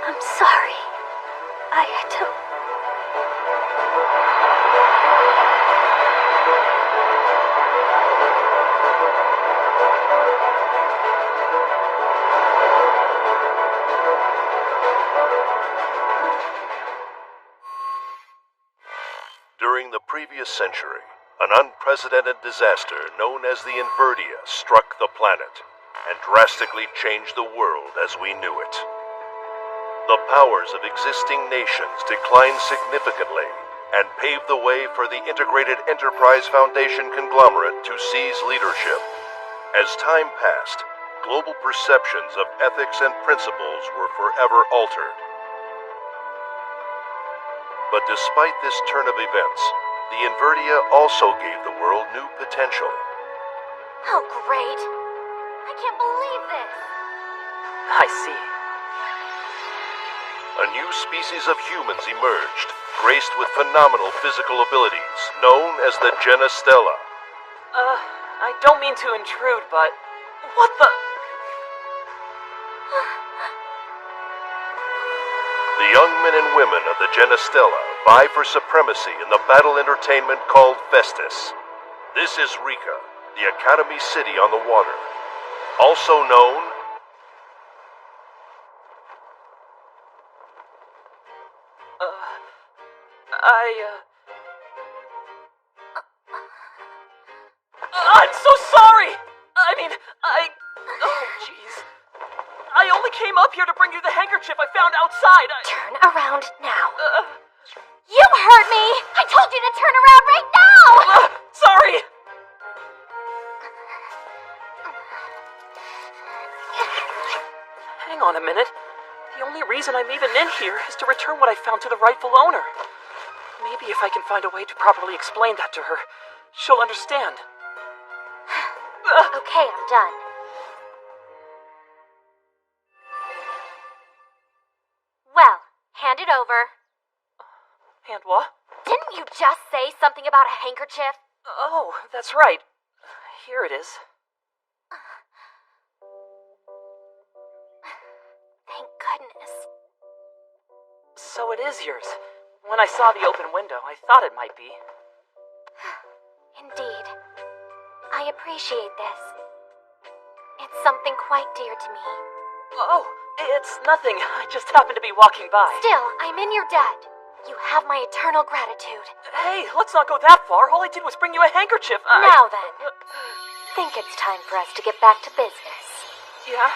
I'm sorry. I had to... During the previous century, an unprecedented disaster known as the Inverdia struck the planet and drastically changed the world as we knew it. The powers of existing nations declined significantly and paved the way for the Integrated Enterprise Foundation conglomerate to seize leadership. As time passed, global perceptions of ethics and principles were forever altered. But despite this turn of events, the Inverdia also gave the world new potential. Oh, great. I can't believe this. I see. A new species of humans emerged, graced with phenomenal physical abilities, known as the Genestella. I don't mean to intrude, but... What the... The young men and women of the Genestella vie for supremacy in the battle entertainment called Festus. This is Rika, the Academy City on the water. Also known... I'm so sorry! Oh, jeez. I only came up here to bring you the handkerchief I found outside. Turn around now. You heard me! I told you to turn around right now! Sorry! Hang on a minute. The only reason I'm even in here is to return what I found to the rightful owner. Maybe if I can find a way to properly explain that to her, she'll understand. Okay, I'm done. Well, hand it over. And what? Didn't you just say something about a handkerchief? Oh, that's right. Here it is. Thank goodness. So it is yours. When I saw the open window, I thought it might be. Indeed. I appreciate this. It's something quite dear to me. Oh, it's nothing. I just happened to be walking by. Still, I'm in your debt. You have my eternal gratitude. Hey, let's not go that far. All I did was bring you a handkerchief. Now then. Think it's time for us to get back to business. Yeah?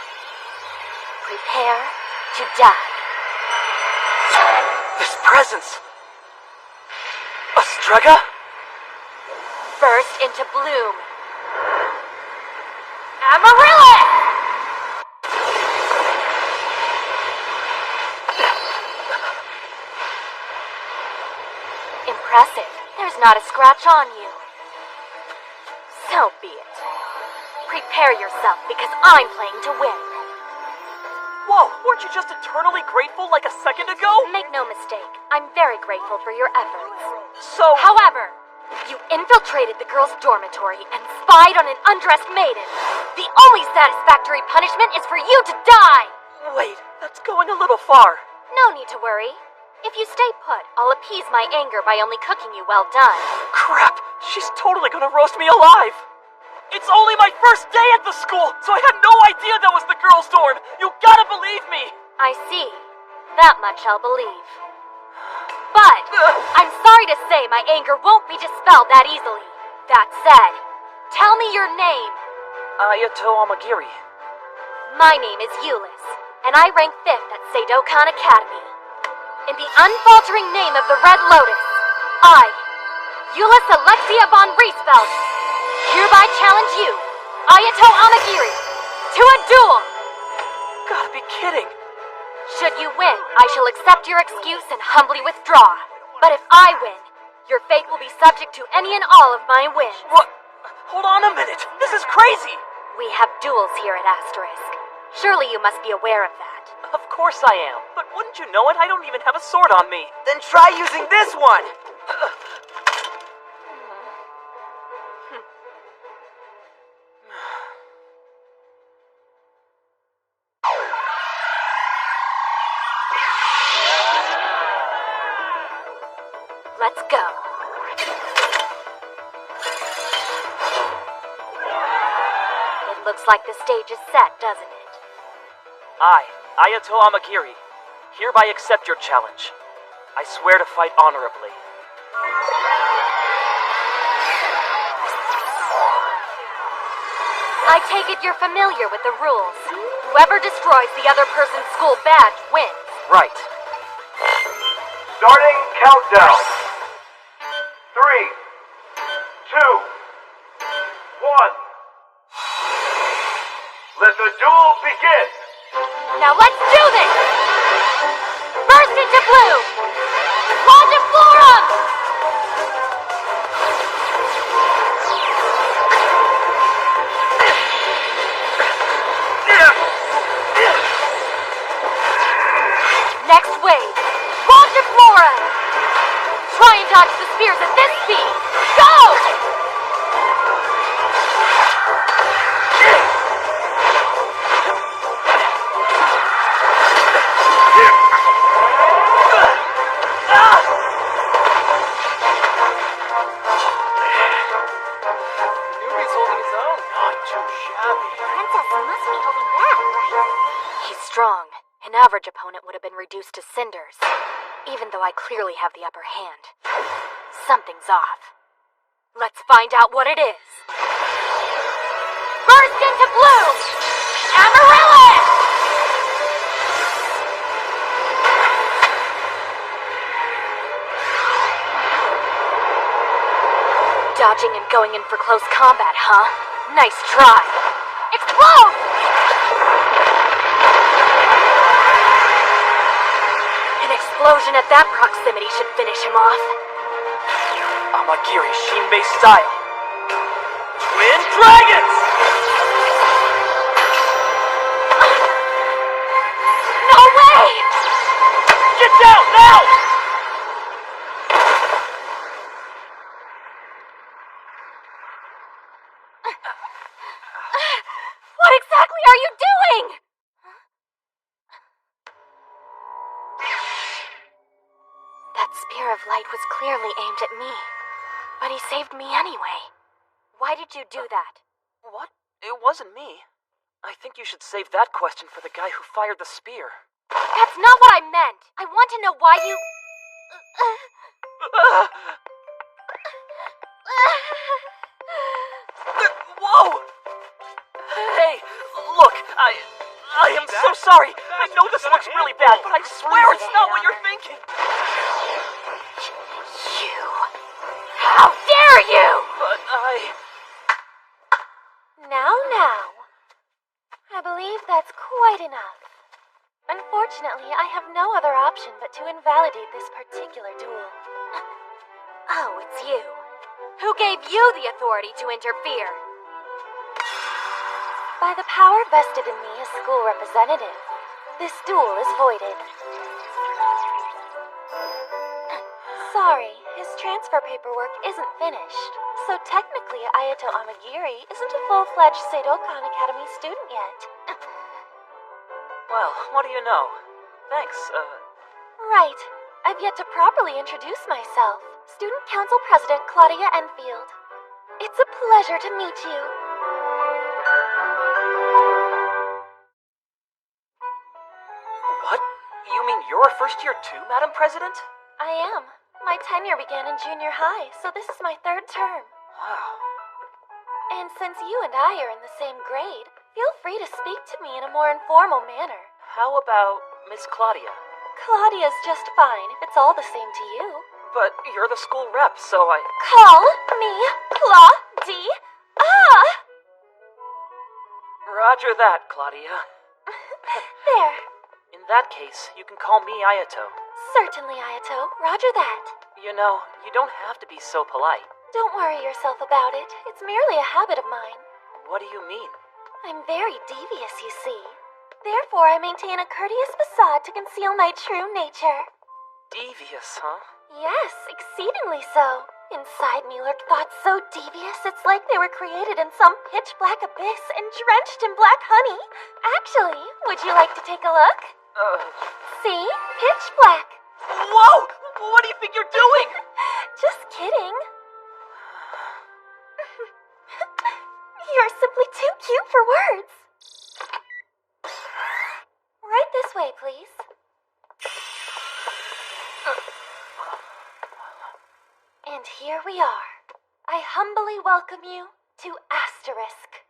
Prepare to die. This presence! Astrega? Burst into bloom. Amaryllis! Impressive. There's not a scratch on you. So be it. Prepare yourself because I'm playing to win. Whoa, weren't you just eternally grateful like a second ago? Make no mistake, I'm very grateful for your efforts. So... However, you infiltrated the girls' dormitory and spied on an undressed maiden. The only satisfactory punishment is for you to die! Wait, that's going a little far. No need to worry. If you stay put, I'll appease my anger by only cooking you well done. Crap, she's totally gonna roast me alive. It's only my first day at the school, so I had no idea that was the girls' dorm. You gotta believe me. I see. That much I'll believe. But, I'm sorry to say my anger won't be dispelled that easily. That said, tell me your name. Ayato Amagiri. My name is Euless, and I rank 5th at Seidokan Academy. In the unfaltering name of the Red Lotus, I, Euless Alexia von Riesfeld, hereby challenge you, Ayato Amagiri, to a duel! Gotta be kidding. Should you win, I shall accept your excuse and humbly withdraw. But if I win, your fate will be subject to any and all of my wins. What? Hold on a minute. This is crazy. We have duels here at Asterisk. Surely you must be aware of that. Of course I am. But wouldn't you know it? I don't even have a sword on me. Then try using this one! Let's go. It looks like the stage is set, doesn't it? I, Ayato Amagiri, hereby accept your challenge. I swear to fight honorably. I take it you're familiar with the rules. Whoever destroys the other person's school badge wins. Right. Starting countdown. 3, 2, 1. Let the duel begin. Now let's do this! Burst into blue! Quadriflorum! Next wave, Quadriflora! Try and dodge the spears at this speed! Go! Newbie's holding his own. Not too shabby. Princess must be holding back, right? He's strong. An average opponent would have been reduced to cinders, even though I clearly have the upper hand. Something's off. Let's find out what it is. Burst into bloom! Amaryllis! Dodging and going in for close combat, huh? Nice try. Explode! An explosion at that proximity should finish him off. Amagiri Shinmei style. Twin Dragons! No way! Get down now! What exactly are you doing? That spear of light was clearly aimed at me, but he saved me anyway. Why did you do that? What? It wasn't me. I think you should save that question for the guy who fired the spear. That's not what I meant. I want to know why you... Whoa! Hey, look, I am so sorry. I know this looks really bad, but I swear it's not what you're thinking. You... How dare you! But Now. I believe that's quite enough. Unfortunately, I have no other option but to invalidate this particular duel. Oh, it's you. Who gave you the authority to interfere? By the power vested in me as school representative, this duel is voided. Sorry, his transfer paperwork isn't finished. So technically, Ayato Amagiri isn't a full-fledged Seidokan Academy student yet. well, what do you know? Thanks, Right. I've yet to properly introduce myself. Student Council President Claudia Enfield. It's a pleasure to meet you. What? You mean you're a first year too, Madam President? I am. My tenure began in junior high, so this is my 3rd term. Wow. And since you and I are in the same grade, feel free to speak to me in a more informal manner. How about Miss Claudia? Claudia's just fine if it's all the same to you. But you're the school rep, so I... Call me Claudia. Roger that, Claudia. There. In that case, you can call me Ayato. Certainly, Ayato. Roger that. You know, you don't have to be so polite. Don't worry yourself about it. It's merely a habit of mine. What do you mean? I'm very devious, you see. Therefore, I maintain a courteous facade to conceal my true nature. Devious, huh? Yes, exceedingly so. Inside me lurk thoughts so devious it's like they were created in some pitch-black abyss and drenched in black honey. Actually, would you like to take a look? See? Pitch black. Whoa! What do you think you're doing? Just kidding. You're simply too cute for words. Right this way, please. And here we are. I humbly welcome you to Asterisk.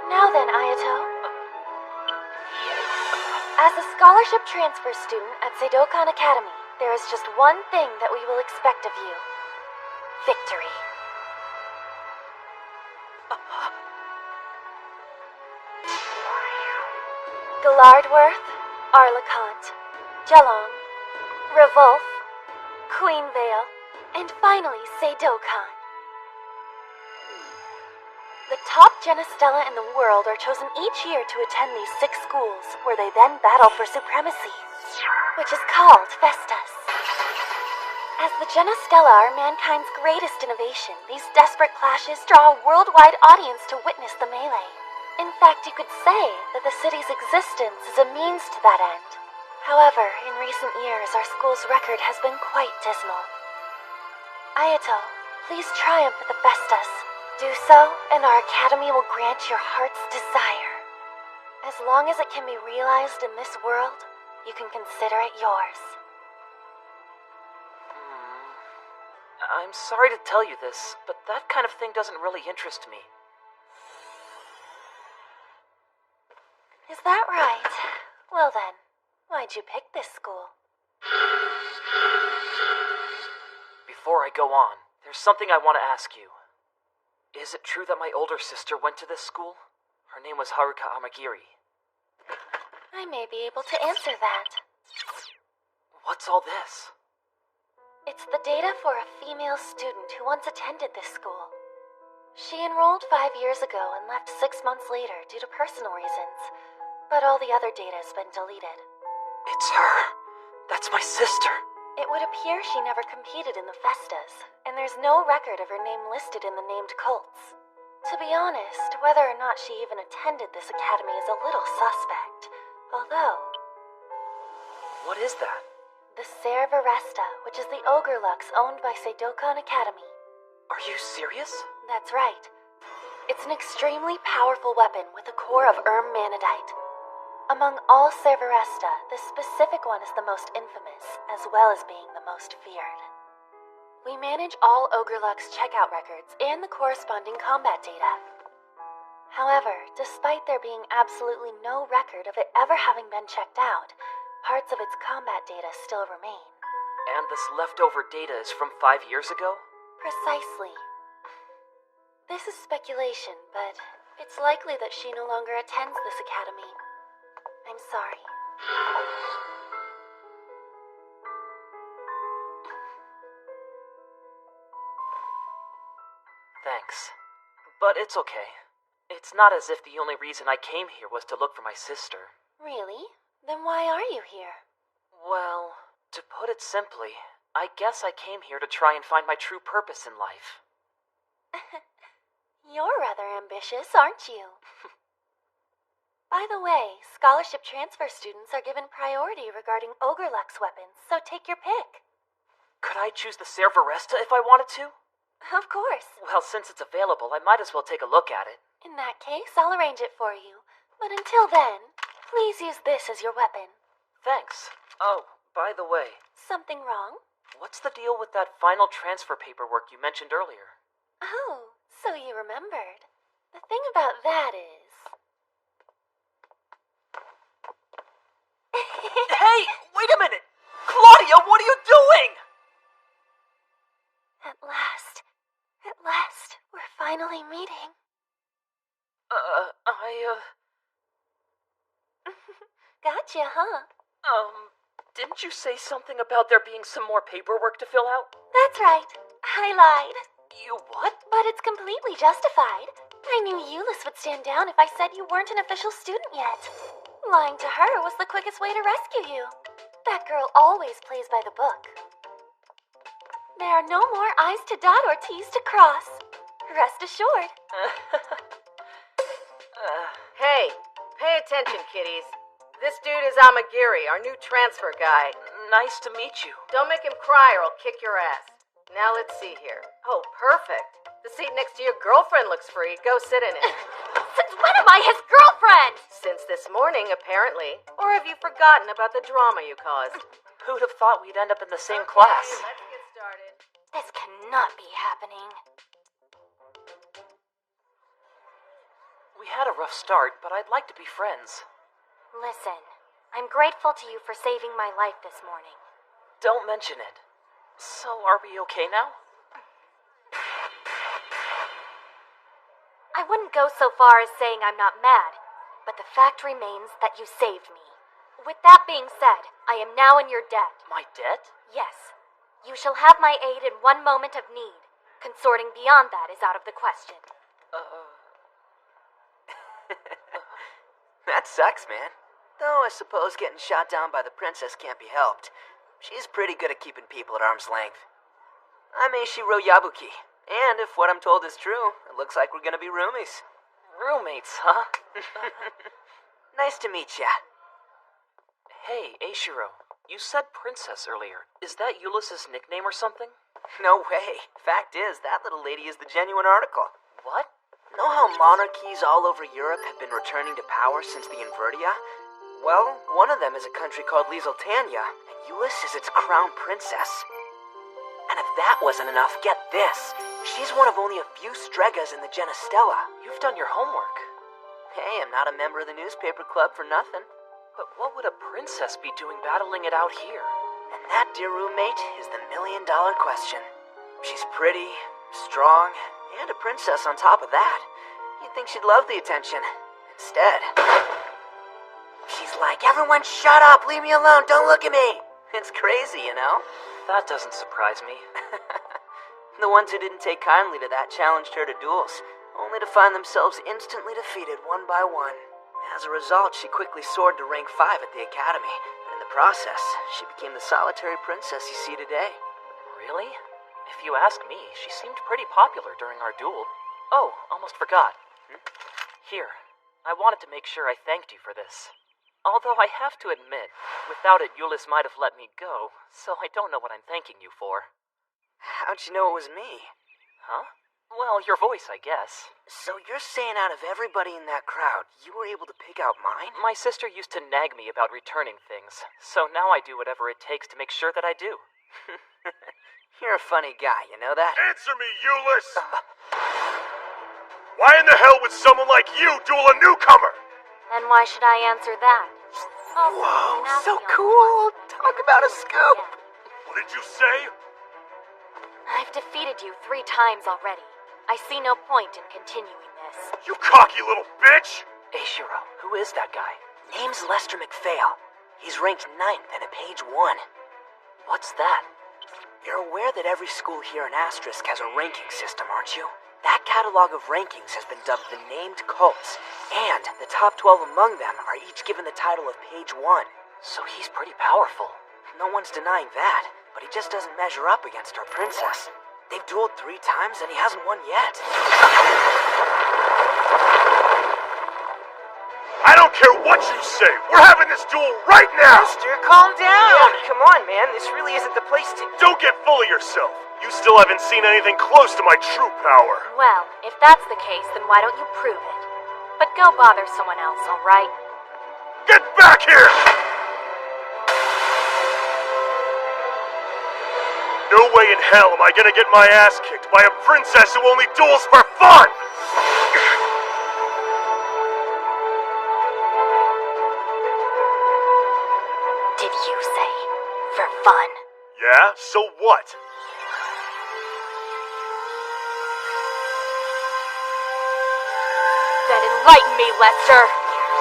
Now then, Ayato. As a scholarship transfer student at Seidokan Academy, there is just one thing that we will expect of you. Victory. Galardworth, Arlecant, Gelong, Revolf, Queenvale, and finally Seidokan. The top Genistella in the world are chosen each year to attend these 6 schools, where they then battle for supremacy, which is called Festas. As the Genistella are mankind's greatest innovation, these desperate clashes draw a worldwide audience to witness the melee. In fact, you could say that the city's existence is a means to that end. However, in recent years, our school's record has been quite dismal. Ayato, please triumph at the Festas. Do so, and our academy will grant your heart's desire. As long as it can be realized in this world, you can consider it yours. I'm sorry to tell you this, but that kind of thing doesn't really interest me. Is that right? Well then, why'd you pick this school? Before I go on, there's something I want to ask you. Is it true that my older sister went to this school? Her name was Haruka Amagiri. I may be able to answer that. What's all this? It's the data for a female student who once attended this school. She enrolled 5 years ago and left 6 months later due to personal reasons, but all the other data has been deleted. It's her. That's my sister. It would appear she never competed in the Festas, and there's no record of her name listed in the named cults. To be honest, whether or not she even attended this academy is a little suspect, although... What is that? The Cervaresta, which is the Ogre Lux owned by Seidokan Academy. Are you serious? That's right. It's an extremely powerful weapon with a core of Manadite. Among all Cervaresta, this specific one is the most infamous, as well as being the most feared. We manage all Ogrelux checkout records and the corresponding combat data. However, despite there being absolutely no record of it ever having been checked out, parts of its combat data still remain. And this leftover data is from 5 years ago? Precisely. This is speculation, but it's likely that she no longer attends this academy. I'm sorry. Thanks. But it's okay. It's not as if the only reason I came here was to look for my sister. Really? Then why are you here? Well, to put it simply, I guess I came here to try and find my true purpose in life. You're rather ambitious, aren't you? By the way, scholarship transfer students are given priority regarding Ogrelux weapons, so take your pick. Could I choose the Cervaresta if I wanted to? Of course. Well, since it's available, I might as well take a look at it. In that case, I'll arrange it for you. But until then, please use this as your weapon. Thanks. Oh, by the way. Something wrong? What's the deal with that final transfer paperwork you mentioned earlier? Oh, so you remembered. The thing about that is... Hey, wait a minute! Claudia, what are you doing? At last, we're finally meeting. Gotcha, huh? Didn't you say something about there being some more paperwork to fill out? That's right. I lied. You what? But it's completely justified. I knew Euless would stand down if I said you weren't an official student yet. Lying to her was the quickest way to rescue you. That girl always plays by the book. There are no more I's to dot or T's to cross. Rest assured. Hey, pay attention, kiddies. This dude is Amagiri, our new transfer guy. Nice to meet you. Don't make him cry or I'll kick your ass. Now let's see here. Oh, perfect. The seat next to your girlfriend looks free. Go sit in it. Since when am I his girlfriend? Since this morning, apparently. Or have you forgotten about the drama you caused? Who'd have thought we'd end up in the same class? Let's get started. This cannot be happening. We had a rough start, but I'd like to be friends. Listen, I'm grateful to you for saving my life this morning. Don't mention it. So, are we okay now? I wouldn't go so far as saying I'm not mad, but the fact remains that you saved me. With that being said, I am now in your debt. My debt? Yes. You shall have my aid in one moment of need. Consorting beyond that is out of the question. That sucks, man. Though I suppose getting shot down by the princess can't be helped. She's pretty good at keeping people at arm's length. I'm Eishiro Yabuki, and if what I'm told is true, it looks like we're gonna be roomies. Roommates, huh? Nice to meet ya. Hey, Eishiro, you said princess earlier. Is that Ulysses' nickname or something? No way. Fact is, that little lady is the genuine article. What? Know how monarchies all over Europe have been returning to power since the Invertia? Well, one of them is a country called Lizeltania, and Eulys is its crown princess. And if that wasn't enough, get this. She's one of only a few Stregas in the Genestella. You've done your homework. Hey, I'm not a member of the newspaper club for nothing. But what would a princess be doing battling it out here? And that, dear roommate, is the million-dollar question. She's pretty, strong, and a princess on top of that. You'd think she'd love the attention. Instead, she's like, everyone shut up, leave me alone, don't look at me. It's crazy, you know? That doesn't surprise me. The ones who didn't take kindly to that challenged her to duels, only to find themselves instantly defeated one by one. As a result, she quickly soared to rank 5 at the academy, and in the process, she became the solitary princess you see today. Really? If you ask me, she seemed pretty popular during our duel. Oh, almost forgot. Here, I wanted to make sure I thanked you for this. Although I have to admit, without it, Eulys might have let me go, so I don't know what I'm thanking you for. How'd you know it was me? Huh? Well, your voice, I guess. So you're saying out of everybody in that crowd, you were able to pick out mine? My sister used to nag me about returning things, so now I do whatever it takes to make sure that I do. You're a funny guy, you know that? Answer me, Eulys! Why in the hell would someone like you duel a newcomer? And why should I answer that? Also, Whoa, now so the only cool! one. Talk about a scoop! What did you say? I've defeated you 3 times already. I see no point in continuing this. You cocky little bitch! Eishiro, who is that guy? Name's Lester McPhail. He's ranked 9th and at page 1. What's that? You're aware that every school here in Asterisk has a ranking system, aren't you? That catalog of rankings has been dubbed the Named Cults, and the top 12 among them are each given the title of page 1. So he's pretty powerful. No one's denying that, but he just doesn't measure up against our princess. They've dueled 3 times and he hasn't won yet. I don't care what you say! We're having this duel right now! Mister, calm down! Yeah, come on, man. This really isn't the place to... Don't get full of yourself! You still haven't seen anything close to my true power! Well, if that's the case, then why don't you prove it? But go bother someone else, alright? Get back here! No way in hell am I gonna get my ass kicked by a princess who only duels for fun! Did you say, for fun? Yeah? So what? Then enlighten me, Lester!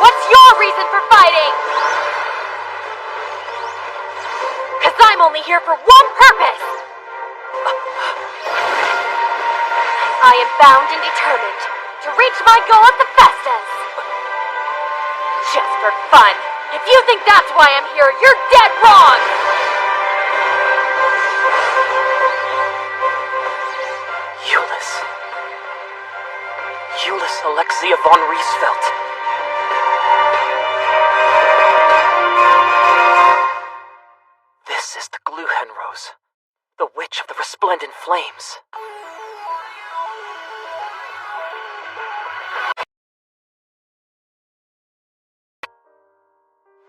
What's your reason for fighting? 'Cause I'm only here for one purpose! I am bound and determined to reach my goal at the Festas! Just for fun. If you think that's why I'm here, you're dead wrong! Ulysses Alexia von Riesfeld. This is the Gluhenrose, the witch of the resplendent flames.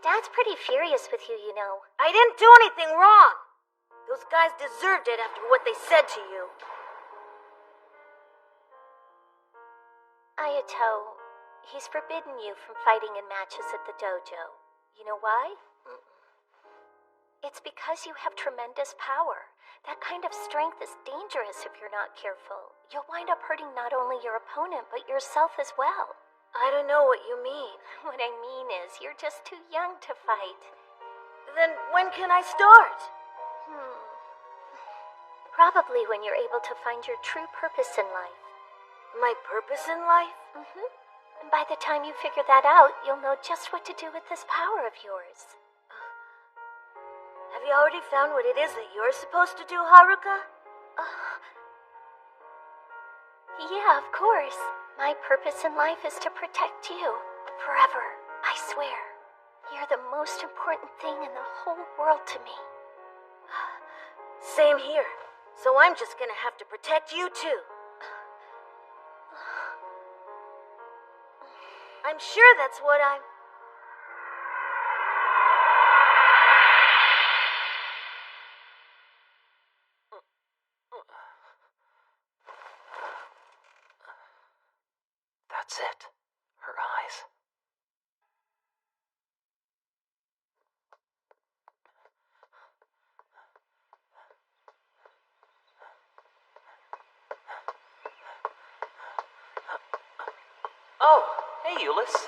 Dad's pretty furious with you, you know. I didn't do anything wrong. Those guys deserved it after what they said to you. Ayato, he's forbidden you from fighting in matches at the dojo. You know why? It's because you have tremendous power. That kind of strength is dangerous if you're not careful. You'll wind up hurting not only your opponent, but yourself as well. I don't know what you mean. What I mean is, you're just too young to fight. Then when can I start? Probably when you're able to find your true purpose in life. My purpose in life? And by the time you figure that out, you'll know just what to do with this power of yours. Have you already found what it is that you're supposed to do, Haruka? Yeah, of course. My purpose in life is to protect you. Forever, I swear. You're the most important thing in the whole world to me. Same here. So I'm just gonna have to protect you too. I'm sure that's what I'm... That's it. Her eyes. Oh, hey, Ulysses.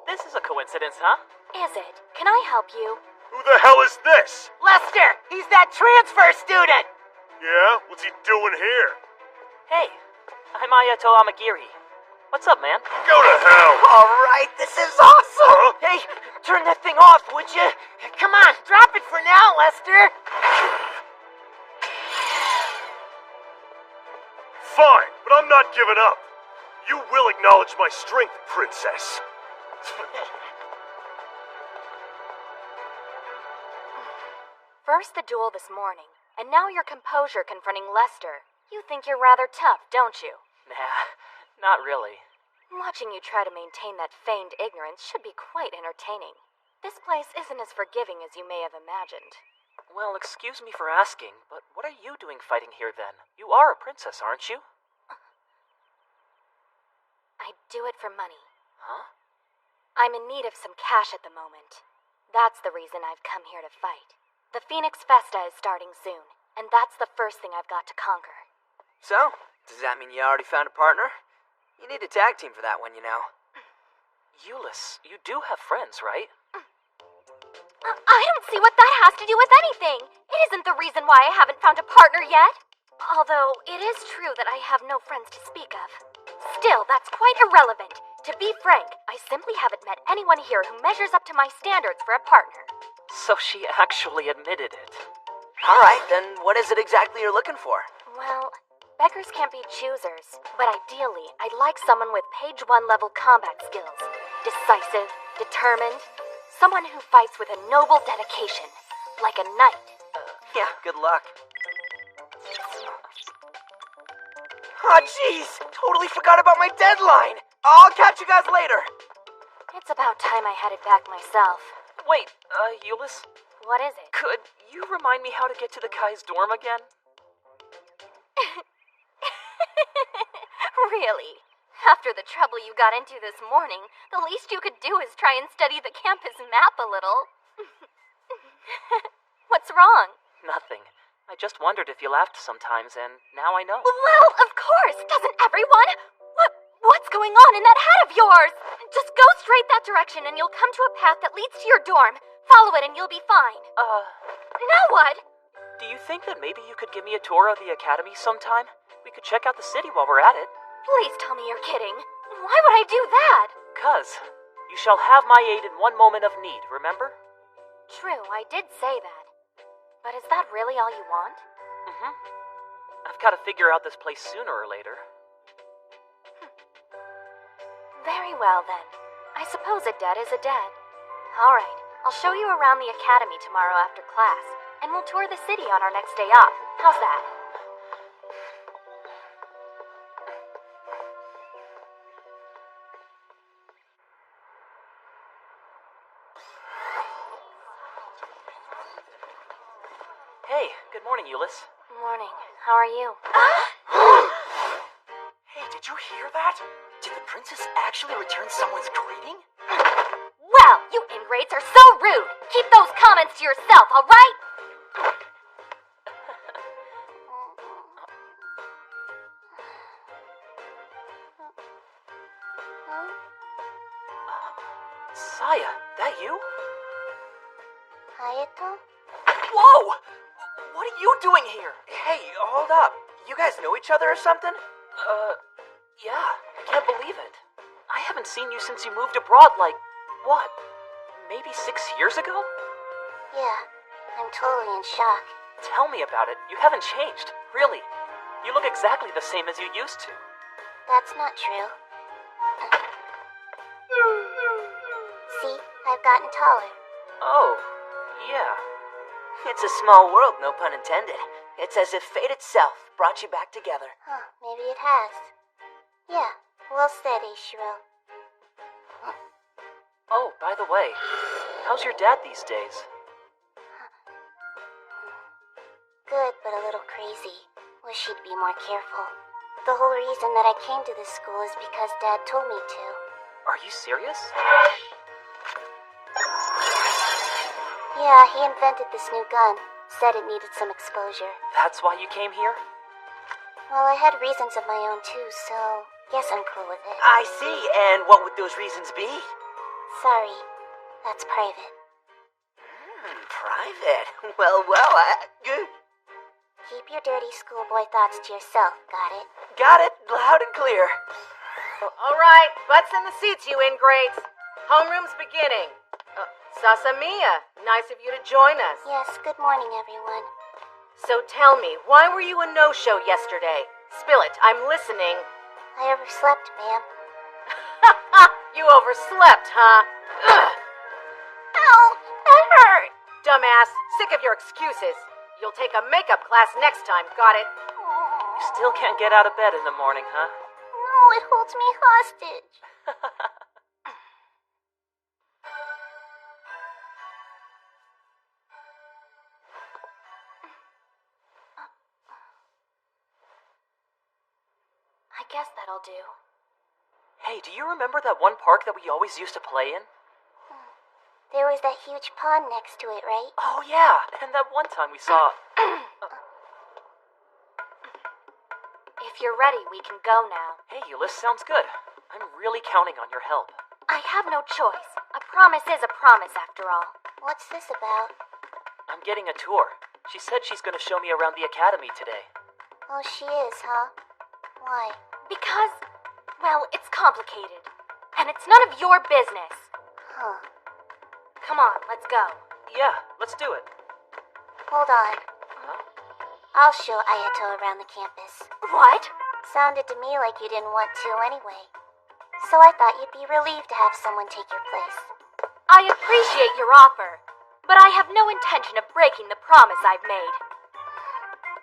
This is a coincidence, huh? Is it? Can I help you? Who the hell is this? Lester, he's that transfer student! Yeah? What's he doing here? Hey, I'm Ayato Amagiri. What's up, man? Go to hell! Alright, this is awesome! Huh? Hey, turn that thing off, would you? Come on, drop it for now, Lester! Fine, but I'm not giving up. You will acknowledge my strength, princess. First the duel this morning, and now your composure confronting Lester. You think you're rather tough, don't you? Nah, not really. Watching you try to maintain that feigned ignorance should be quite entertaining. This place isn't as forgiving as you may have imagined. Well, excuse me for asking, but what are you doing fighting here then? You are a princess, aren't you? I do it for money. Huh? I'm in need of some cash at the moment. That's the reason I've come here to fight. The Phoenix Festa is starting soon, and that's the first thing I've got to conquer. So, does that mean you already found a partner? You need a tag team for that one, you know. Ulysses, you do have friends, right? I don't see what that has to do with anything. It isn't the reason why I haven't found a partner yet. Although, it is true that I have no friends to speak of. Still, that's quite irrelevant. To be frank, I simply haven't met anyone here who measures up to my standards for a partner. So she actually admitted it. Alright, then what is it exactly you're looking for? Well, beggars can't be choosers, but ideally, I'd like someone with page 1 level combat skills. Decisive, determined, someone who fights with a noble dedication, like a knight. Yeah, good luck. Aw, jeez! Totally forgot about my deadline! I'll catch you guys later! It's about time I had it back myself. Wait, Ulysses, What is it? could you remind me how to get to the Kai's dorm again? Really? After the trouble you got into this morning, the least you could do is try and study the campus map a little. What's wrong? Nothing. I just wondered if you laughed sometimes, and now I know. Well, of course! Doesn't everyone? What's going on in that head of yours? Just go straight that direction and you'll come to a path that leads to your dorm. Follow it and you'll be fine. Now what? Do you think that maybe you could give me a tour of the academy sometime? We could check out the city while we're at it. Please tell me you're kidding. Why would I do that? 'Cause You shall have my aid in one moment of need, remember? True, I did say that. But is that really all you want? Mm-hmm. I've got to figure out this place sooner or later. Very well, then. I suppose a debt is a debt. Alright, I'll show you around the academy tomorrow after class, and we'll tour the city on our next day off. How's that? Hey, good morning, Euless. Morning. How are you? Hey, did you hear that? Did the princess actually return someone's greeting? Well, you ingrates are so rude! Keep those comments to yourself, alright? Saya, that you? Hayato? Whoa! What are you doing here? Hey, hold up. You guys know each other or something? Yeah. I can't believe it. I haven't seen you since you moved abroad like, what? Maybe 6 years ago? Yeah, I'm totally in shock. Tell me about it. You haven't changed. Really. You look exactly the same as you used to. That's not true. See, I've gotten taller. Oh, yeah. It's a small world, no pun intended. It's as if fate itself brought you back together. Huh, maybe it has. Yeah, well said, Ishiro. Oh, by the way, how's your dad these days? Good, but a little crazy. Wish he'd be more careful. The whole reason that I came to this school is because Dad told me to. Are you serious? Yeah, he invented this new gun. Said it needed some exposure. That's why you came here? Well, I had reasons of my own too, so guess I'm cool with it. I see, and what would those reasons be? Sorry, that's private. Private? Well, Keep your dirty schoolboy thoughts to yourself, got it? got it, loud and clear. Alright, butts in the seats, you ingrates. Homeroom's beginning. Sasamiya, nice of you to join us. Yes, good morning, everyone. So tell me, why were you a no-show yesterday? Spill it, I'm listening. I overslept, ma'am. You overslept, huh? Ugh. Ow, that hurt. Dumbass, sick of your excuses. You'll take a makeup class next time, got it? You still can't get out of bed in the morning, huh? No, it holds me hostage. I guess that'll do. Hey, do you remember that one park that we always used to play in? There was that huge pond next to it, right? Oh, yeah. And that one time we saw... If you're ready, we can go now. Hey, Euless, sounds good. I'm really counting on your help. I have no choice. A promise is a promise, after all. What's this about? I'm getting a tour. She said she's going to show me around the academy today. Oh, she is, huh? Why? Because, well, it's complicated. And it's none of your business. Huh. Come on, let's go. Yeah, let's do it. Hold on. Huh? I'll show Ayato around the campus. What? Sounded to me like you didn't want to anyway. So I thought you'd be relieved to have someone take your place. I appreciate your offer, but I have no intention of breaking the promise I've made.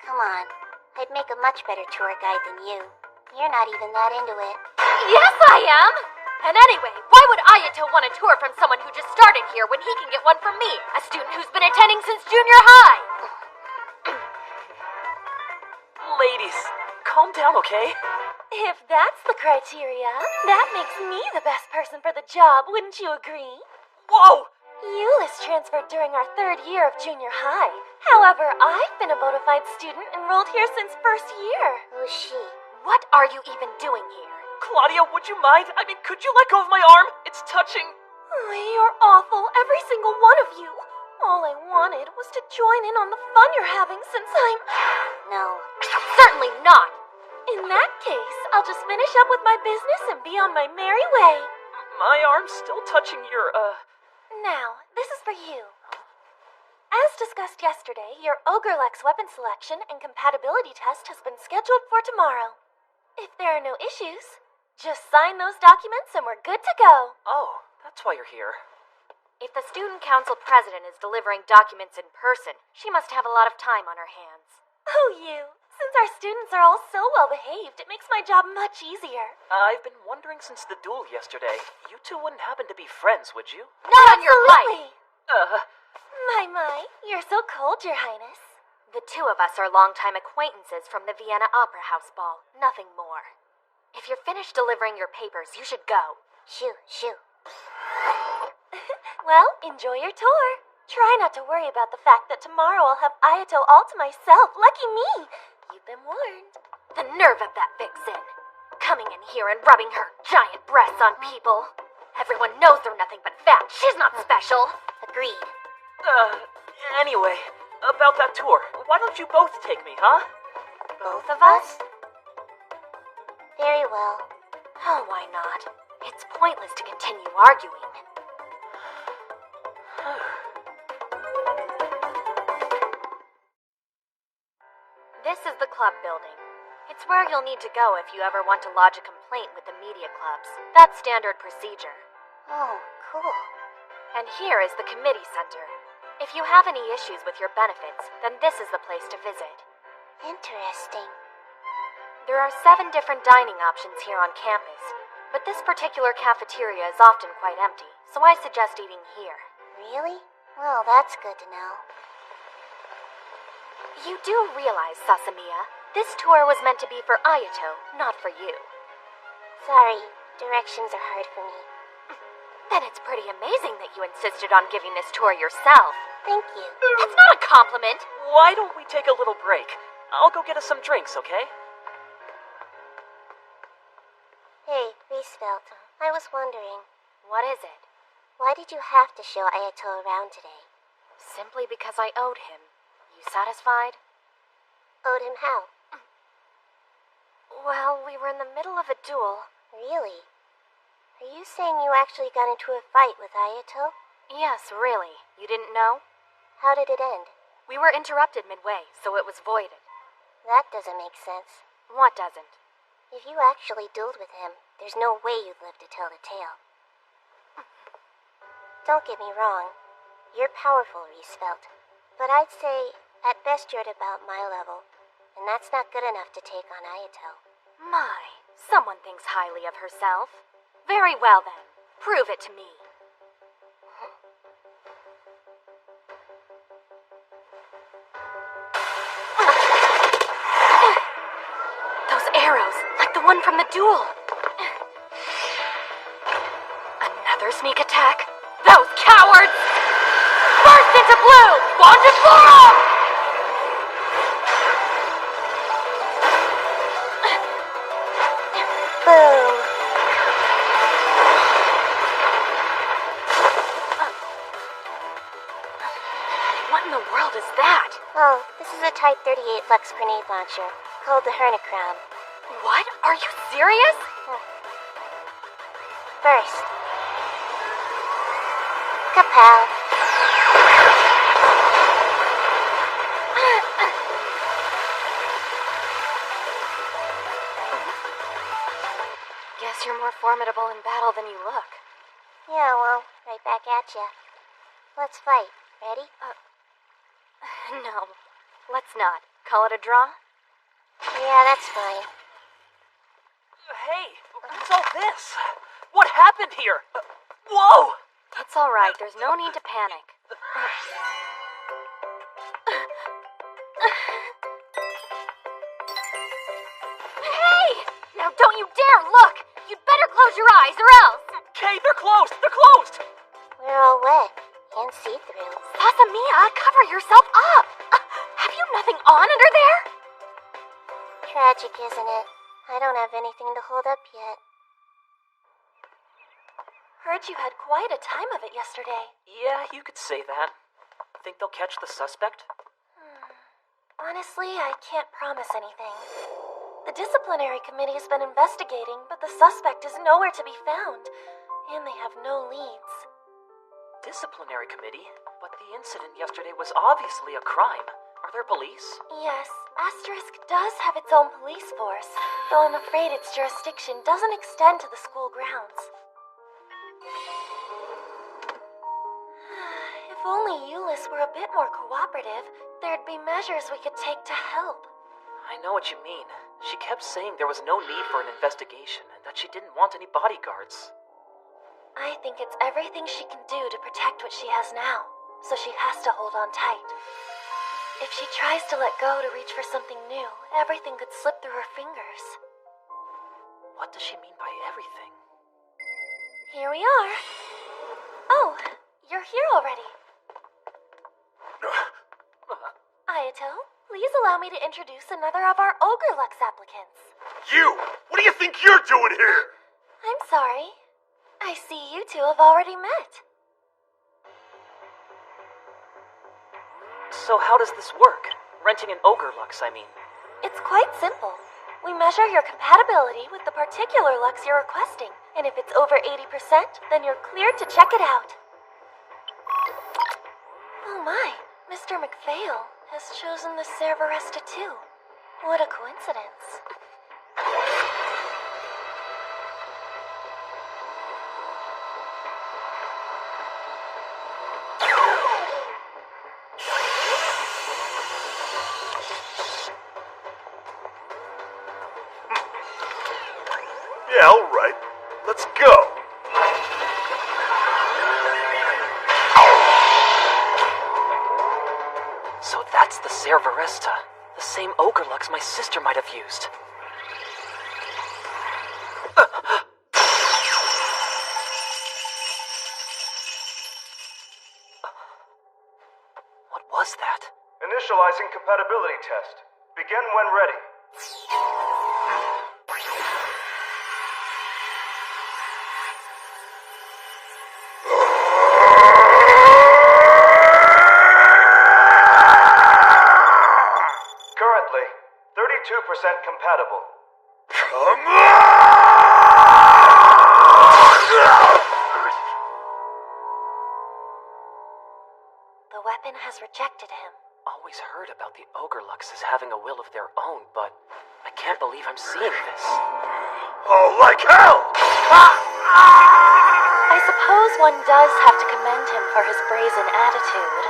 Come on. I'd make a much better tour guide than you. You're not even that into it. Yes, I am! And anyway, why would Ayato want a tour from someone who just started here when he can get one from me, a student who's been attending since junior high? Ladies, calm down, okay? If that's the criteria, that makes me the best person for the job, wouldn't you agree? Whoa! Euless transferred during our 3rd year of junior high. However, I've been a bona fide student enrolled here since 1st year. Who's she? What are you even doing here? Claudia, would you mind? I mean, could you let go of my arm? It's touching. Oh, you're awful, every single one of you. All I wanted was to join in on the fun you're having since I'm... No. Certainly not. In that case, I'll just finish up with my business and be on my merry way. My arm's still touching your, Now, this is for you. As discussed yesterday, your Ogrelex weapon selection and compatibility test has been scheduled for tomorrow. If there are no issues, just sign those documents and we're good to go. Oh, that's why you're here. If the student council president is delivering documents in person, she must have a lot of time on her hands. Oh, you. Since our students are all so well behaved, it makes my job much easier. I've been wondering since the duel yesterday, you two wouldn't happen to be friends, would you? Not on your life! Uh, You're so cold, Your Highness. The two of us are longtime acquaintances from the Vienna Opera House ball, nothing more. If you're finished delivering your papers, you should go. Shoo, shoo. Well, enjoy your tour. Try not to worry about the fact that tomorrow I'll have Ayato all to myself. Lucky me! You've been warned. The nerve of that vixen. Coming in here and rubbing her giant breasts on people. Everyone knows they're nothing but fat. She's not special. Agreed. Anyway, about that tour, why don't you both take me, huh? Both of us? Very well. Oh, why not? It's pointless to continue arguing. This is the club building. It's where you'll need to go if you ever want to lodge a complaint with the media clubs. That's standard procedure. Oh, cool. And here is the committee center. If you have any issues with your benefits, then this is the place to visit. Interesting. There are 7 different dining options here on campus, but this particular cafeteria is often quite empty, so I suggest eating here. Really? Well, that's good to know. You do realize, Sasamiya, this tour was meant to be for Ayato, not for you. Sorry, directions are hard for me. Then it's pretty amazing that you insisted on giving this tour yourself. Thank you. That's not a compliment! Why don't we take a little break? I'll go get us some drinks, okay? Hey, Riesfeld, I was wondering, What is it? why did you have to show Ayato around today? Simply because I owed him. You satisfied? Owed him how? Well, we were in the middle of a duel. Really? Are you saying you actually got into a fight with Ayato? Yes, really. You didn't know? How did it end? We were interrupted midway, so it was voided. That doesn't make sense. What doesn't? If you actually dueled with him, there's no way you'd live to tell the tale. Don't get me wrong. You're powerful, Riesfeld. But I'd say, at best you're at about my level. And that's not good enough to take on Ayato. My, someone thinks highly of herself. Very well then. Prove it to me. Those arrows, like the one from the duel. Another sneak attack? Those cowards! Burst into blue! Longiflorum! Boom! What in the world is that? Oh, this is a Type 38 Lux grenade launcher, called the Hernacrown. What? Are you serious? First. Kapow! Guess you're more formidable in battle than you look. Yeah, well, right back at ya. Let's fight. Ready? No, let's not. Call it a draw? Yeah, that's fine. Hey, what's all this? What happened here? Whoa! It's all right. There's no need to panic. Hey! Now don't you dare look! You'd better close your eyes or else! Okay, they're closed! They're closed! We're all wet. Can't see through. Sasamiya, cover yourself up! Have you nothing on under there? Tragic, isn't it? I don't have anything to hold up yet. Heard you had quite a time of it yesterday. Yeah, you could say that. Think they'll catch the suspect? Honestly, I can't promise anything. The disciplinary committee has been investigating, but the suspect is nowhere to be found. and they have no leads. Disciplinary committee? But the incident yesterday was obviously a crime. Are there police? Yes, Asterisk does have its own police force, though I'm afraid its jurisdiction doesn't extend to the school grounds. If only Euless were a bit more cooperative, there'd be measures we could take to help. I know what you mean. She kept saying there was no need for an investigation and that she didn't want any bodyguards. I think it's everything she can do to protect what she has now, so she has to hold on tight. If she tries to let go to reach for something new, everything could slip through her fingers. What does she mean by everything? Here we are. Oh, you're here already. Ayato, please allow me to introduce another of our Ogrelux applicants. You! What do you think you're doing here? I'm sorry. I see you two have already met. So how does this work? Renting an Ogrelux, I mean. It's quite simple. We measure your compatibility with the particular Lux you're requesting, and if it's over 80%, then you're cleared to check it out. Oh my, Mr. McPhail has chosen the Cerberesta too. What a coincidence. Yeah, all right. Let's go. So that's the Cerberesta, the same Ogrelux my sister might have used. What was that? Initializing compatibility test. Begin when ready. Currently, 32% compatible. Come on! The weapon has rejected him. Always heard about the Ogrelux as having a will of their own, but I can't believe I'm seeing this. Oh, like hell! I suppose one does have to commend him for his brazen attitude.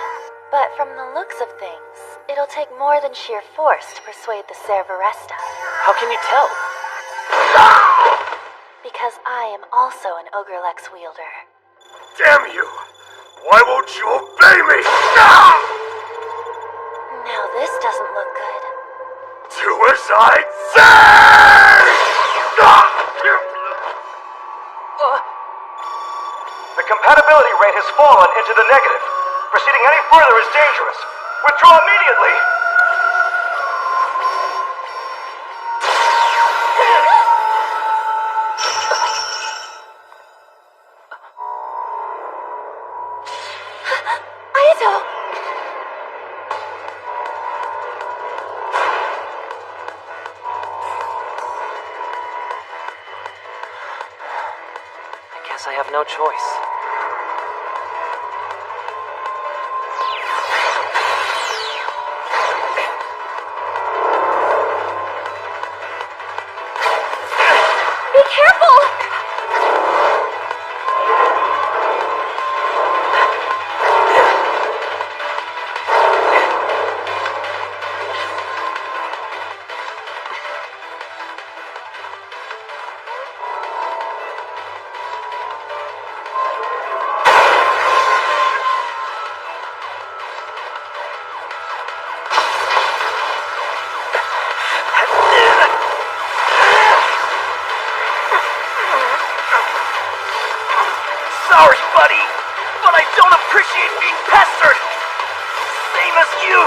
But from the looks of things, it'll take more than sheer force to persuade the Cerberesta. How can you tell? Because I am also an Ogrelux wielder. Damn you! Why won't you obey me? Now this doesn't look good. Do as I say! The compatibility rate has fallen into the negative. Proceeding any further is dangerous. Withdraw immediately! Ayato! I guess I have no choice. Be careful! Sorry, buddy, but I don't appreciate being pestered. Same as you.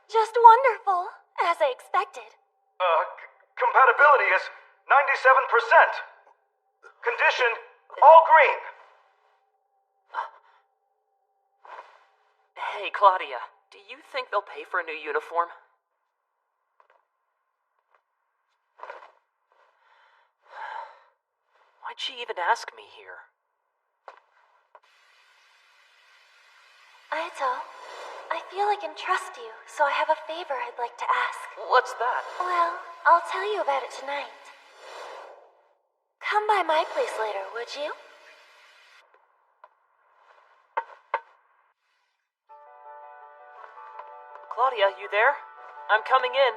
Just wonderful, as I expected. Compatibility is 97%. Condition, all green. Hey, Claudia, do you think they'll pay for a new uniform? Why'd she even ask me here? Ayato, I feel I can trust you, so I have a favor I'd like to ask. What's that? Well, I'll tell you about it tonight. Come by my place later, would you? Claudia, you there? I'm coming in.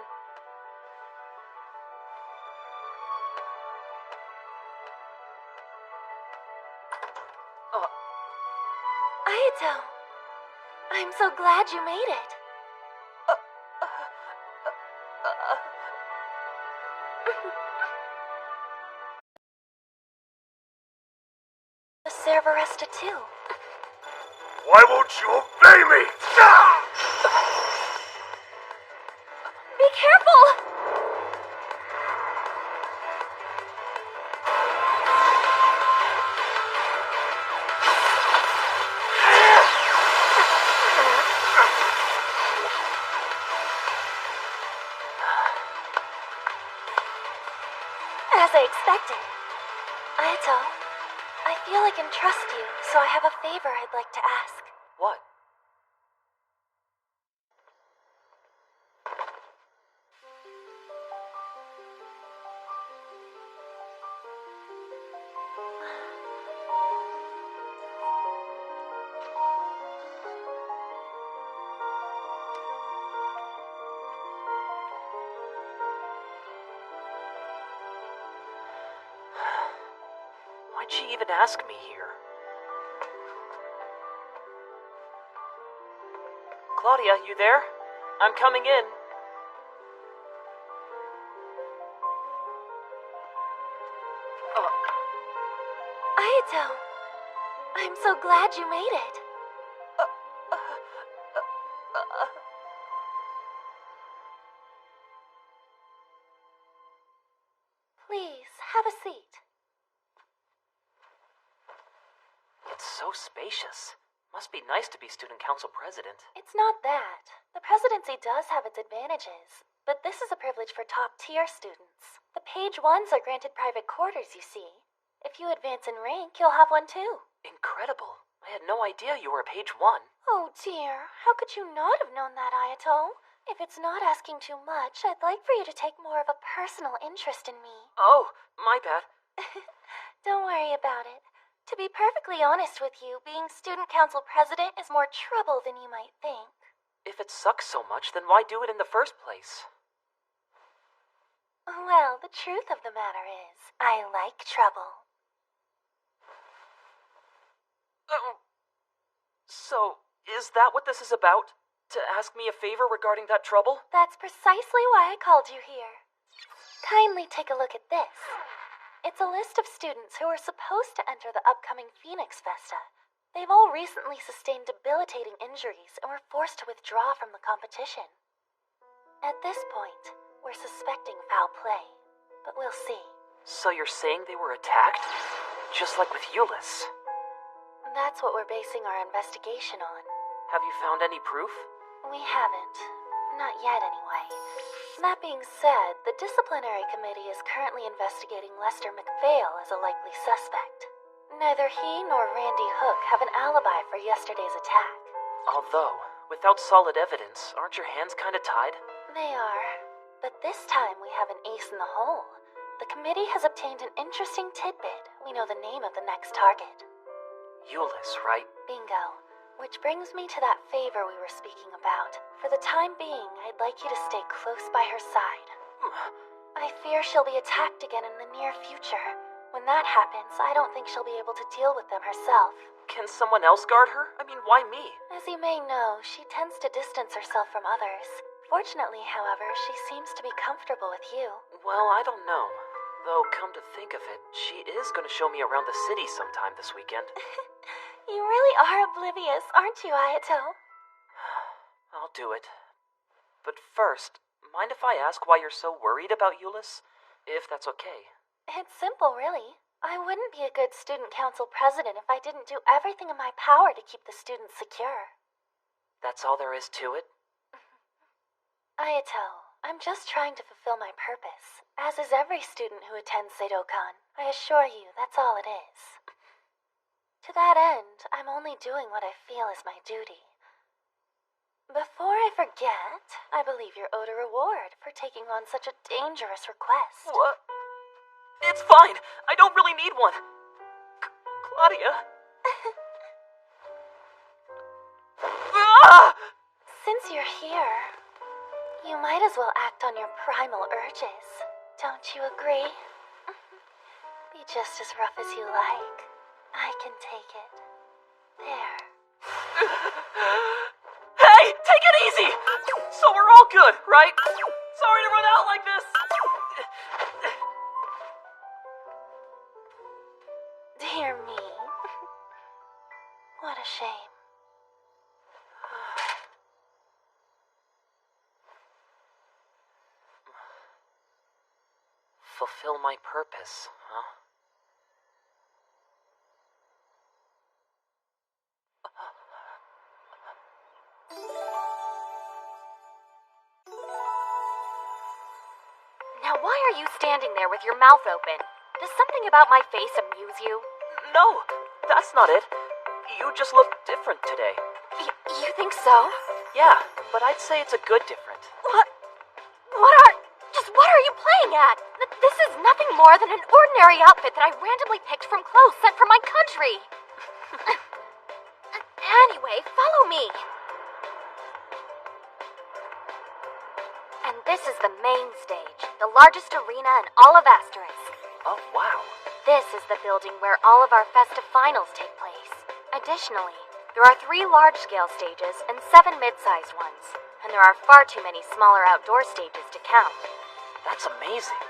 Ayato, I'm so glad you made it. The Cerberesta too. Why won't you obey me? Be careful! As I expected. Ayato, I feel I can trust you, so I have a favor I'd like to ask. What? Why'd she even ask me here? Claudia, you there? I'm coming in. Ayato, I'm so glad you made it. Please, have a seat. It's so spacious. Must be nice to be student council president. It's not that. The presidency does have its advantages, but this is a privilege for top-tier students. The page ones are granted private quarters, you see. If you advance in rank, you'll have one too. Incredible. I had no idea you were a page 1. Oh dear, how could you not have known that, Ayato? If it's not asking too much, I'd like for you to take more of a personal interest in me. Oh, my bad. Don't worry about it. To be perfectly honest with you, being student council president is more trouble than you might think. If it sucks so much, then why do it in the first place? Well, the truth of the matter is, I like trouble. So, is that what this is about? To ask me a favor regarding that trouble? That's precisely why I called you here. Kindly take a look at this. It's a list of students who are supposed to enter the upcoming Phoenix Festa. They've all recently sustained debilitating injuries and were forced to withdraw from the competition. At this point, we're suspecting foul play, but we'll see. So you're saying they were attacked? Just like with Euless. That's what we're basing our investigation on. Have you found any proof? We haven't. Not yet, anyway. That being said, the disciplinary committee is currently investigating Lester McVale as a likely suspect. Neither he nor Randy Hook have an alibi for yesterday's attack. Although, without solid evidence, aren't your hands kinda tied? They are. But this time we have an ace in the hole. The committee has obtained an interesting tidbit. We know the name of the next target. Euless, right? Bingo. Which brings me to that favor we were speaking about. For the time being, I'd like you to stay close by her side. I fear she'll be attacked again in the near future. When that happens, I don't think she'll be able to deal with them herself. Can someone else guard her? I mean, why me? As you may know, she tends to distance herself from others. Fortunately, however, she seems to be comfortable with you. Well, I don't know. Though, come to think of it, she is going to show me around the city sometime this weekend. You really are oblivious, aren't you, Ayato? I'll do it. But first, mind if I ask why you're so worried about Euless? If that's okay. It's simple, really. I wouldn't be a good student council president if I didn't do everything in my power to keep the students secure. That's all there is to it? Ayato, I'm just trying to fulfill my purpose, as is every student who attends Seidokan. I assure you, that's all it is. To that end, I'm only doing what I feel is my duty. Before I forget, I believe you're owed a reward for taking on such a dangerous request. What? It's fine. I don't really need one. Claudia. Ah! Since you're here, you might as well act on your primal urges. Don't you agree? Be just as rough as you like. I can take it. There. Hey, take it easy! So we're all good, right? Sorry to run out like this! Dear me. What a shame. Fulfill my purpose, huh? Now why are you standing there with your mouth open? Does something about my face amuse you? No, that's not it. You just look different today. You think so? Yeah, but I'd say it's a good different. What are you playing at? This is nothing more than an ordinary outfit that I randomly picked from clothes sent from my country. Anyway, follow me. And this is the main stage, the largest arena in all of Asterisk. Oh, wow. This is the building where all of our festive finals take place. Additionally, there are 3 large-scale stages and 7 mid-sized ones, and there are far too many smaller outdoor stages to count. That's amazing.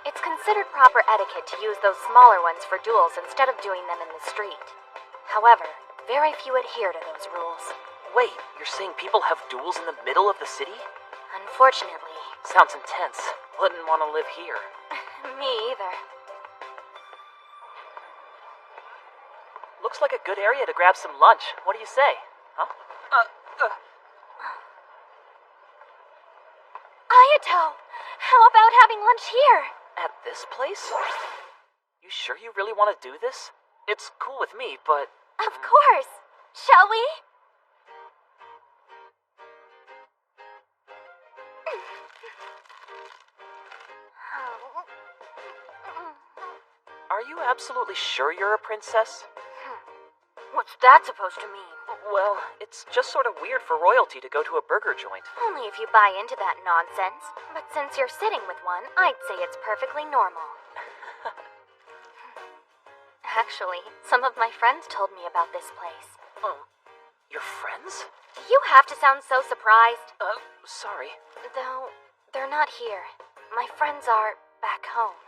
It's considered proper etiquette to use those smaller ones for duels instead of doing them in the street. However, very few adhere to those rules. Wait, you're saying people have duels in the middle of the city? Unfortunately. Sounds intense. Wouldn't want to live here. Me either. Looks like a good area to grab some lunch. What do you say? Huh? Ayato! How about having lunch here? At this place? You sure you really want to do this? It's cool with me, but... Of course. Shall we? Are you absolutely sure you're a princess? What's that supposed to mean? Well, it's just sort of weird for royalty to go to a burger joint. Only if you buy into that nonsense. But since you're sitting with one, I'd say it's perfectly normal. Actually, some of my friends told me about this place. Your friends? Do you have to sound so surprised? Sorry. Though, they're not here. My friends are back home.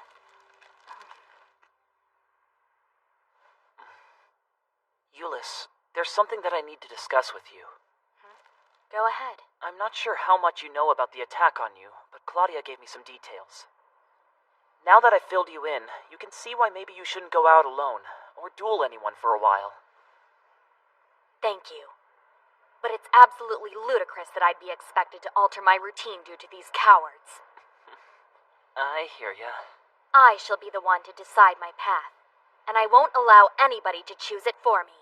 Euless, there's something that I need to discuss with you. Go ahead. I'm not sure how much you know about the attack on you, but Claudia gave me some details. Now that I've filled you in, you can see why maybe you shouldn't go out alone, or duel anyone for a while. Thank you. But it's absolutely ludicrous that I'd be expected to alter my routine due to these cowards. I hear ya. I shall be the one to decide my path, and I won't allow anybody to choose it for me.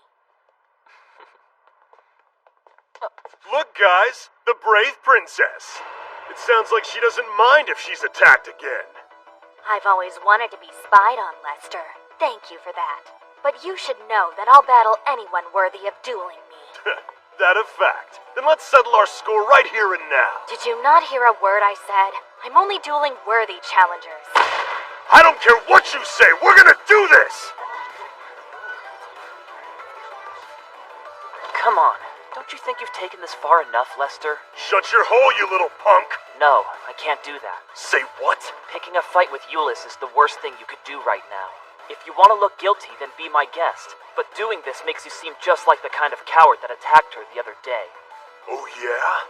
Look, guys, the brave princess. It sounds like she doesn't mind if she's attacked again. I've always wanted to be spied on, Lester. Thank you for that. But you should know that I'll battle anyone worthy of dueling me. That a fact. Then let's settle our score right here and now. Did you not hear a word I said? I'm only dueling worthy challengers. I don't care what you say, we're gonna do this! Come on. Don't you think you've taken this far enough, Lester? Shut your hole, you little punk! No, I can't do that. Say what? Picking a fight with Euless is the worst thing you could do right now. If you want to look guilty, then be my guest. But doing this makes you seem just like the kind of coward that attacked her the other day. Oh yeah?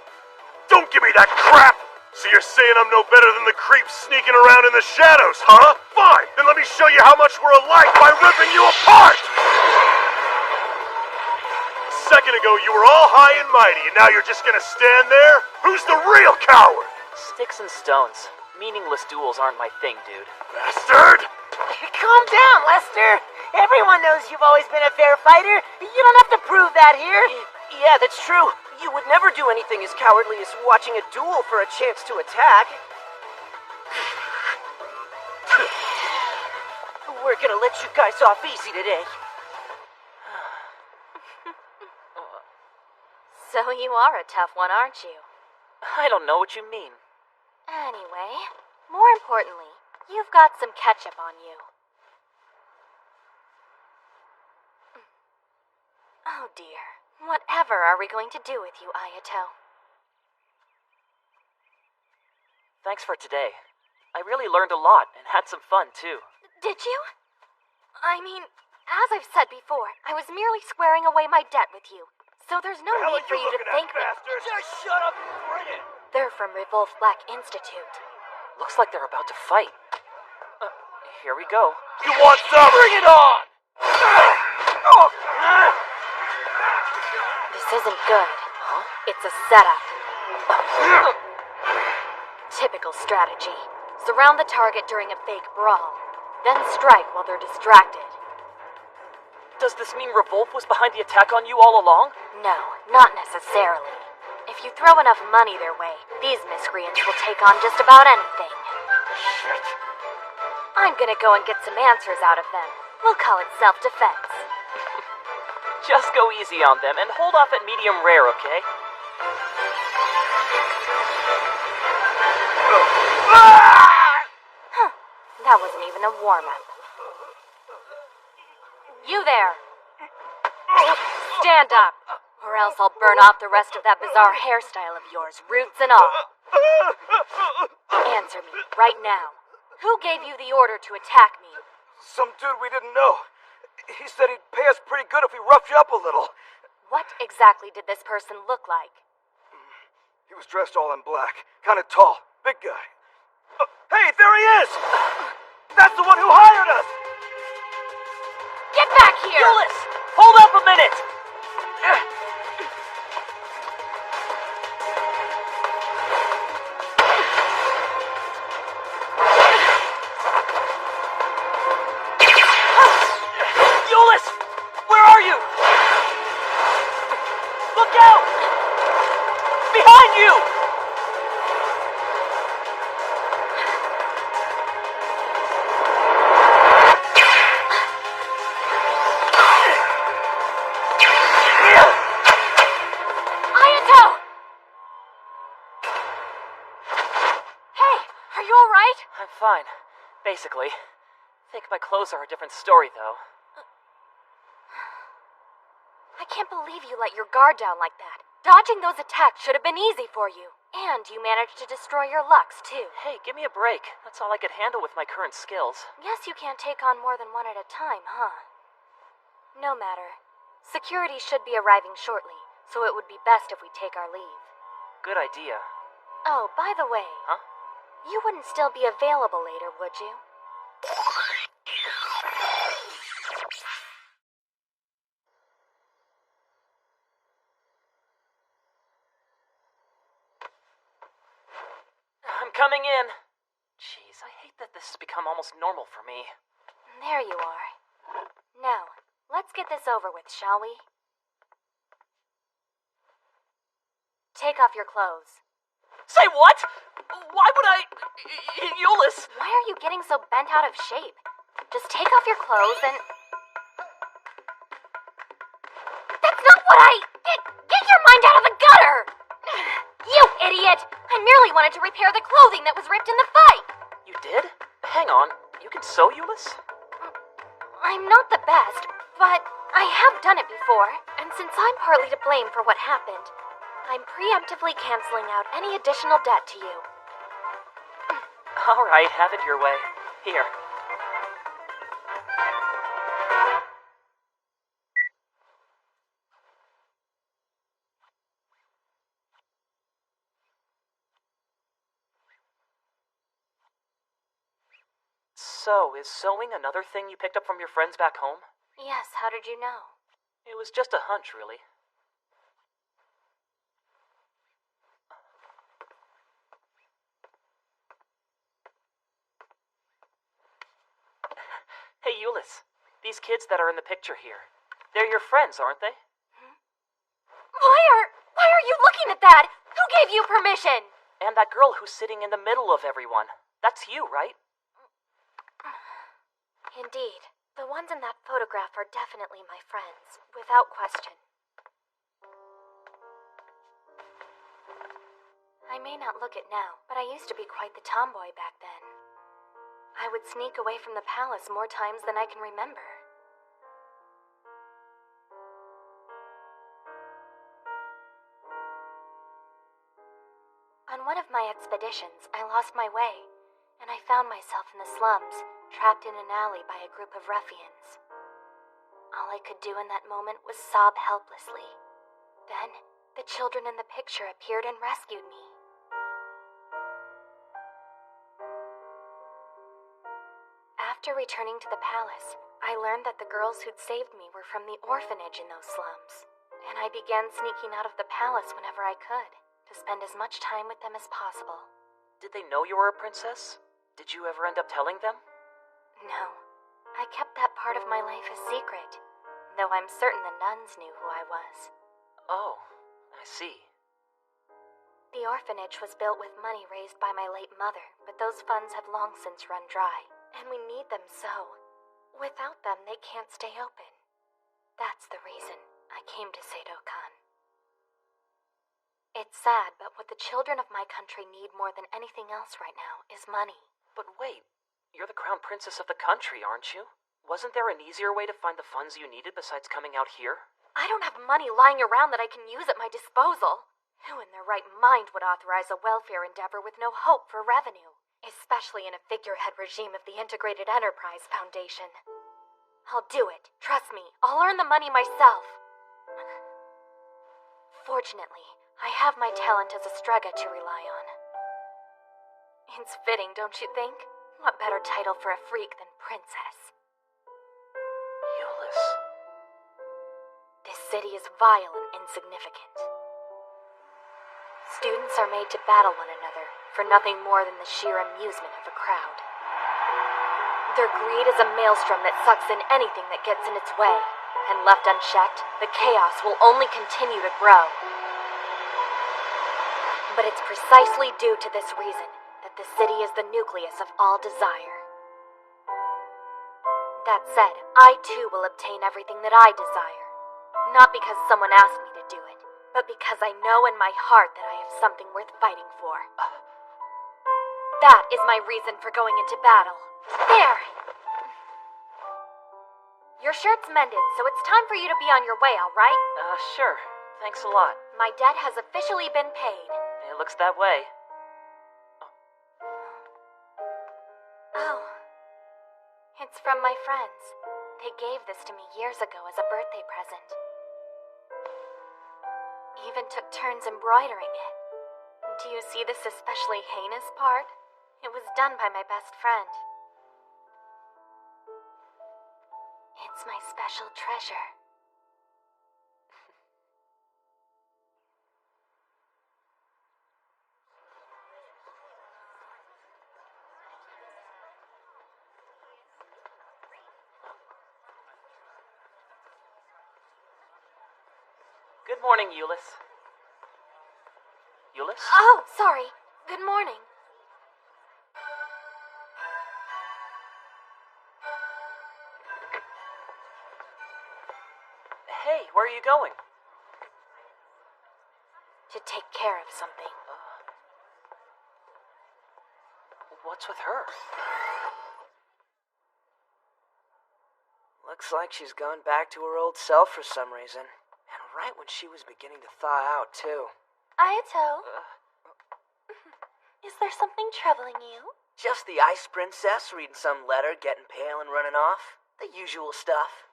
Don't give me that crap! So you're saying I'm no better than the creeps sneaking around in the shadows, huh? Fine, then let me show you how much we're alike by ripping you apart! second ago you were all high and mighty, and now you're just gonna stand there? Who's the real coward? Sticks and stones. Meaningless duels aren't my thing, dude. Bastard! Calm down, Lester. Everyone knows you've always been a fair fighter. You don't have to prove that here. Yeah, that's true. You would never do anything as cowardly as watching a duel for a chance to attack. We're gonna let you guys off easy today. So you are a tough one, aren't you? I don't know what you mean. Anyway, more importantly, you've got some ketchup on you. Oh dear. Whatever are we going to do with you, Ayato? Thanks for today. I really learned a lot and had some fun, too. Did you? I mean, as I've said before, I was merely squaring away my debt with you. So there's no need for you to thank me. Just shut up and bring it! They're from Revolve Black Institute. Looks like they're about to fight. Here we go. You want some? Bring it on! This isn't good. It's a setup. Typical strategy. Surround the target during a fake brawl, then strike while they're distracted. Does this mean Revolve was behind the attack on you all along? No, not necessarily. If you throw enough money their way, these miscreants will take on just about anything. Shit. I'm gonna go and get some answers out of them. We'll call it self-defense. Just go easy on them and hold off at medium rare, okay? Huh, that wasn't even a warm-up. You there! Stand up, or else I'll burn off the rest of that bizarre hairstyle of yours, roots and all. Answer me, right now. Who gave you the order to attack me? Some dude we didn't know. He said he'd pay us pretty good if we roughed you up a little. What exactly did this person look like? He was dressed all in black. Kind of tall. Big guy. Hey, there he is! That's the one who hired us! Get back here! Euless! Hold up a minute! Euless! Where are you? Look out! Behind you! Ayato! Hey, are you alright? I'm fine. Basically. Think my clothes are a different story, though. I can't believe you let your guard down like that. Dodging those attacks should have been easy for you. And you managed to destroy your Lux, too. Hey, give me a break. That's all I could handle with my current skills. Guess you can't take on more than one at a time, huh? No matter. Security should be arriving shortly, so it would be best if we take our leave. Good idea. Oh, by the way, Huh? you wouldn't still be available later, would you? I'm coming in. Jeez, I hate that this has become almost normal for me. There you are. Now, let's get this over with, shall we? Take off your clothes. Say what? Why would I... Euless? Why are you getting so bent out of shape? Just take off your clothes and... That's not what I... Get your mind out of the gutter! You idiot! I merely wanted to repair the clothing that was ripped in the fight! You did? Hang on. You can sew, Euless? I'm not the best, but I have done it before, and since I'm partly to blame for what happened, I'm preemptively canceling out any additional debt to you. All right, have it your way. Here. So, is sewing another thing you picked up from your friends back home? Yes, how did you know? It was just a hunch, really. Hey, Eunice. These kids that are in the picture here, they're your friends, aren't they? Why are you looking at that? Who gave you permission? And that girl who's sitting in the middle of everyone. That's you, right? Indeed. The ones in that photograph are definitely my friends, without question. I may not look it now, but I used to be quite the tomboy back then. I would sneak away from the palace more times than I can remember. On one of my expeditions, I lost my way, and I found myself in the slums, trapped in an alley by a group of ruffians. All I could do in that moment was sob helplessly. Then, the children in the picture appeared and rescued me. After returning to the palace, I learned that the girls who'd saved me were from the orphanage in those slums, and I began sneaking out of the palace whenever I could, to spend as much time with them as possible. Did they know you were a princess? Did you ever end up telling them? No, I kept that part of my life a secret, though I'm certain the nuns knew who I was. Oh, I see. The orphanage was built with money raised by my late mother, but those funds have long since run dry, and we need them so. Without them, they can't stay open. That's the reason I came to Seidou-kan. It's sad, but what the children of my country need more than anything else right now is money. But wait, you're the crown princess of the country, aren't you? Wasn't there an easier way to find the funds you needed besides coming out here? I don't have money lying around that I can use at my disposal. Who in their right mind would authorize a welfare endeavor with no hope for revenue? Especially in a figurehead regime of the Integrated Enterprise Foundation. I'll do it. Trust me, I'll earn the money myself. Fortunately, I have my talent as a strega to rely on. It's fitting, don't you think? What better title for a freak than princess? Eunice. This city is vile and insignificant. Students are made to battle one another for nothing more than the sheer amusement of a crowd. Their greed is a maelstrom that sucks in anything that gets in its way, and left unchecked, the chaos will only continue to grow. But it's precisely due to this reason that the city is the nucleus of all desire. That said, I too will obtain everything that I desire. Not because someone asked me to do it, but because I know in my heart that I have something worth fighting for. That is my reason for going into battle. There! Your shirt's mended, so it's time for you to be on your way, all right? Sure. Thanks a lot. My debt has officially been paid. It looks that way. Oh. It's from my friends. They gave this to me years ago as a birthday present. Even took turns embroidering it. Do you see this especially heinous part? It was done by my best friend. It's my special treasure. Good morning, Eunice. Eunice? Oh, sorry. Good morning. Hey, where are you going? To take care of something. What's with her? Looks like she's gone back to her old self for some reason. And right when she was beginning to thaw out, too. Ayato, is there something troubling you? Just the ice princess reading some letter, getting pale and running off. The usual stuff.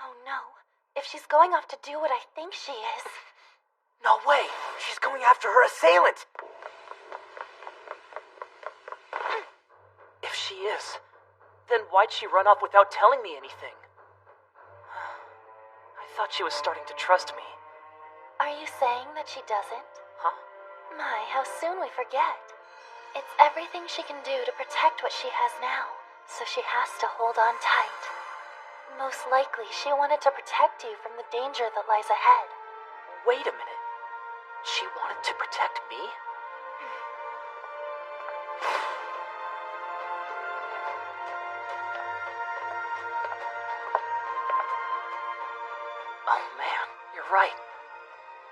Oh no, if she's going off to do what I think she is... No way! She's going after her assailant! If she is, then why'd she run off without telling me anything? I thought she was starting to trust me. Are you saying that she doesn't? Huh? My, how soon we forget. It's everything she can do to protect what she has now. so she has to hold on tight. Most likely, she wanted to protect you from the danger that lies ahead. Wait a minute. She wanted to protect me? Oh man, you're right.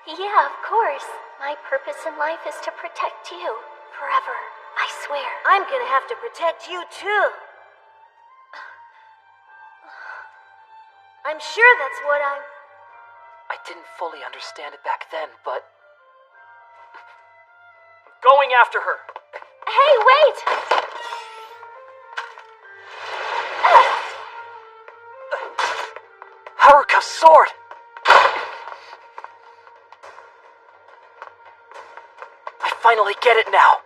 Yeah, of course. My purpose in life is to protect you. Forever. I swear. I'm gonna have to protect you too. I'm sure that's what I didn't fully understand it back then, but... I'm going after her! Hey, wait! Haruka's sword! I finally get it now.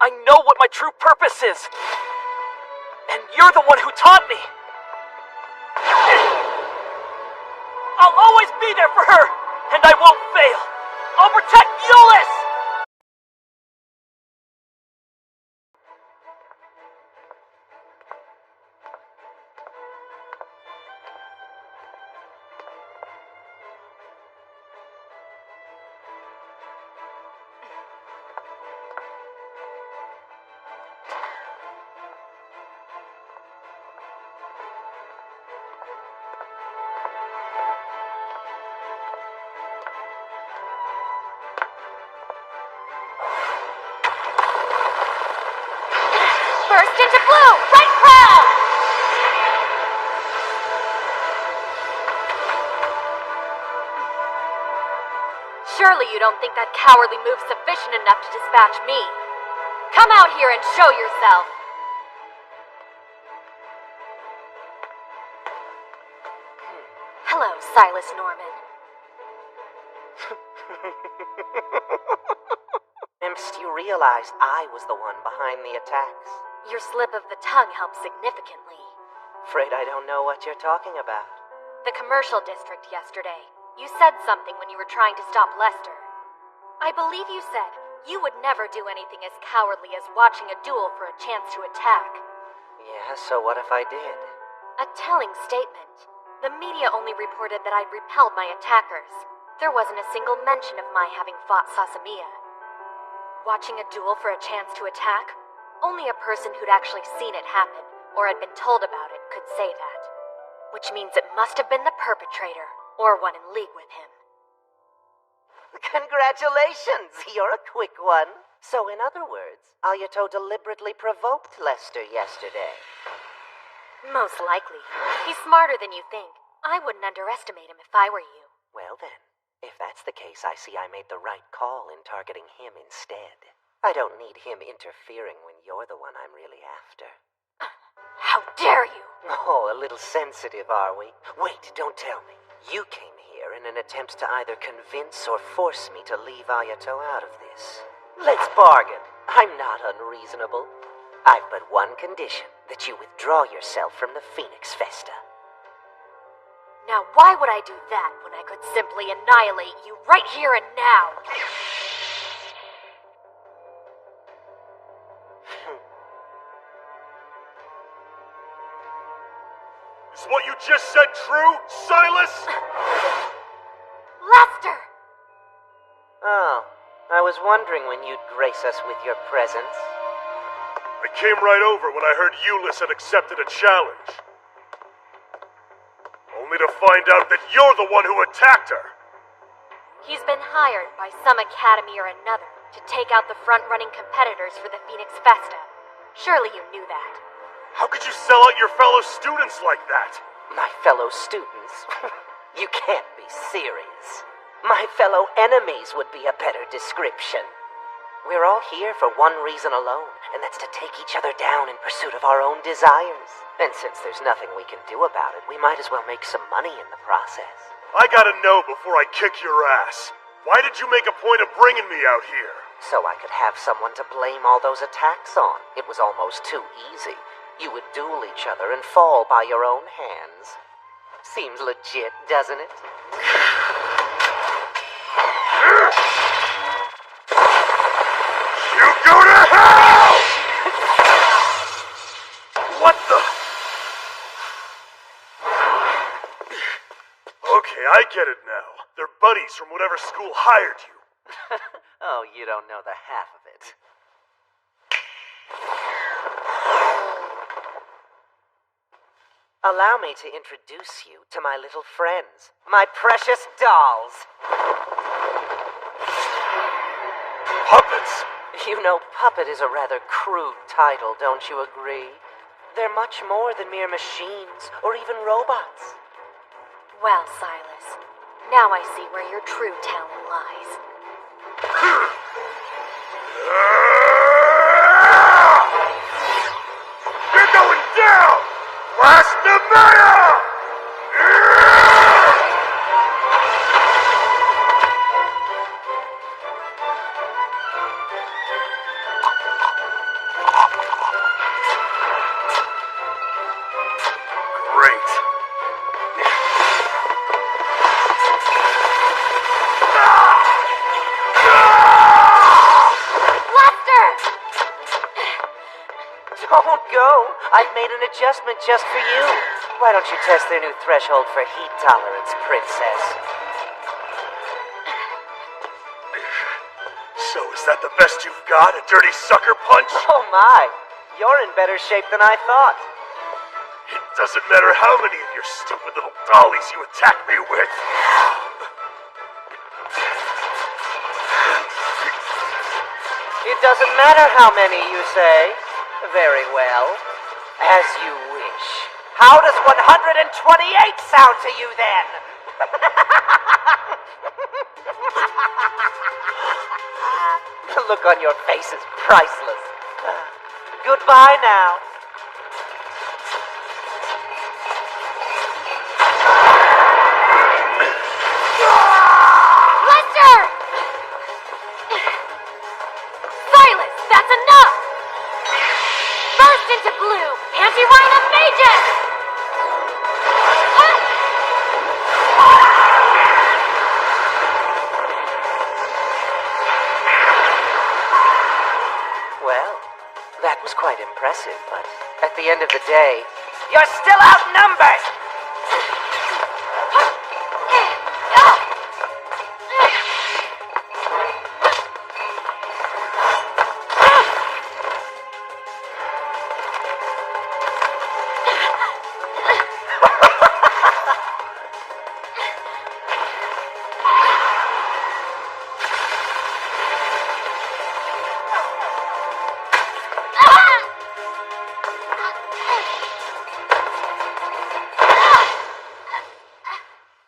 I know what my true purpose is. And you're the one who taught me. I'll always be there for her, and I won't fail. I'll protect Euless! Burst into blue! Right crown! Surely you don't think that cowardly move's sufficient enough to dispatch me. Come out here and show yourself! Hello, Silas Norman. Imps, you realized I was the one behind the attacks. Your slip of the tongue helped significantly. Afraid I don't know what you're talking about. The commercial district yesterday. You said something when you were trying to stop Lester. I believe you said you would never do anything as cowardly as watching a duel for a chance to attack. Yeah, so what if I did? A telling statement. The media only reported that I'd repelled my attackers. There wasn't a single mention of my having fought Sasamiya. Watching a duel for a chance to attack? Only a person who'd actually seen it happen, or had been told about it, could say that. Which means it must have been the perpetrator, or one in league with him. Congratulations! You're a quick one. So in other words, Ayato deliberately provoked Lester yesterday. Most likely. He's smarter than you think. I wouldn't underestimate him if I were you. Well then, if that's the case, I see I made the right call in targeting him instead. I don't need him interfering when you're the one I'm really after. How dare you! Oh, a little sensitive, are we? Wait, don't tell me. You came here in an attempt to either convince or force me to leave Ayato out of this. Let's bargain. I'm not unreasonable. I've but one condition, that you withdraw yourself from the Phoenix Festa. Now why would I do that when I could simply annihilate you right here and now? Is what you just said true, Silas? Lester! Oh, I was wondering when you'd grace us with your presence. I came right over when I heard Euless had accepted a challenge. Only to find out that you're the one who attacked her. He's been hired by some academy or another to take out the front-running competitors for the Phoenix Festa. Surely you knew that. How could you sell out your fellow students like that? My fellow students? You can't be serious. My fellow enemies would be a better description. We're all here for one reason alone, and that's to take each other down in pursuit of our own desires. And since there's nothing we can do about it, we might as well make some money in the process. I gotta know before I kick your ass. Why did you make a point of bringing me out here? So I could have someone to blame all those attacks on. It was almost too easy. You would duel each other and fall by your own hands. Seems legit, doesn't it? You go to hell! What the? Okay, I get it now. They're buddies from whatever school hired you. Oh, you don't know the half of it. Allow me to introduce you to my little friends, my precious dolls. Puppets? You know, puppet is a rather crude title, don't you agree? They're much more than mere machines or even robots. Well, Silas, now I see where your true talent lies. You're going down! Blast the mayor! Great. Lester! Don't go. I've made an adjustment just for you. Why don't you test their new threshold for heat tolerance, princess? So is that the best you've got? A dirty sucker punch? Oh my, you're in better shape than I thought. It doesn't matter how many of your stupid little dollies you attack me with. It doesn't matter how many, you say? Very well. As you wish. How does 128 sound to you then? The look on your face is priceless. Goodbye now. Lester! Silas, that's enough! Burst into bloom, anti-rhino mages! Well, that was quite impressive, but at the end of the day, you're still outnumbered!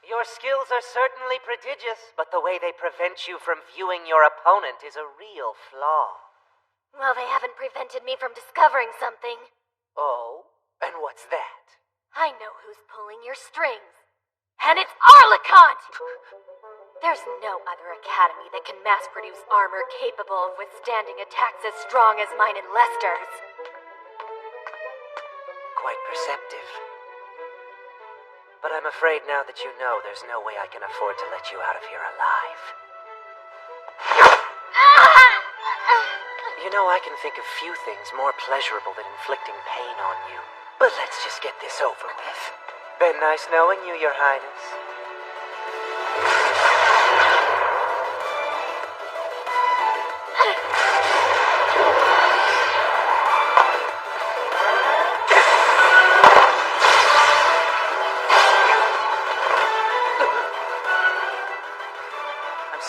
Your skills are certainly prodigious, but the way they prevent you from viewing your opponent is a real flaw. Well, they haven't prevented me from discovering something. Oh? And what's that? I know who's pulling your strings. And it's Arlecant! There's no other academy that can mass-produce armor capable of withstanding attacks as strong as mine and Lester's. Quite perceptive. But I'm afraid now that you know, there's no way I can afford to let you out of here alive. You know, I can think of few things more pleasurable than inflicting pain on you. But let's just get this over with. Been nice knowing you, Your Highness.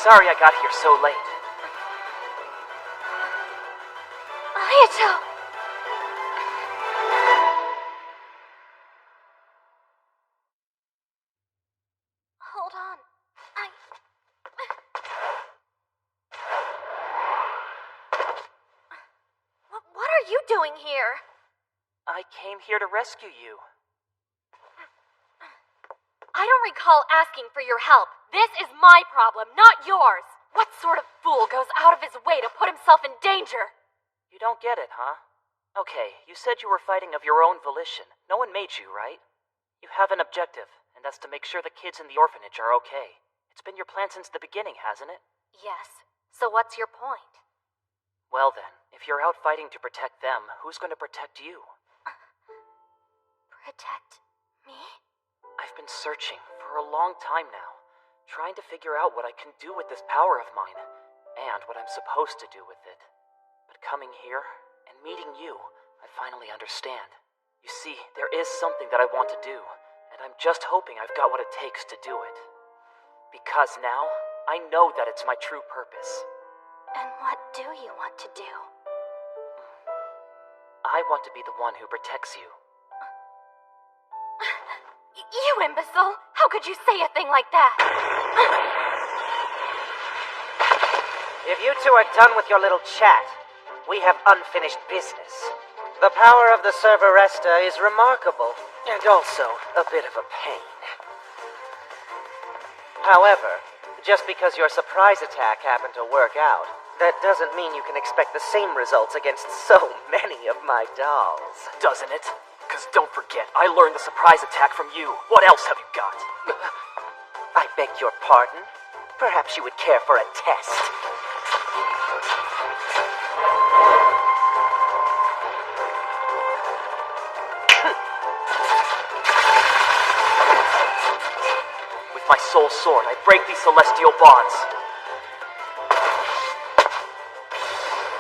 Sorry I got here so late. Ayato! Hold on. What are you doing here? I came here to rescue you. I don't recall asking for your help. This is my problem, not yours. What sort of fool goes out of his way to put himself in danger? You don't get it, huh? Okay, you said you were fighting of your own volition. No one made you, right? You have an objective, and that's to make sure the kids in the orphanage are okay. It's been your plan since the beginning, hasn't it? Yes. So what's your point? Well then, if you're out fighting to protect them, who's going to protect you? Protect me? I've been searching for a long time now, trying to figure out what I can do with this power of mine, and what I'm supposed to do with it. But coming here and meeting you, I finally understand. You see, there is something that I want to do, and I'm just hoping I've got what it takes to do it. Because now, I know that it's my true purpose. And what do you want to do? I want to be the one who protects you. You imbecile! How could you say a thing like that? If you two are done with your little chat, we have unfinished business. The power of the Serveresta is remarkable, and also a bit of a pain. However, just because your surprise attack happened to work out, that doesn't mean you can expect the same results against so many of my dolls. Doesn't it? Because don't forget, I learned the surprise attack from you. What else have you got? I beg your pardon? Perhaps you would care for a test. With my soul sword, I break these celestial bonds.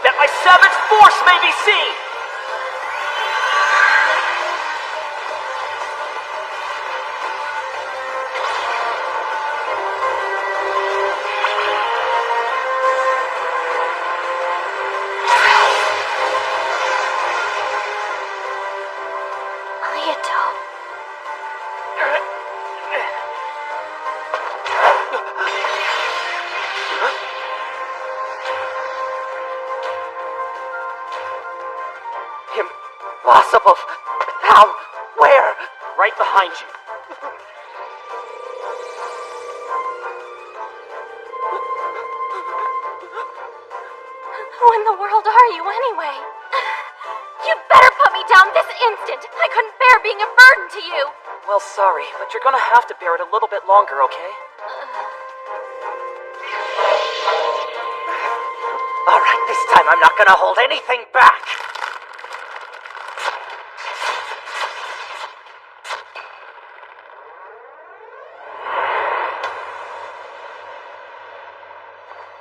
That my savage force may be seen! Impossible! How? Where? Right behind you. Who in the world are you anyway? You better put me down this instant! I couldn't bear being a burden to you! Well, sorry, but you're gonna have to bear it a little bit longer, okay? Alright, this time I'm not gonna hold anything back!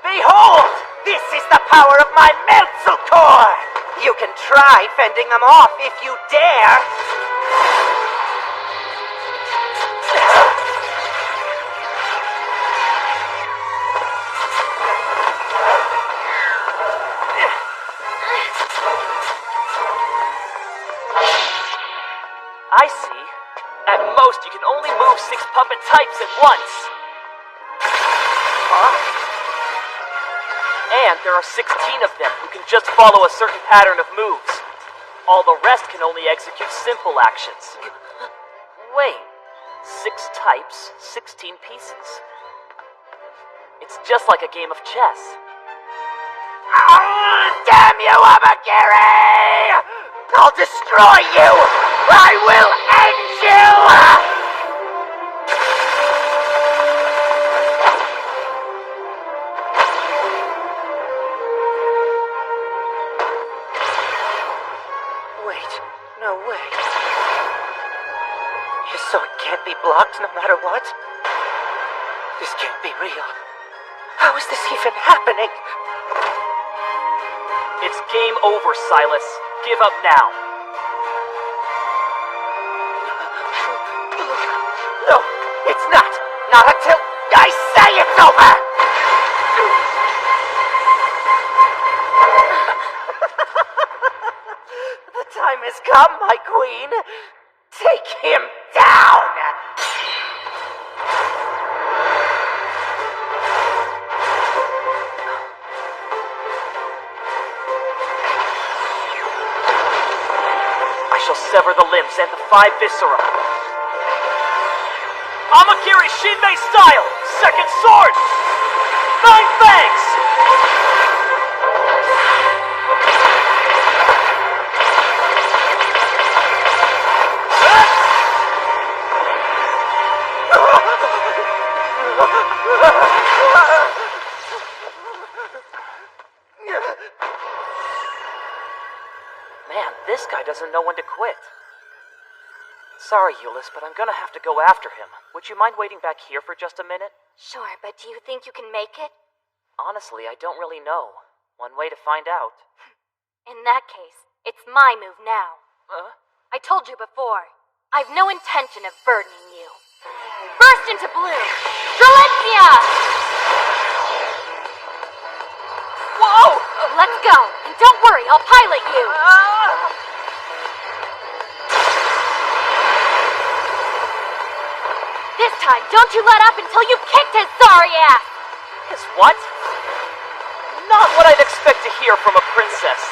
Behold! This is the power of my Meltsu core! You can try fending them off if you dare! I see. At most, you can only move 6 puppet types at once. Huh? And there are 16 of them who can just follow a certain pattern of moves. All the rest can only execute simple actions. Wait, 6 types, 16 pieces. It's just like a game of chess. Damn you, Abagiri! I'll destroy you! I will end you! Wait, no way. So it can't be blocked no matter what? This can't be real. How is this even happening? It's game over, Silas. Give up now. No, it's not. Not until I say it's over! The time has come, my queen. Take him down! I shall sever the limbs and the 5 viscera. Amakiri Shinmei style! Second sword! 9 fangs! Man, this guy doesn't know when to quit. Sorry, Euless, but I'm gonna have to go after him. Would you mind waiting back here for just a minute? Sure, but do you think you can make it? Honestly, I don't really know. One way to find out. In that case, it's my move now. I told you before, I've no intention of burdening you. Burst into bloom! Strelitzia! Whoa! Let's go, and don't worry, I'll pilot you! This time, don't you let up until you've kicked his sorry ass! His what? Not what I'd expect to hear from a princess.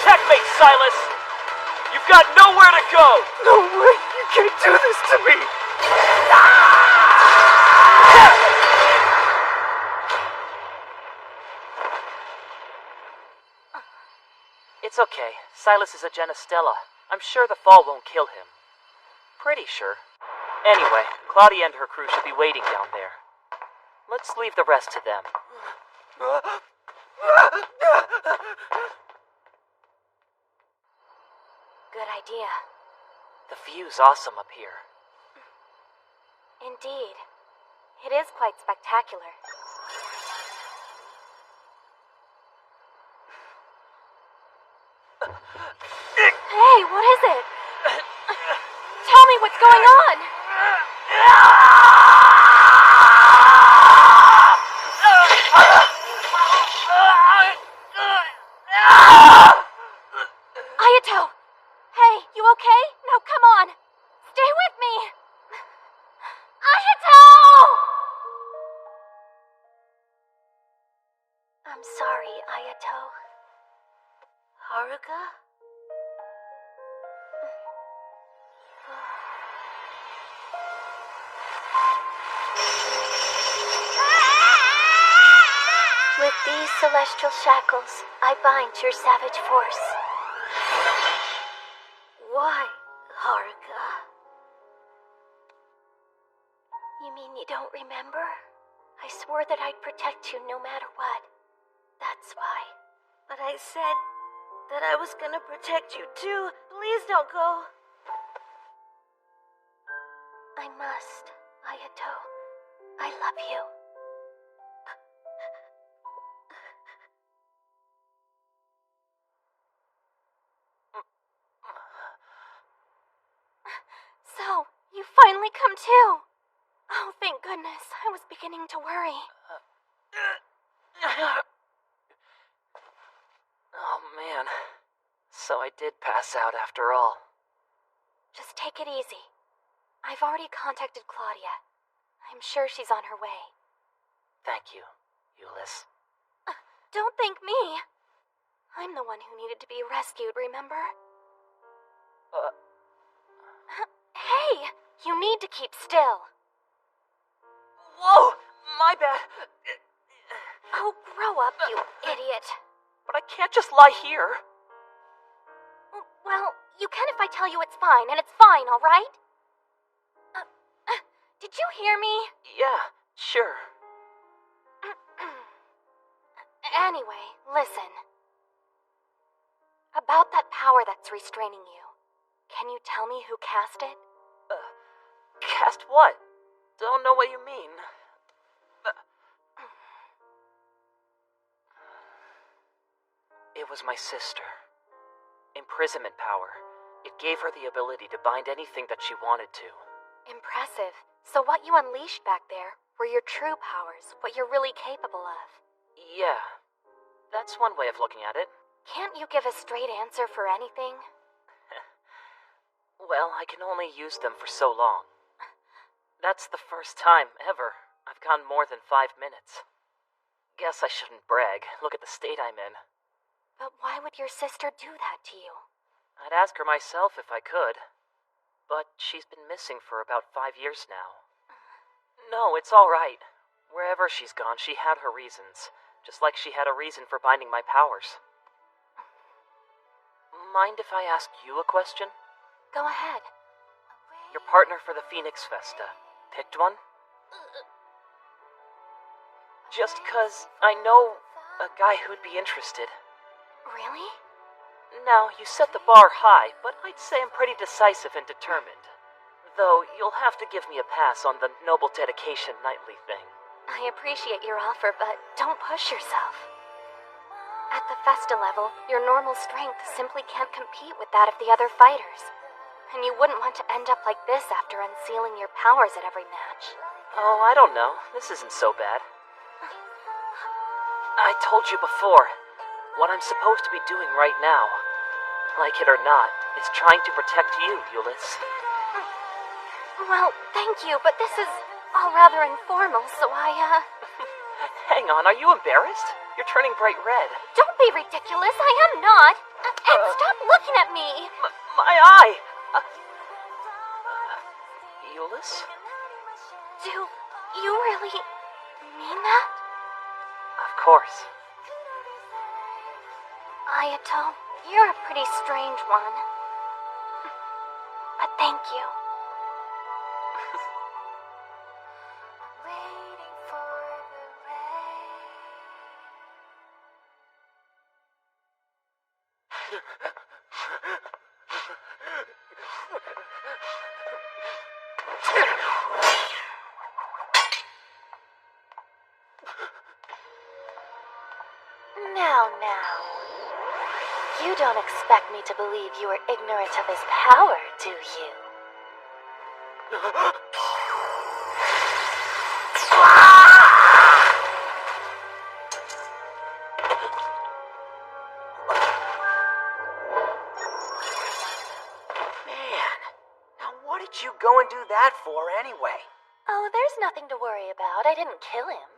Checkmate, Silas! You've got nowhere to go! No way! You can't do this to me! It's okay. Silas is a Genestella. I'm sure the fall won't kill him. Pretty sure. Anyway, Claudia and her crew should be waiting down there. Let's leave the rest to them. Good idea. The view's awesome up here. Indeed. It is quite spectacular. Hey, what is it? Tell me what's going on! Ayato! Hey, you okay? No, come on! Stay with me! Ayato! I'm sorry, Ayato. Haruka? With these celestial shackles, I bind your savage force. Why, Haruka? You mean you don't remember? I swore that I'd protect you no matter what. That's why. But I said that I was gonna protect you too. Please don't go. I must, Ayato. I love you. So, you finally come to. Oh, thank goodness. I was beginning to worry. Oh, man. So I did pass out after all. Just take it easy. I've already contacted Claudia. I'm sure she's on her way. Thank you, Euless. Don't thank me. I'm the one who needed to be rescued, remember? Hey! You need to keep still. Whoa! My bad. Oh, grow up, you idiot. But I can't just lie here. Well, you can if I tell you it's fine, and it's fine, alright? Did you hear me? Yeah, sure. Anyway, listen. About that power that's restraining you, can you tell me who cast it? Cast what? Don't know what you mean. It was my sister. Imprisonment power. It gave her the ability to bind anything that she wanted to. Impressive. So what you unleashed back there were your true powers, what you're really capable of. Yeah, that's one way of looking at it. Can't you give a straight answer for anything? Well, I can only use them for so long. That's the first time ever I've gone more than 5 minutes. Guess I shouldn't brag. Look at the state I'm in. But why would your sister do that to you? I'd ask her myself if I could. But she's been missing for about 5 years now. No, it's all right. Wherever she's gone, she had her reasons. Just like she had a reason for binding my powers. Mind if I ask you a question? Go ahead. Your partner for the Phoenix Festa. Picked one? Just 'cause I know a guy who'd be interested. Really? Now, you set the bar high, but I'd say I'm pretty decisive and determined. Though, you'll have to give me a pass on the noble dedication nightly thing. I appreciate your offer, but don't push yourself. At the Festa level, your normal strength simply can't compete with that of the other fighters. And you wouldn't want to end up like this after unsealing your powers at every match. Oh, I don't know. This isn't so bad. I told you before, what I'm supposed to be doing right now, like it or not, is trying to protect you, Euless. Well, thank you, but this is all rather informal, so Hang on, are you embarrassed? You're turning bright red. Don't be ridiculous, I am not! And stop looking at me! My eye! Euless? Do you really mean that? Of course. Ayato, you're a pretty strange one. But thank you. Waiting for the rain. Now. You don't expect me to believe you are ignorant of his power, do you? Man, now what did you go and do that for anyway? Oh, there's nothing to worry about. I didn't kill him.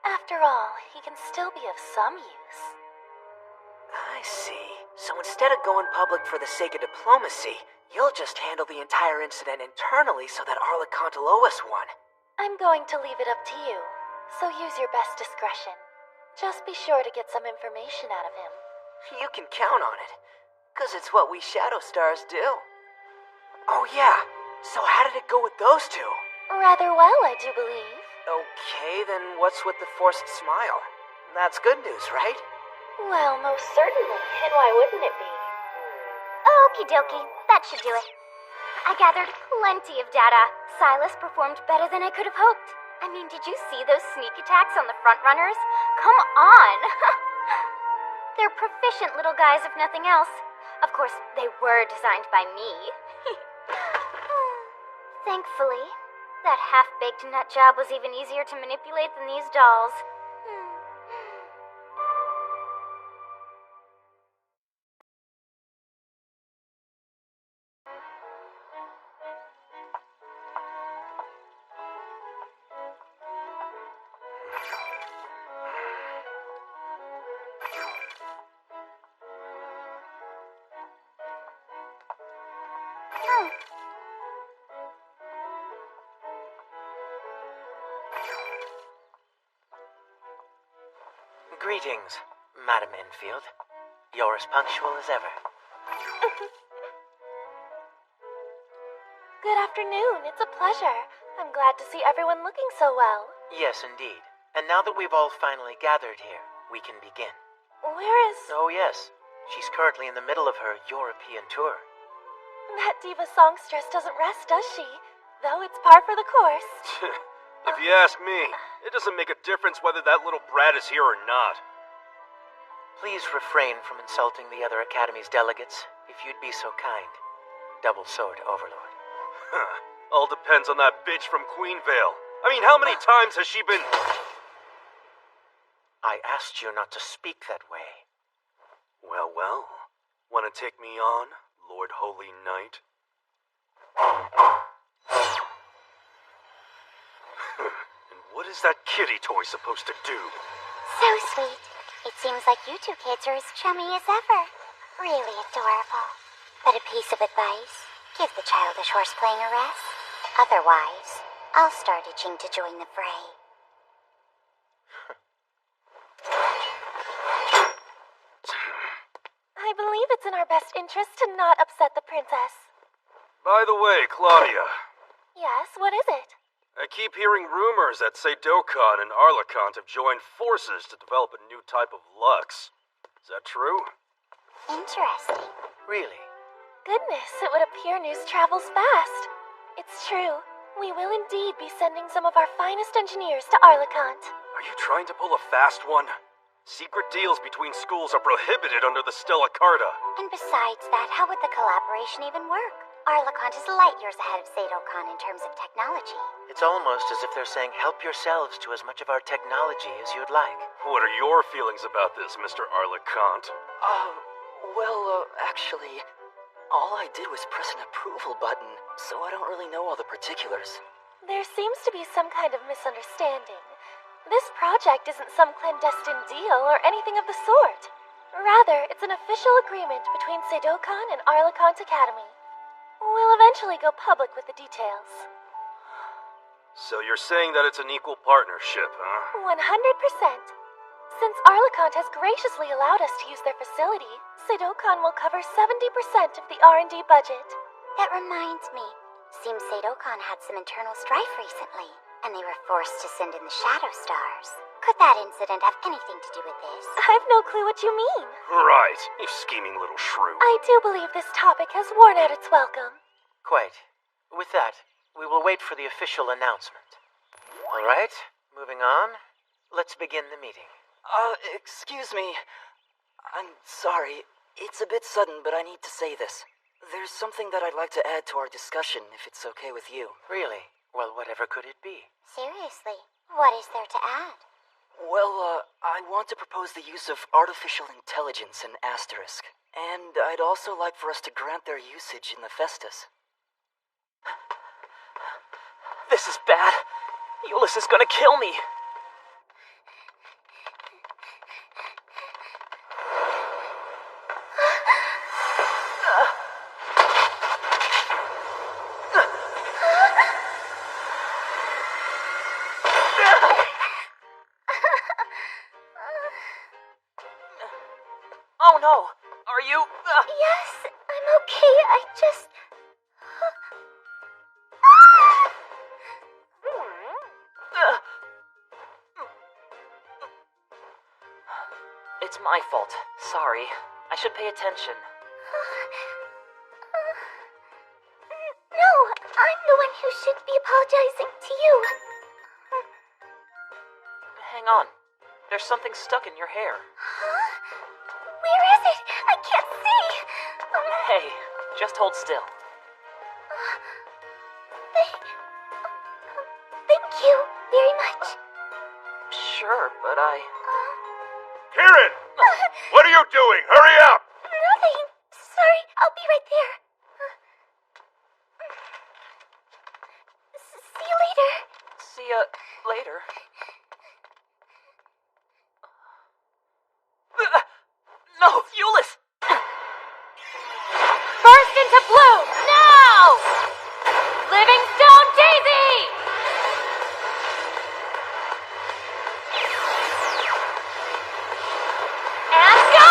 After all, he can still be of some use. I see. So instead of going public for the sake of diplomacy, you'll just handle the entire incident internally so that Arla Contelois won. I'm going to leave it up to you, so use your best discretion. Just be sure to get some information out of him. You can count on it, 'cause it's what we Shadow Stars do. Oh yeah, so how did it go with those two? Rather well, I do believe. Okay, then what's with the forced smile? That's good news, right? Well, most certainly, and why wouldn't it be? Okie dokie, that should do it. I gathered plenty of data. Silas performed better than I could have hoped. I mean, did you see those sneak attacks on the frontrunners? Come on! They're proficient little guys, if nothing else. Of course, they were designed by me. Thankfully, that half-baked nut job was even easier to manipulate than these dolls. Greetings, Madam Enfield. You're as punctual as ever. Good afternoon. It's a pleasure. I'm glad to see everyone looking so well. Yes, indeed. And now that we've all finally gathered here, we can begin. Where is... Oh, yes. She's currently in the middle of her European tour. That diva songstress doesn't rest, does she? Though it's par for the course. If you ask me, it doesn't make a difference whether that little brat is here or not. Please refrain from insulting the other Academy's delegates, if you'd be so kind. Double Sword Overlord. All depends on that bitch from Queenvale. I mean, how many times has she been... I asked you not to speak that way. Well. Wanna take me on, Lord Holy Knight? And what is that kitty toy supposed to do? So sweet. It seems like you two kids are as chummy as ever. Really adorable. But a piece of advice, give the childish horse playing a rest. Otherwise, I'll start itching to join the fray. I believe it's in our best interest to not upset the princess. By the way, Claudia, Yes, what is it? I keep hearing rumors that Seidokon and Arlakant have joined forces to develop a new type of Lux. Is that true? Interesting. Really? Goodness, it would appear news travels fast. It's true. We will indeed be sending some of our finest engineers to Arlecant. Are you trying to pull a fast one? Secret deals between schools are prohibited under the Stella Carta. And besides that, how would the collaboration even work? Arlecant is light years ahead of Sadocon in terms of technology. It's almost as if they're saying help yourselves to as much of our technology as you'd like. What are your feelings about this, Mr. Arlecant? Actually, all I did was press an approval button, so I don't really know all the particulars. There seems to be some kind of misunderstanding. This project isn't some clandestine deal or anything of the sort. Rather, it's an official agreement between Sadocon and Arlecant Academy. We'll eventually go public with the details. So you're saying that it's an equal partnership, huh? 100%. Since Arlecant has graciously allowed us to use their facility, Sadocon will cover 70% of the R&D budget. That reminds me. Seems Sadocon had some internal strife recently, and they were forced to send in the Shadow Stars. Could that incident have anything to do with this? I've no clue what you mean. Right, you scheming little shrew. I do believe this topic has worn out its welcome. Quite. With that, we will wait for the official announcement. All right, moving on. Let's begin the meeting. Excuse me. I'm sorry. It's a bit sudden, but I need to say this. There's something that I'd like to add to our discussion, if it's okay with you. Really? Well, whatever could it be? Seriously, what is there to add? Well, I want to propose the use of artificial intelligence in Asterisk. And I'd also like for us to grant their usage in the Festus. This is bad. Euless is gonna kill me. Oh no! Are you... Yes, I'm okay. I just... It's my fault. Sorry. I should pay attention. No, I'm the one who should be apologizing to you. Hang on. There's something stuck in your hair. Huh? Where is it? I can't see. Hey, just hold still. Thank you very much. Sure, but I... Kieran! What are you doing? Hurry up! Nothing. Sorry, I'll be right there. See you later. See ya later. No, Euless! Burst into bloom, now! Livingstone Daisy! And go!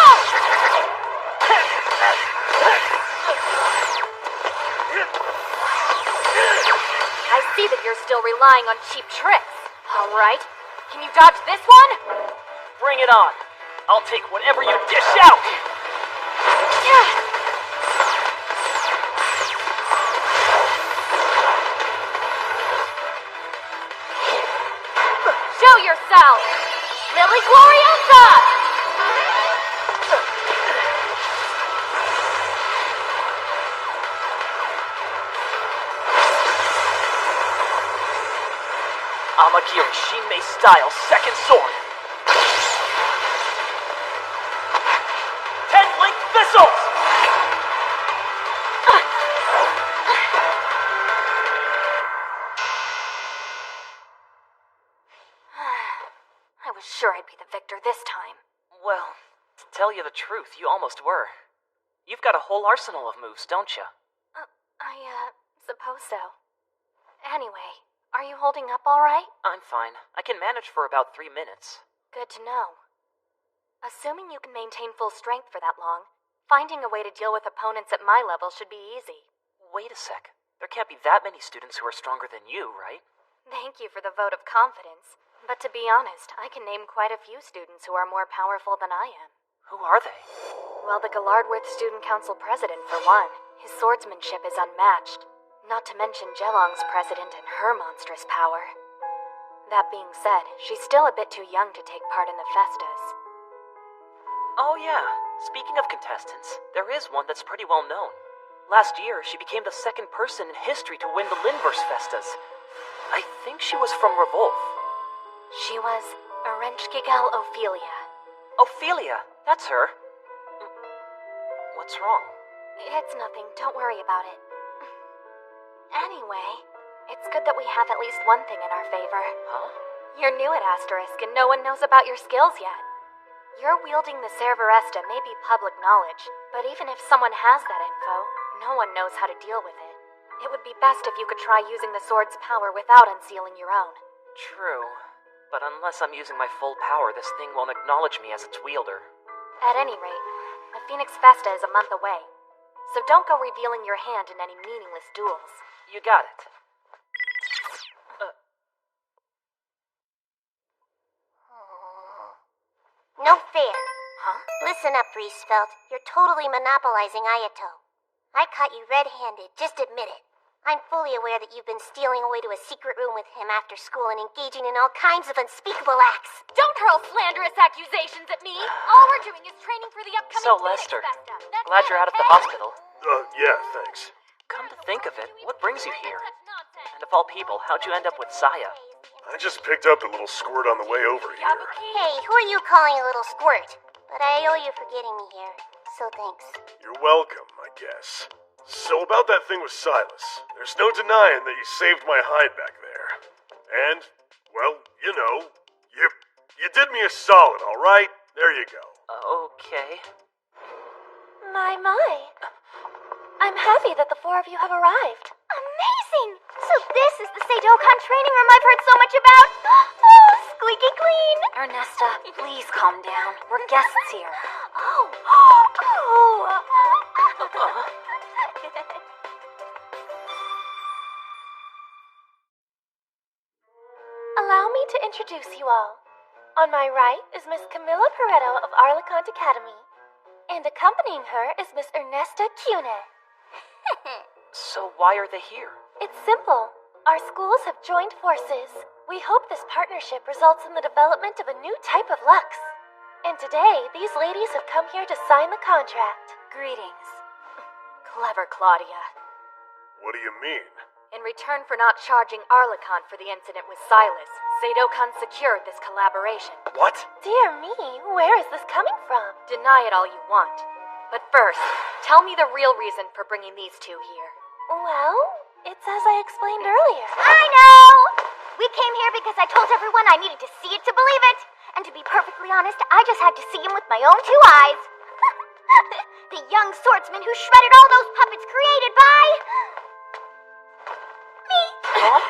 I see that you're still relying on cheap tricks. All right. Can you dodge this one? Bring it on. I'll take whatever you dish out! Show yourself! Lily Gloriosa! Amagiri Shinmei style second sword. 10 link thistles! I was sure I'd be the victor this time. Well, to tell you the truth, you almost were. You've got a whole arsenal of moves, don't you? I suppose so. Anyway, are you holding up all right? I'm fine. I can manage for about 3 minutes. Good to know. Assuming you can maintain full strength for that long, finding a way to deal with opponents at my level should be easy. Wait a sec. There can't be that many students who are stronger than you, right? Thank you for the vote of confidence. But to be honest, I can name quite a few students who are more powerful than I am. Who are they? Well, the Galardworth Student Council president, for one. His swordsmanship is unmatched. Not to mention Gelong's president and her monstrous power. That being said, she's still a bit too young to take part in the festas. Oh yeah, speaking of contestants, there is one that's pretty well known. Last year, she became the second person in history to win the Linverse Festas. I think she was from Revolve. She was Arenchgigal Ophelia. Ophelia, that's her. What's wrong? It's nothing, don't worry about it. Anyway, it's good that we have at least one thing in our favor. Huh? You're new at Asterisk and no one knows about your skills yet. Your wielding the Cerberesta may be public knowledge, but even if someone has that info, no one knows how to deal with it. It would be best if you could try using the sword's power without unsealing your own. True. But unless I'm using my full power, this thing won't acknowledge me as its wielder. At any rate, the Phoenix Festa is a month away, so don't go revealing your hand in any meaningless duels. You got it. No fair. Huh? Listen up, Riesfeld. You're totally monopolizing Ayato. I caught you red-handed, just admit it. I'm fully aware that you've been stealing away to a secret room with him after school and engaging in all kinds of unspeakable acts. Don't hurl slanderous accusations at me! All we're doing is training for the upcoming So, Phoenix Lester, Festa. That's glad it, you're out of the okay? hospital. Yeah, thanks. Come to think of it, what brings you here? And of all people, how'd you end up with Saya? I just picked up a little squirt on the way over here. Hey, who are you calling a little squirt? But I owe you for getting me here, so thanks. You're welcome, I guess. So about that thing with Silas, there's no denying that you saved my hide back there. And, well, you know, you did me a solid, all right? There you go. Okay. My. I'm happy that the four of you have arrived. Amazing! So this is the Seidokan training room I've heard so much about? Oh, squeaky clean! Ernesta, please calm down. We're guests here. Oh. Allow me to introduce you all. On my right is Miss Camilla Pareto of Arlecont Academy. And accompanying her is Miss Ernesta Cune. So why are they here? It's simple. Our schools have joined forces. We hope this partnership results in the development of a new type of Lux. And today, these ladies have come here to sign the contract. Greetings. Clever Claudia. What do you mean? In return for not charging Arlecont for the incident with Silas, Seidokan secured this collaboration. What? Dear me, where is this coming from? Deny it all you want. But first, tell me the real reason for bringing these two here. Well, it's as I explained earlier. I know! We came here because I told everyone I needed to see it to believe it. And to be perfectly honest, I just had to see him with my own two eyes. The young swordsman who shredded all those puppets created by... me. Huh?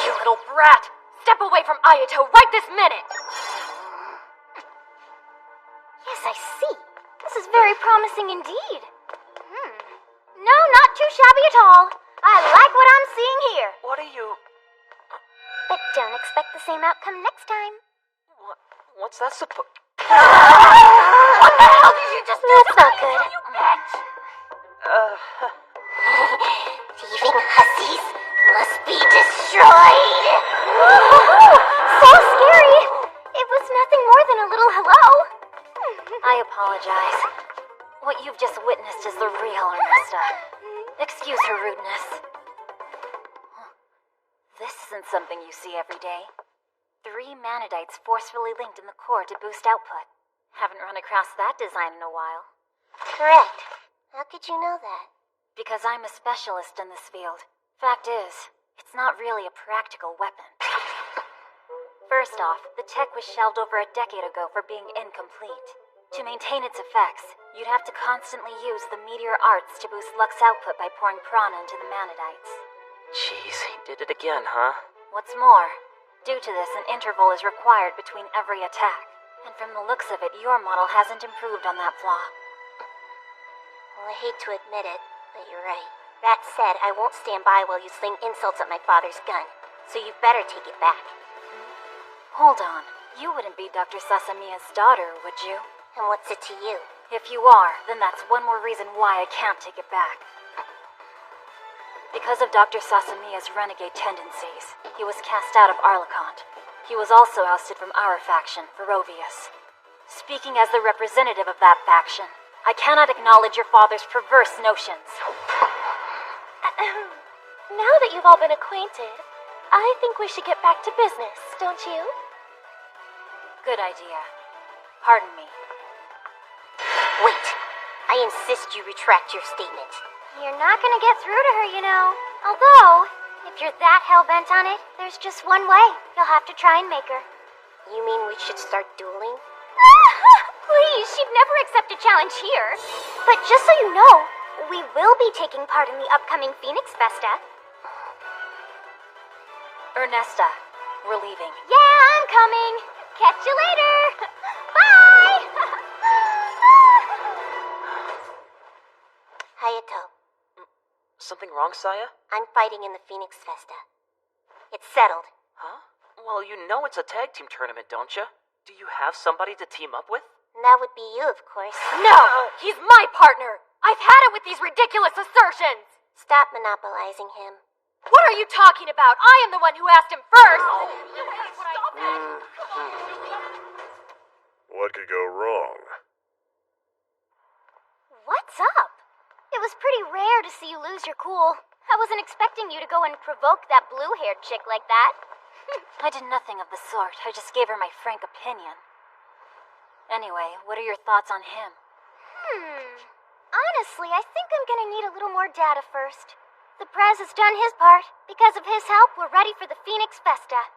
You little brat! Step away from Ayato right this minute! Yes, I see. This is very promising indeed. No, not too shabby at all. I like what I'm seeing here. What are you... But don't expect the same outcome next time. What's that supposed... What the hell did you just do? That's not good. You bitch! Thieving hussies must be destroyed. So scary. It was nothing more than a little hello. I apologize. What you've just witnessed is the real Ernesta. Excuse her rudeness. This isn't something you see every day. 3 Manadites forcefully linked in the core to boost output. Haven't run across that design in a while. Correct. How could you know that? Because I'm a specialist in this field. Fact is, it's not really a practical weapon. First off, the tech was shelved over a decade ago for being incomplete. To maintain its effects, you'd have to constantly use the meteor arts to boost Lux output by pouring prana into the Manadites. Jeez, he did it again, huh? What's more, due to this, an interval is required between every attack. And from the looks of it, your model hasn't improved on that flaw. Well, I hate to admit it, but you're right. That said, I won't stand by while you sling insults at my father's gun. So you better take it back. Hold on. You wouldn't be Dr. Sasamiya's daughter, would you? And what's it to you? If you are, then that's one more reason why I can't take it back. Because of Dr. Sasamiya's renegade tendencies, he was cast out of Arlecont. He was also ousted from our faction, Barovius. Speaking as the representative of that faction, I cannot acknowledge your father's perverse notions. Now that you've all been acquainted, I think we should get back to business, don't you? Good idea. Pardon me. Wait. I insist you retract your statement. You're not gonna get through to her, you know. Although, if you're that hell-bent on it, there's just one way. You'll have to try and make her. You mean we should start dueling? Please, she'd never accept a challenge here. But just so you know, we will be taking part in the upcoming Phoenix Festa. Ernesta, we're leaving. Yeah, I'm coming. Catch you later. Bye! Hayato, Something wrong, Saya? I'm fighting in the Phoenix Festa. It's settled. Huh? Well, you know it's a tag team tournament, don't you? Do you have somebody to team up with? That would be you, of course. No! He's my partner! I've had it with these ridiculous assertions! Stop monopolizing him. What are you talking about? I am the one who asked him first! What could go wrong? What's up? It was pretty rare to see you lose your cool. I wasn't expecting you to go and provoke that blue-haired chick like that. I did nothing of the sort. I just gave her my frank opinion. Anyway, what are your thoughts on him? Honestly, I think I'm gonna need a little more data first. The Prez has done his part. Because of his help, we're ready for the Phoenix Festa.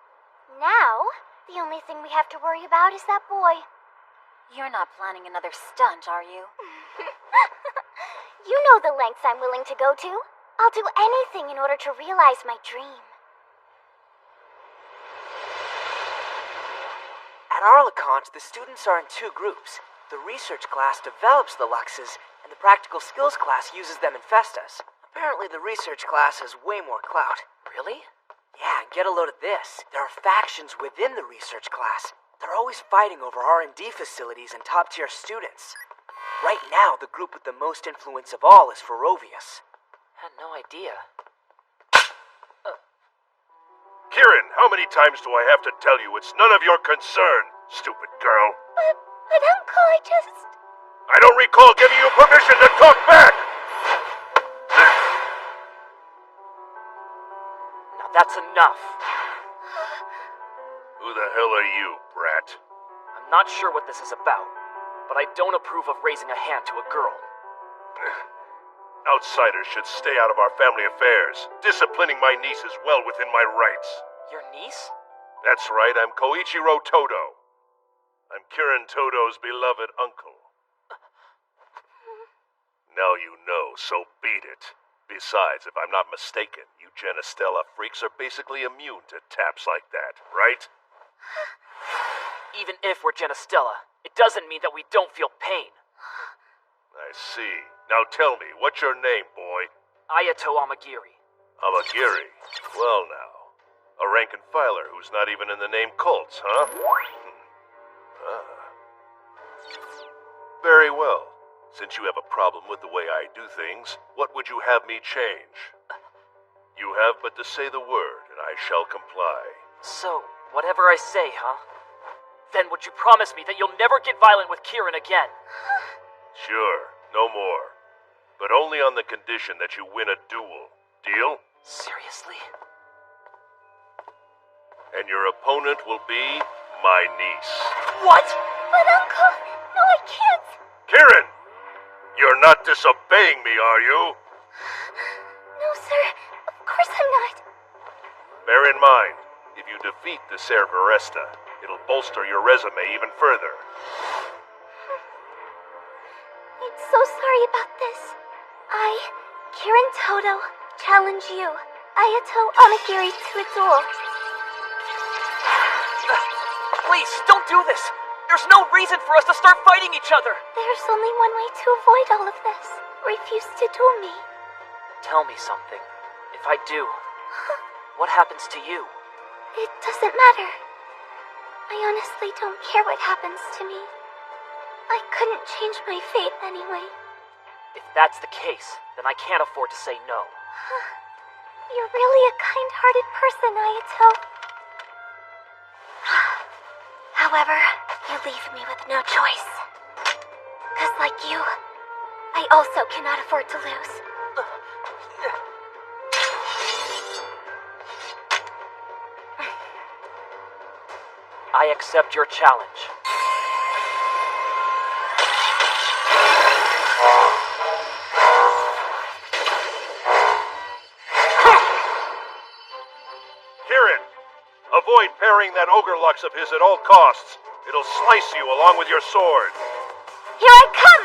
Now, the only thing we have to worry about is that boy. You're not planning another stunt, are you? You know the lengths I'm willing to go to. I'll do anything in order to realize my dream. At Arlecont, the students are in two groups. The research class develops the Luxes, and the practical skills class uses them in festas. Apparently the research class has way more clout. Really? Yeah, and get a load of this. There are factions within the research class. They're always fighting over R&D facilities and top-tier students. Right now, the group with the most influence of all is Barovius. Had no idea. Kieran, how many times do I have to tell you it's none of your concern, stupid girl? But Uncle, I don't recall giving you permission to talk back! Now that's enough. Who the hell are you, brat? I'm not sure what this is about, but I don't approve of raising a hand to a girl. Outsiders should stay out of our family affairs. Disciplining my niece is well within my rights. Your niece? That's right, I'm Koichiro Todo. I'm Kieran Todo's beloved uncle. Now you know, so beat it. Besides, if I'm not mistaken, you Genestella freaks are basically immune to taps like that, right? Even if we're Genestella, it doesn't mean that we don't feel pain. I see. Now tell me, what's your name, boy? Ayato Amagiri. Amagiri. Well now. A rank and filer who's not even in the name cults, huh? Very well. Since you have a problem with the way I do things, what would you have me change? You have but to say the word, and I shall comply. So, whatever I say, huh? Then would you promise me that you'll never get violent with Kieran again? Sure, no more. But only on the condition that you win a duel. Deal? Seriously? And your opponent will be my niece. What? But Uncle, no, I can't. Kieran! You're not disobeying me, are you? No, sir. Of course I'm not. Bear in mind, if you defeat the Cerberesta, it'll bolster your resume even further. I'm so sorry about this. I, Kieran Todo, challenge you, Ayato Amagiri, to a duel. Please, don't do this! There's no reason for us to start fighting each other! There's only one way to avoid all of this. Refuse to duel me. Tell me something. If I do, what happens to you? It doesn't matter. I honestly don't care what happens to me. I couldn't change my fate anyway. If that's the case, then I can't afford to say no. You're really a kind-hearted person, Ayato. However, you leave me with no choice. 'Cause like you, I also cannot afford to lose. I accept your challenge. Kieran, avoid parrying that ogre lux of his at all costs. It'll slice you along with your sword. Here I come!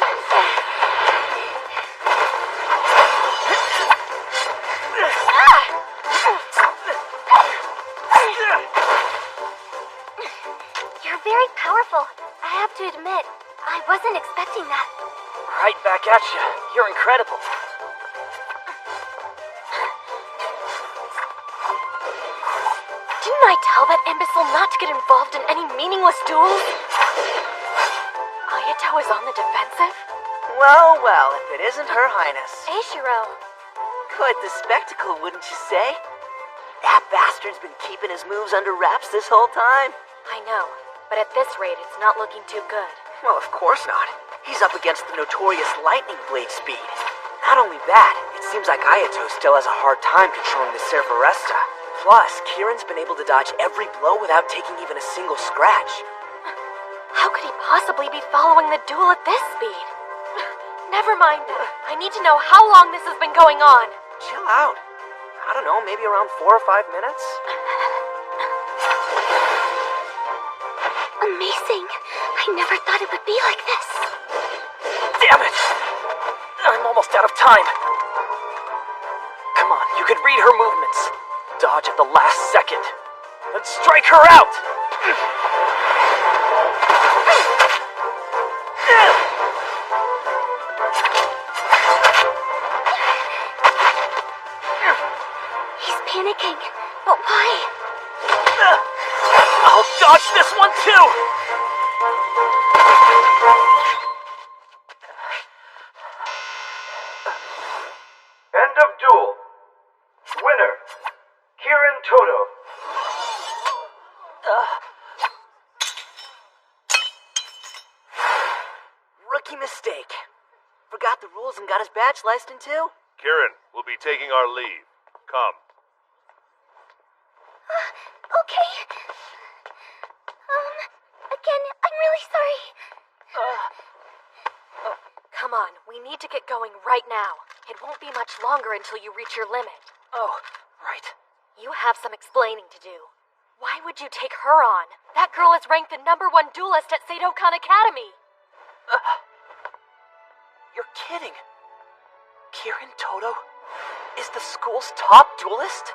You're very powerful. I have to admit, I wasn't expecting that. Right back at you. You're incredible. Didn't I tell that imbecile not to get involved in any meaningless duels? Ayato is on the defensive? Well, well, if it isn't Her Highness. Eiichiro. Quite the spectacle, wouldn't you say? That bastard's been keeping his moves under wraps this whole time. I know, but at this rate, it's not looking too good. Well, of course not. He's up against the notorious lightning blade speed. Not only that, it seems like Ayato still has a hard time controlling the Servaresta. Plus, Kieran's been able to dodge every blow without taking even a single scratch. How could he possibly be following the duel at this speed? Never mind that. I need to know how long this has been going on. Chill out. I don't know, maybe around 4 or 5 minutes? Amazing. I never thought it would be like this. Damn it! I'm almost out of time. Come on, you could read her movements. Dodge at the last second. And strike her out! He's panicking. But why? I'll dodge this one too! End of duel. Winner, Kieran Toto. Rookie mistake. Forgot the rules and got his badge sliced in two? Kieran, we'll be taking our leave. Come. Okay. Again, I'm really sorry. Come on, we need to get going right now. It won't be much longer until you reach your limit. Oh, right. You have some explaining to do. Why would you take her on? That girl is ranked the #1 duelist at Seidokan Academy. You're kidding. Kieran Toto is the school's top duelist?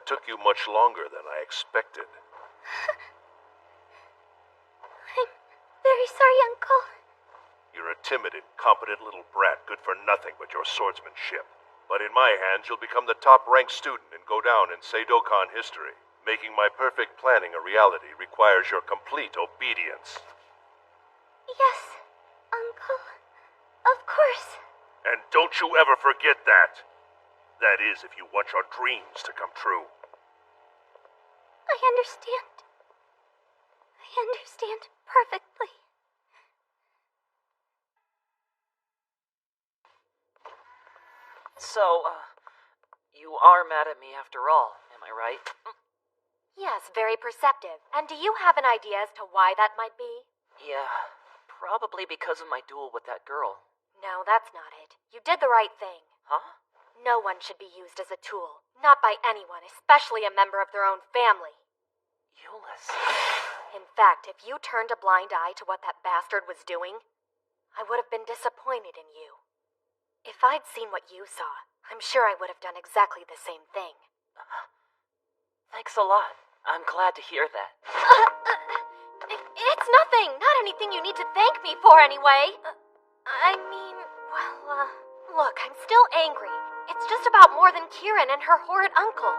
took you much longer than I expected. I'm very sorry, Uncle. You're a timid, incompetent little brat, good for nothing but your swordsmanship. But in my hands, you'll become the top-ranked student and go down in Seidokan history. Making my perfect planning a reality requires your complete obedience. Yes, Uncle. Of course. And don't you ever forget that. That is, if you want your dreams to come true. I understand. I understand perfectly. So, you are mad at me after all, am I right? Yes, very perceptive. And do you have an idea as to why that might be? Yeah, probably because of my duel with that girl. No, that's not it. You did the right thing. Huh? No one should be used as a tool. Not by anyone, especially a member of their own family. Euless. In fact, if you turned a blind eye to what that bastard was doing, I would have been disappointed in you. If I'd seen what you saw, I'm sure I would have done exactly the same thing. Thanks a lot. I'm glad to hear that. It's nothing. Not anything you need to thank me for, anyway. Look, I'm still angry. It's just about more than Kieran and her horrid uncle.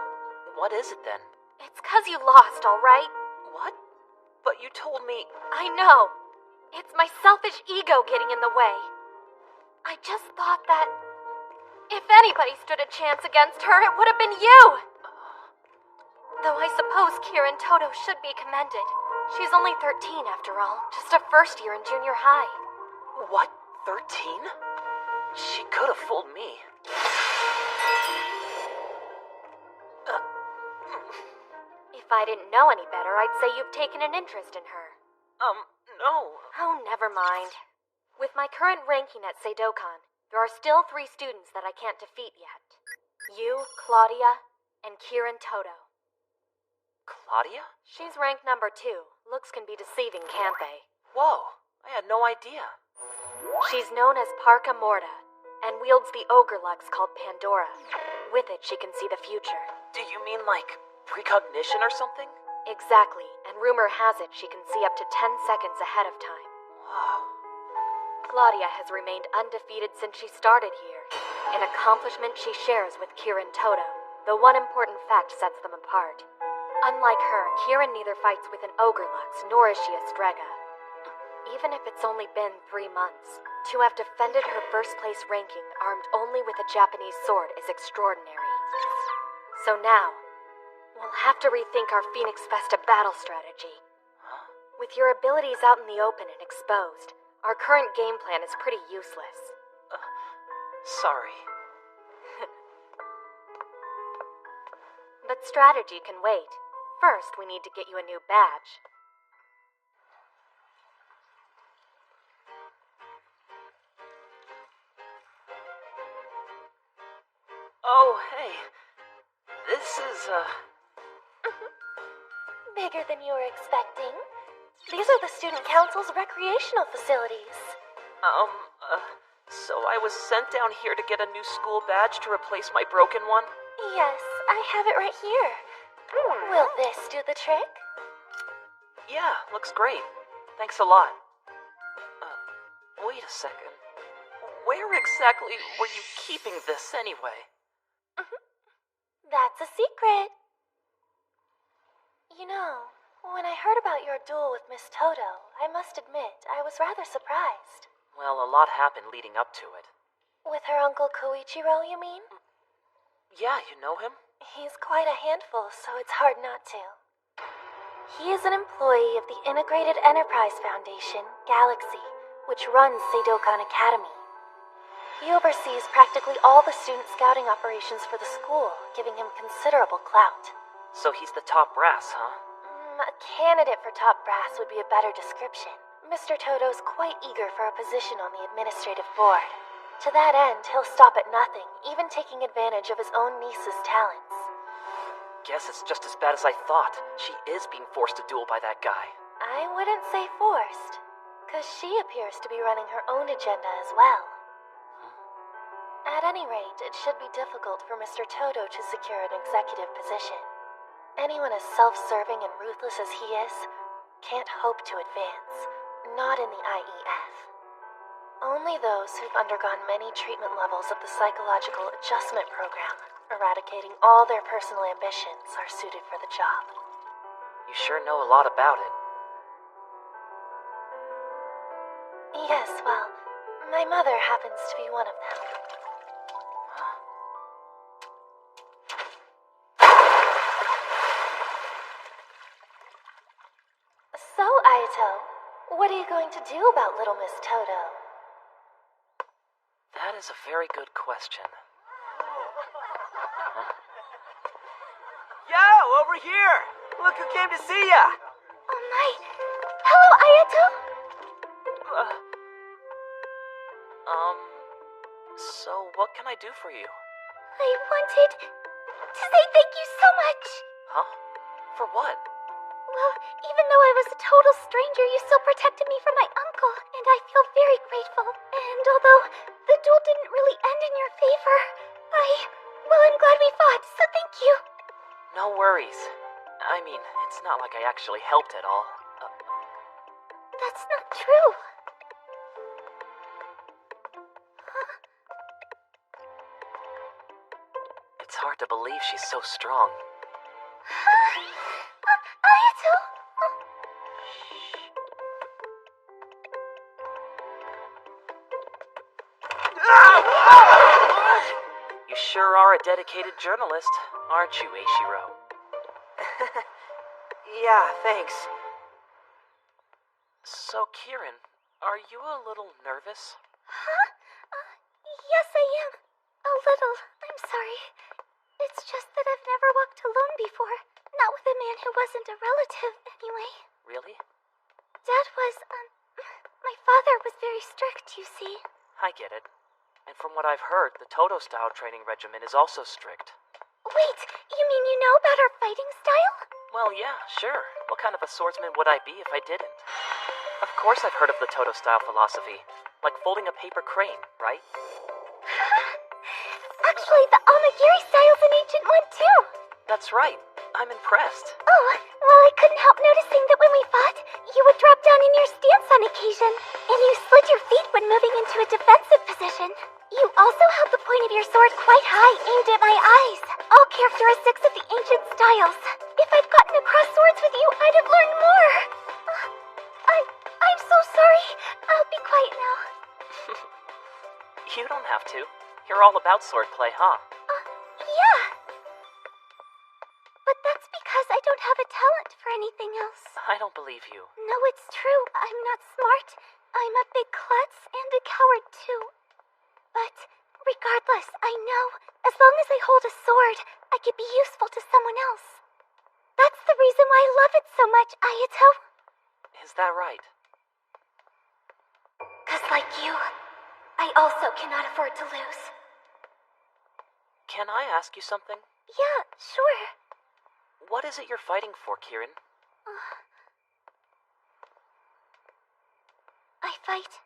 What is it then? It's 'cause you lost, all right? What? But you told me... I know. It's my selfish ego getting in the way. I just thought that if anybody stood a chance against her, it would have been you. Though I suppose Kieran Toto should be commended. She's only 13 after all, just a first year in junior high. What? 13? She could have fooled me. If I didn't know any better, I'd say you've taken an interest in her. No. Oh, never mind. With my current ranking at Seidokan, there are still 3 students that I can't defeat yet. You, Claudia, and Kieran Toto. Claudia? She's ranked number 2. Looks can be deceiving, can't they? Whoa, I had no idea. She's known as Parka Morta, and wields the ogre lux called Pandora. With it, she can see the future. Do you mean like precognition or something? Exactly, and rumor has it she can see up to 10 seconds ahead of time. Wow. Claudia has remained undefeated since she started here, an accomplishment she shares with Kieran Toto, though one important fact sets them apart. Unlike her, Kieran neither fights with an ogre lux nor is she a strega. Even if it's only been 3 months, to have defended her first place ranking armed only with a Japanese sword is extraordinary. So now, we'll have to rethink our Phoenix Festa battle strategy. Huh? With your abilities out in the open and exposed, our current game plan is pretty useless. Sorry. But strategy can wait. First, we need to get you a new badge. Oh, hey. This is, Bigger than you were expecting. These are the Student Council's recreational facilities. So I was sent down here to get a new school badge to replace my broken one? Yes, I have it right here. Will this do the trick? Yeah, looks great. Thanks a lot. Wait a second. Where exactly were you keeping this anyway? That's a secret. You know, when I heard about your duel with Miss Toto, I must admit I was rather surprised. Well, a lot happened leading up to it. With her uncle Koichiro, you mean? Yeah, you know him? He's quite a handful, so it's hard not to. He is an employee of the Integrated Enterprise Foundation, Galaxy, which runs Seidokan Academy. He oversees practically all the student scouting operations for the school, giving him considerable clout. So he's the top brass, huh? A candidate for top brass would be a better description. Mr. Toto's quite eager for a position on the administrative board. To that end, he'll stop at nothing, even taking advantage of his own niece's talents. Guess it's just as bad as I thought. She is being forced to duel by that guy. I wouldn't say forced, 'cause she appears to be running her own agenda as well. At any rate, it should be difficult for Mr. Toto to secure an executive position. Anyone as self-serving and ruthless as he is can't hope to advance, not in the IEF. Only those who've undergone many treatment levels of the psychological adjustment program, eradicating all their personal ambitions, are suited for the job. You sure know a lot about it. Yes, well, my mother happens to be one of them. Huh? So, Ayato, what are you going to do about little Miss Toto? That is a very good question. Huh? Yo, over here! Look who came to see ya! Oh my... Hello, Ayato! So what can I do for you? I wanted to say thank you so much! Huh? For what? Well, even though I was a total stranger, you still protected me from my uncle, and I feel very grateful. And although the duel didn't really end in your favor, I'm glad we fought, so thank you. No worries. I mean, it's not like I actually helped at all. That's not true. It's hard to believe she's so strong. Ayato? You sure are a dedicated journalist, aren't you, Eiichiro? Yeah, thanks. So, Kieran, are you a little nervous? Huh? Yes, I am. A little. I'm sorry. It's just that I've never walked alone before. Not with a man who wasn't a relative, anyway. Really? Dad was, my father was very strict, you see. I get it. And from what I've heard, the Toto-style training regimen is also strict. Wait, you mean you know about our fighting style? Well, yeah, sure. What kind of a swordsman would I be if I didn't? Of course I've heard of the Toto-style philosophy. Like folding a paper crane, right? Actually, the Amagiri style's an ancient one, too. That's right. I'm impressed. Oh, well, I couldn't help noticing that when we fought, you would drop down in your stance on occasion, and you slid your feet when moving into a defensive position. You also held the point of your sword quite high, aimed at my eyes. All characteristics of the ancient styles. If I'd gotten across swords with you, I'd have learned more. I'm so sorry. I'll be quiet now. You don't have to. You're all about swordplay, huh? Yeah. But that's because I don't have a talent for anything else. I don't believe you. No, it's true. I'm not smart. I'm a big klutz and a coward, too. But regardless, I know as long as I hold a sword, I could be useful to someone else. That's the reason why I love it so much, Ayato. Is that right? 'Cause like you, I also cannot afford to lose. Can I ask you something? Yeah, sure. What is it you're fighting for, Kieran? I fight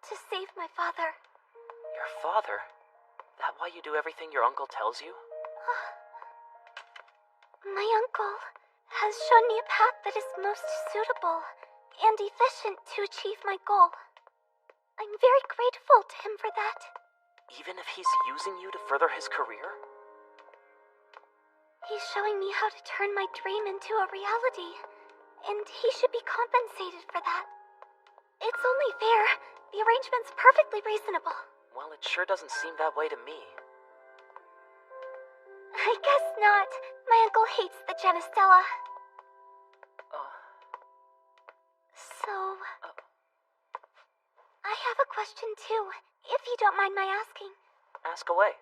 to save my father. Your father? That why you do everything your uncle tells you? My uncle has shown me a path that is most suitable and efficient to achieve my goal. I'm very grateful to him for that. Even if he's using you to further his career? He's showing me how to turn my dream into a reality, and he should be compensated for that. It's only fair. The arrangement's perfectly reasonable. Well, it sure doesn't seem that way to me. I guess not. My uncle hates the Genestella. So... I have a question too, if you don't mind my asking. Ask away.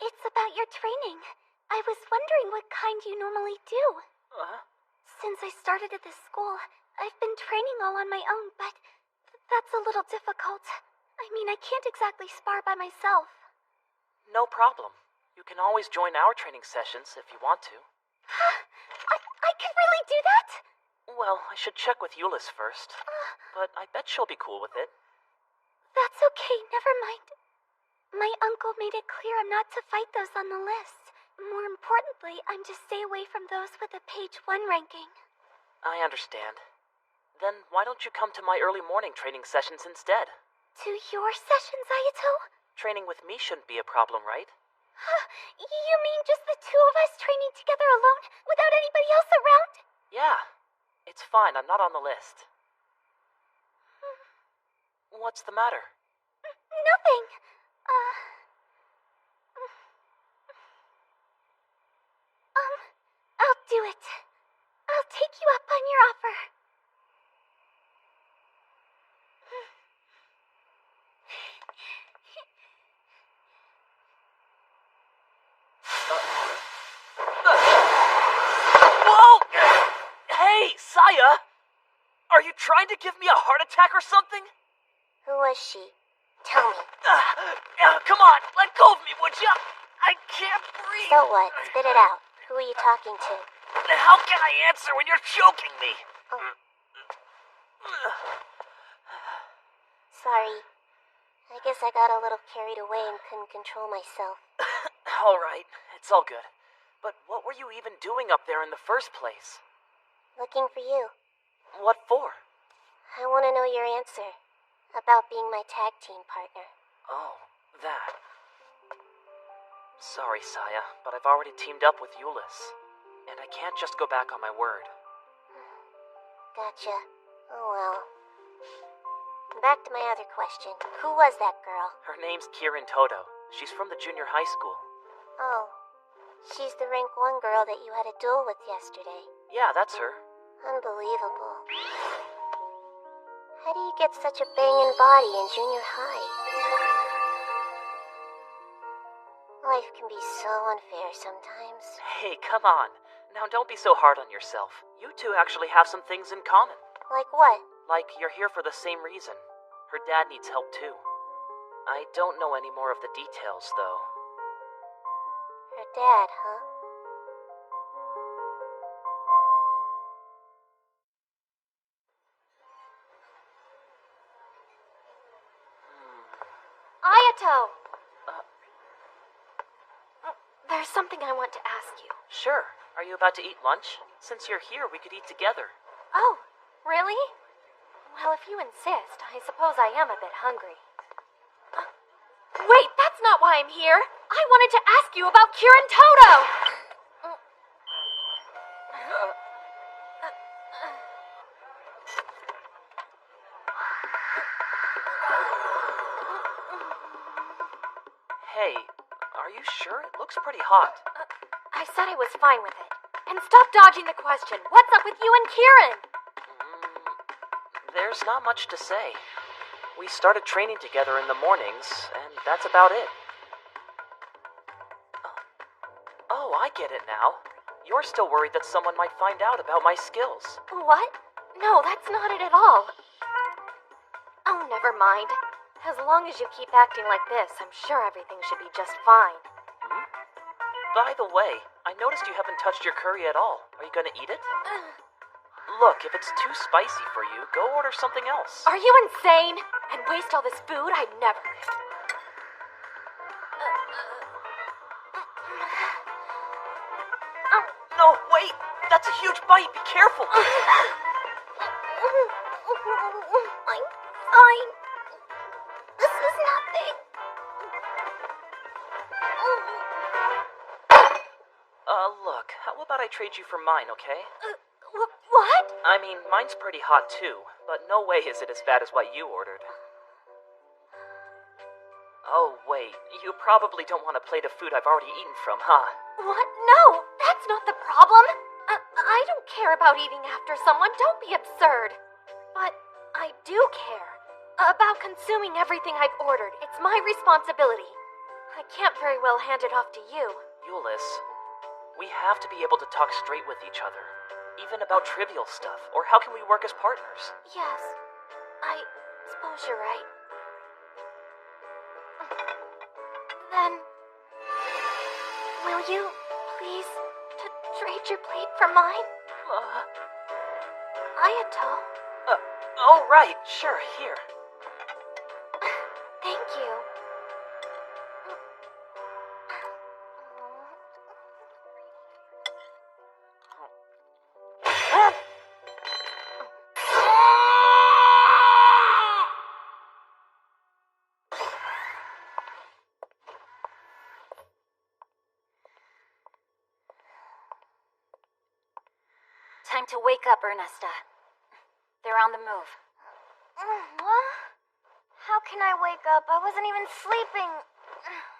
It's about your training. I was wondering what kind you normally do. Since I started at this school, I've been training all on my own, but that's a little difficult. I mean, I can't exactly spar by myself. No problem. You can always join our training sessions if you want to. I could really do that? Well, I should check with Euless first, but I bet she'll be cool with it. That's okay, never mind. My uncle made it clear I'm not to fight those on the list, More importantly, I'm to stay away from those with a page 1 ranking. I understand. Then why don't you come to my early morning training sessions instead? To your sessions, Ayato? Training with me shouldn't be a problem, right? You mean just the two of us training together alone, without anybody else around? Yeah. It's fine, I'm not on the list. What's the matter? Nothing. I'll do it. I'll take you up on your offer. Whoa! Hey, Saya! Are you trying to give me a heart attack or something? Who was she? Tell me. Come on, let go of me, would ya? I can't breathe. So what? Spit it out. Who are you talking to? How can I answer when you're choking me? Sorry. I guess I got a little carried away and couldn't control myself. All right, it's all good. But what were you even doing up there in the first place? Looking for you. What for? I want to know your answer. About being my tag team partner. Oh, that. Sorry, Saya, but I've already teamed up with Euless. And I can't just go back on my word. Gotcha. Oh well. Back to my other question. Who was that girl? Her name's Kirin Todo. She's from the junior high school. Oh. She's the rank 1 girl that you had a duel with yesterday. Yeah, that's her. Unbelievable. How do you get such a banging body in junior high? Life can be so unfair sometimes. Hey, come on. Now don't be so hard on yourself. You two actually have some things in common. Like what? Like you're here for the same reason. Her dad needs help too. I don't know any more of the details, though. Her dad, huh? Ayato! There's something I want to ask you. Sure. Are you about to eat lunch? Since you're here, we could eat together. Oh, really? Well, if you insist, I suppose I am a bit hungry. Wait, that's not why I'm here! I wanted to ask you about Kirin Todo! Hey, are you sure? It looks pretty hot. I said I was fine with it. And stop dodging the question. What's up with you and Kirin? There's not much to say. We started training together in the mornings, and that's about it. Oh, I get it now. You're still worried that someone might find out about my skills. What? No, that's not it at all. Oh, never mind. As long as you keep acting like this, I'm sure everything should be just fine. By the way, I noticed you haven't touched your curry at all. Are you gonna eat it? Look, if it's too spicy for you, go order something else. Are you insane? And waste all this food? I'd never. No, wait! That's a huge bite! Be careful! I'm fine. This is nothing. Look, how about I trade you for mine, okay? What? I mean, mine's pretty hot too, but no way is it as bad as what you ordered. Oh, wait, you probably don't want a plate of food I've already eaten from, huh? What? No, that's not the problem. I don't care about eating after someone. Don't be absurd. But I do care about consuming everything I've ordered. It's my responsibility. I can't very well hand it off to you. Euless, we have to be able to talk straight with each other. Even about trivial stuff, or how can we work as partners? Yes, I suppose you're right. Then, will you please trade your plate for mine? Ayato. Oh, right, sure, here. Thank you. Time to wake up, Ernesta. They're on the move. What? How can I wake up? I wasn't even sleeping.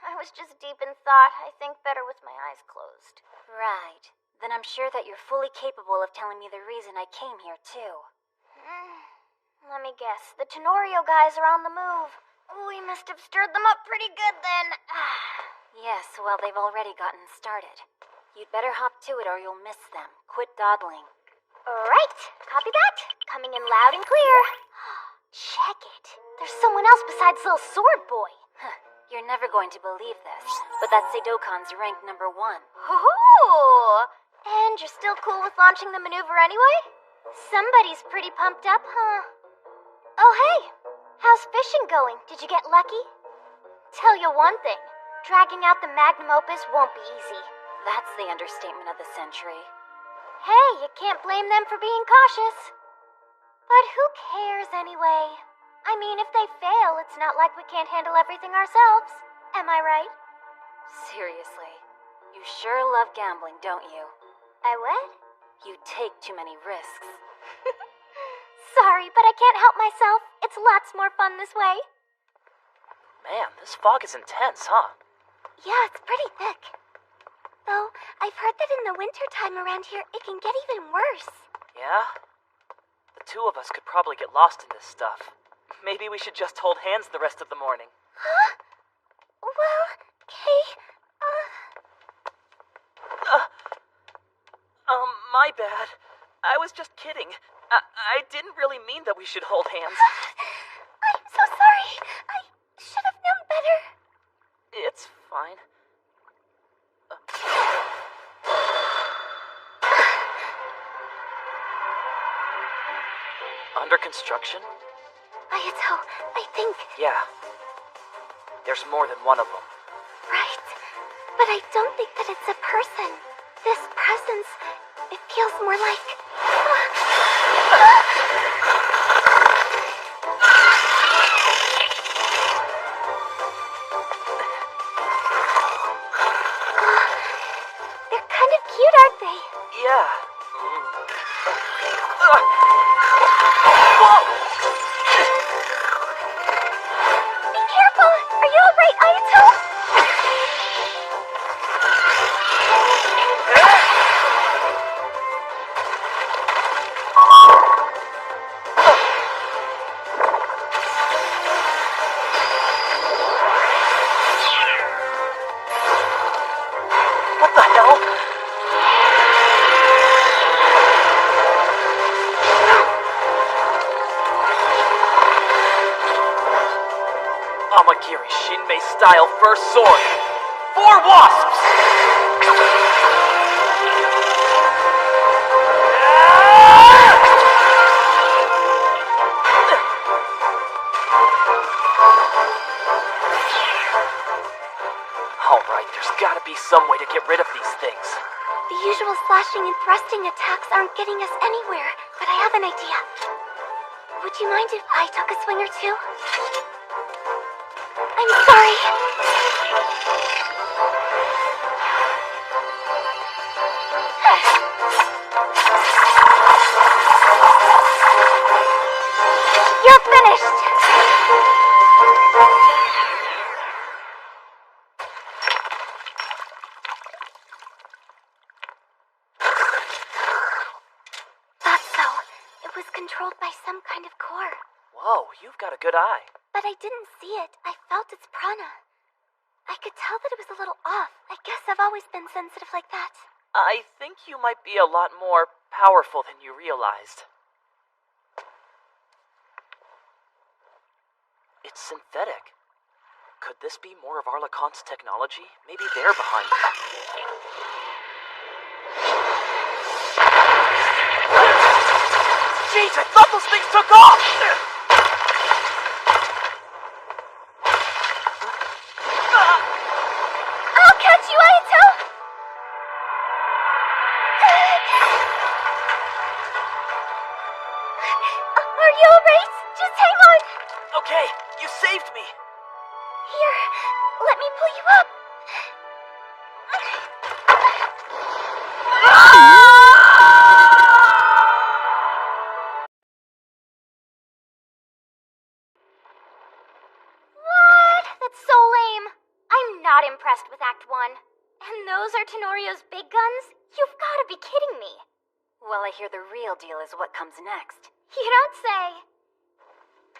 I was just deep in thought. I think better with my eyes closed. Right. Then I'm sure that you're fully capable of telling me the reason I came here, too. Let me guess. The Tenorio guys are on the move. We must have stirred them up pretty good then. Yes, well, they've already gotten started. You'd better hop to it or you'll miss them. Quit dawdling. Right. Copy that. Coming in loud and clear. Check it. There's someone else besides little sword boy. You're never going to believe this, but that Seidokan's rank #1. Ooh! And you're still cool with launching the maneuver anyway? Somebody's pretty pumped up, huh? Oh, hey! How's fishing going? Did you get lucky? Tell you one thing. Dragging out the magnum opus won't be easy. That's the understatement of the century. Hey, you can't blame them for being cautious. But who cares anyway? I mean, if they fail, it's not like we can't handle everything ourselves. Am I right? Seriously. You sure love gambling, don't you? I what? You take too many risks. Sorry, but I can't help myself. It's lots more fun this way. Man, this fog is intense, huh? Yeah, it's pretty thick. Though, I've heard that in the wintertime around here, it can get even worse. Yeah? The two of us could probably get lost in this stuff. Maybe we should just hold hands the rest of the morning. Huh? Well, Kay, My bad. I was just kidding. I didn't really mean that we should hold hands. I'm so sorry. I should have known better. It's fine. Under construction? Ayato, I think... Yeah. There's more than one of them. Right. But I don't think that it's a person. This presence, it feels more like... They're kind of cute, aren't they? Yeah. Whoa! Be careful! Are you alright, Ayato? What the hell? Amagiri Shinmei style first sword. 4 wasps! Alright, there's gotta be some way to get rid of these things. The usual slashing and thrusting attacks aren't getting us anywhere, but I have an idea. Would you mind if I took a swing or two? I'm sorry. You're finished. Thought so. It was controlled by some kind of core. Whoa, you've got a good eye. But I didn't see it. I felt its prana. I could tell that it was a little off. I guess I've always been sensitive like that. I think you might be a lot more powerful than you realized. It's synthetic. Could this be more of Arlequon's technology? Maybe they're behind it. Jeez, I thought those things took off! I'll catch you, Ayato! Are you alright? Just hang on! Okay, you saved me! Here, let me pull you up. those big guns? You've gotta be kidding me. Well, I hear the real deal is what comes next. You don't say.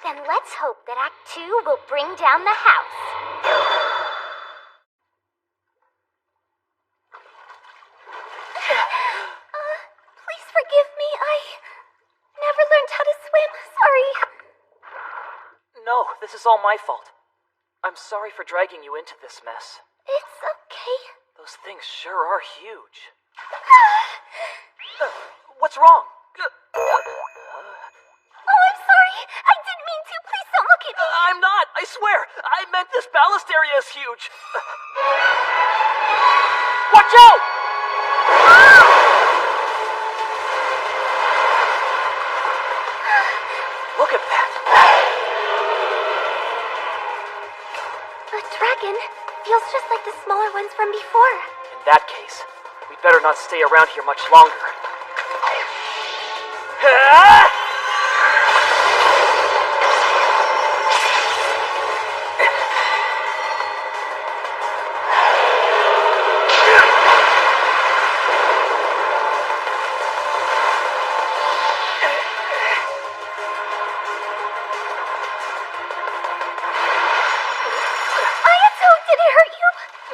Then let's hope that Act 2 will bring down the house. Please forgive me. I never learned how to swim. Sorry. No, this is all my fault. I'm sorry for dragging you into this mess. It's okay. Those things sure are huge. What's wrong? Oh, I'm sorry. I didn't mean to. Please don't look at me. I'm not, I swear. I meant this ballast area is huge. Watch out! Look at that. A dragon feels just like the smaller ones from before. In that case, we'd better not stay around here much longer.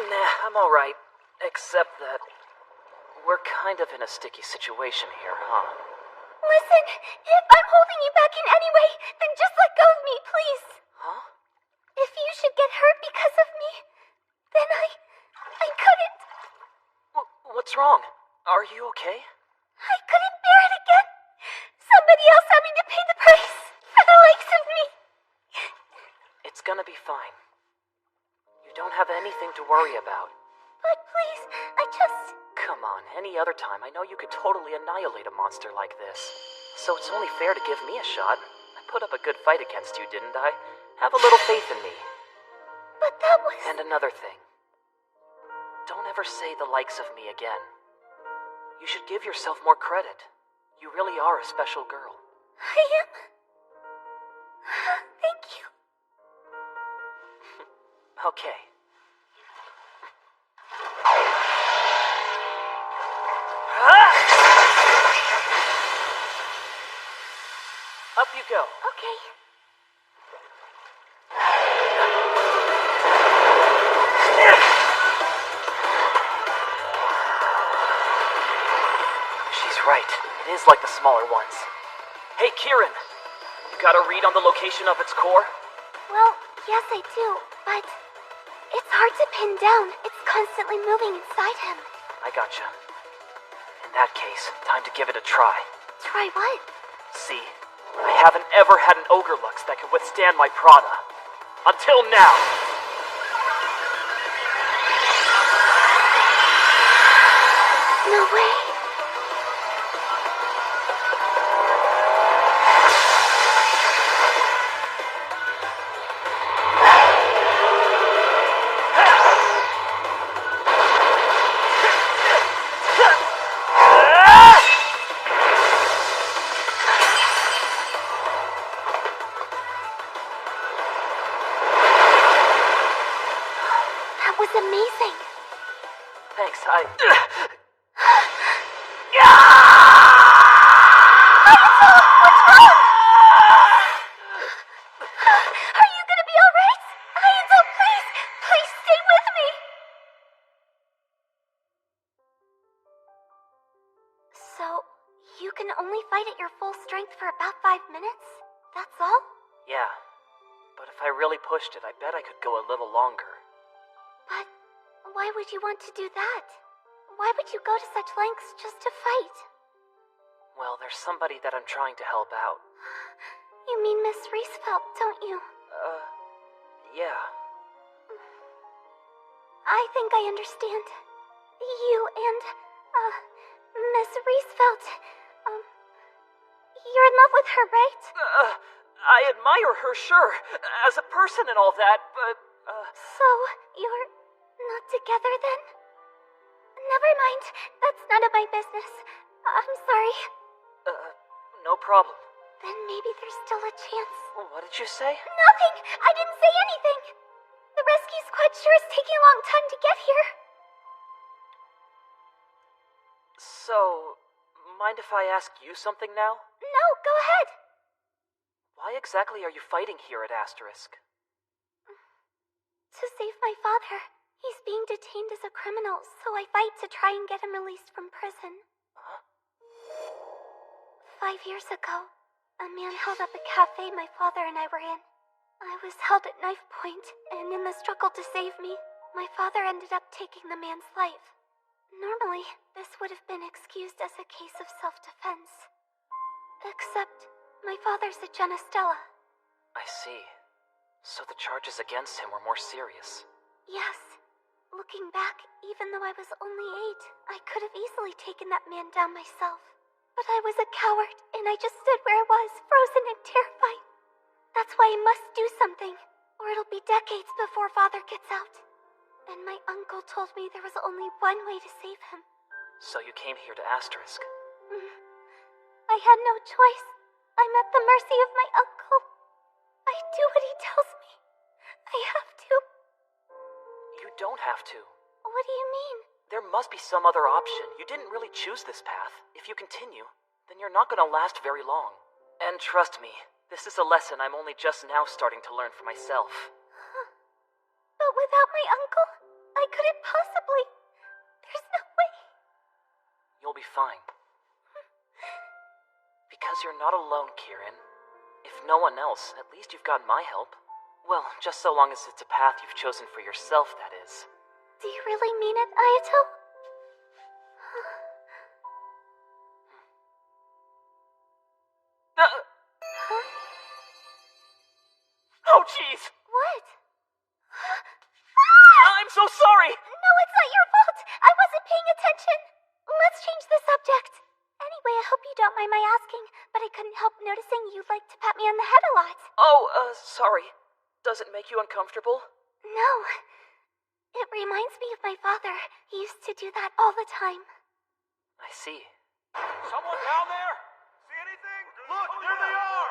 Nah, I'm alright. Except that we're kind of in a sticky situation here, huh? Listen, if I'm holding you back in any way, then just let go of me, please. Huh? If you should get hurt because of me, then I couldn't. What's wrong? Are you okay? I couldn't bear it again. Somebody else having to pay the price for the likes of me. It's gonna be fine. You don't have anything to worry about. But please, I just... Come on, any other time I know you could totally annihilate a monster like this. So it's only fair to give me a shot. I put up a good fight against you, didn't I? Have a little faith in me. But that was... And another thing. Don't ever say the likes of me again. You should give yourself more credit. You really are a special girl. I am... Thank you. Okay. Up you go. Okay. She's right. It is like the smaller ones. Hey, Kieran. You got a read on the location of its core? Well, yes I do, but... It's hard to pin down. It's constantly moving inside him. I gotcha. In that case, time to give it a try. Try what? See, I haven't ever had an ogre lux that could withstand my prana. Until now. No way. That was amazing. Thanks, Are you gonna be alright? Hayato, please stay with me. So, you can only fight at your full strength for about 5 minutes? That's all? Yeah, but if I really pushed it, I bet I could go a little longer. But why would you want to do that? Why would you go to such lengths just to fight? Well, there's somebody that I'm trying to help out. You mean Miss Riesfeld, don't you? Yeah. I think I understand. You and, Miss Riesfeld, you're in love with her, right? I admire her, sure, as a person and all that, but, So, you're not together then? Never mind. That's none of my business. I'm sorry. no problem. Then maybe there's still a chance. What did you say? Nothing! I didn't say anything! The rescue squad sure is taking a long time to get here. So, mind if I ask you something now? No, go ahead. Why exactly are you fighting here at Asterisk? To save my father. He's being detained as a criminal, so I fight to try and get him released from prison. Huh? 5 years ago, a man held up a cafe my father and I were in. I was held at knife point, and in the struggle to save me, my father ended up taking the man's life. Normally, this would have been excused as a case of self-defense. Except, my father's a Genestella. I see. So the charges against him were more serious. Yes. Looking back, even though I was only 8, I could have easily taken that man down myself. But I was a coward, and I just stood where I was, frozen and terrified. That's why I must do something, or it'll be decades before Father gets out. And my uncle told me there was only one way to save him. So you came here to Asterisk? I had no choice. I'm at the mercy of my uncle. I do what he tells me. I have to. You don't have to. What do you mean? There must be some other option. You didn't really choose this path. If you continue, then you're not gonna last very long. And trust me, this is a lesson I'm only just now starting to learn for myself. But without my uncle, I couldn't possibly. There's no way. You'll be fine. Because you're not alone, Kieran. If no one else, at least you've got my help. Well, just so long as it's a path you've chosen for yourself, that is. Do you really mean it, Ayato? Oh, jeez! What? I'm so sorry! No, it's not your fault. I wasn't paying attention. Let's change the subject. Anyway, I hope you don't mind my asking, but I couldn't help noticing you like to pat me on the head a lot. Oh, sorry. Does it make you uncomfortable? No. It reminds me of my father. He used to do that all the time. I see. Someone down there? See anything? Look, there they are!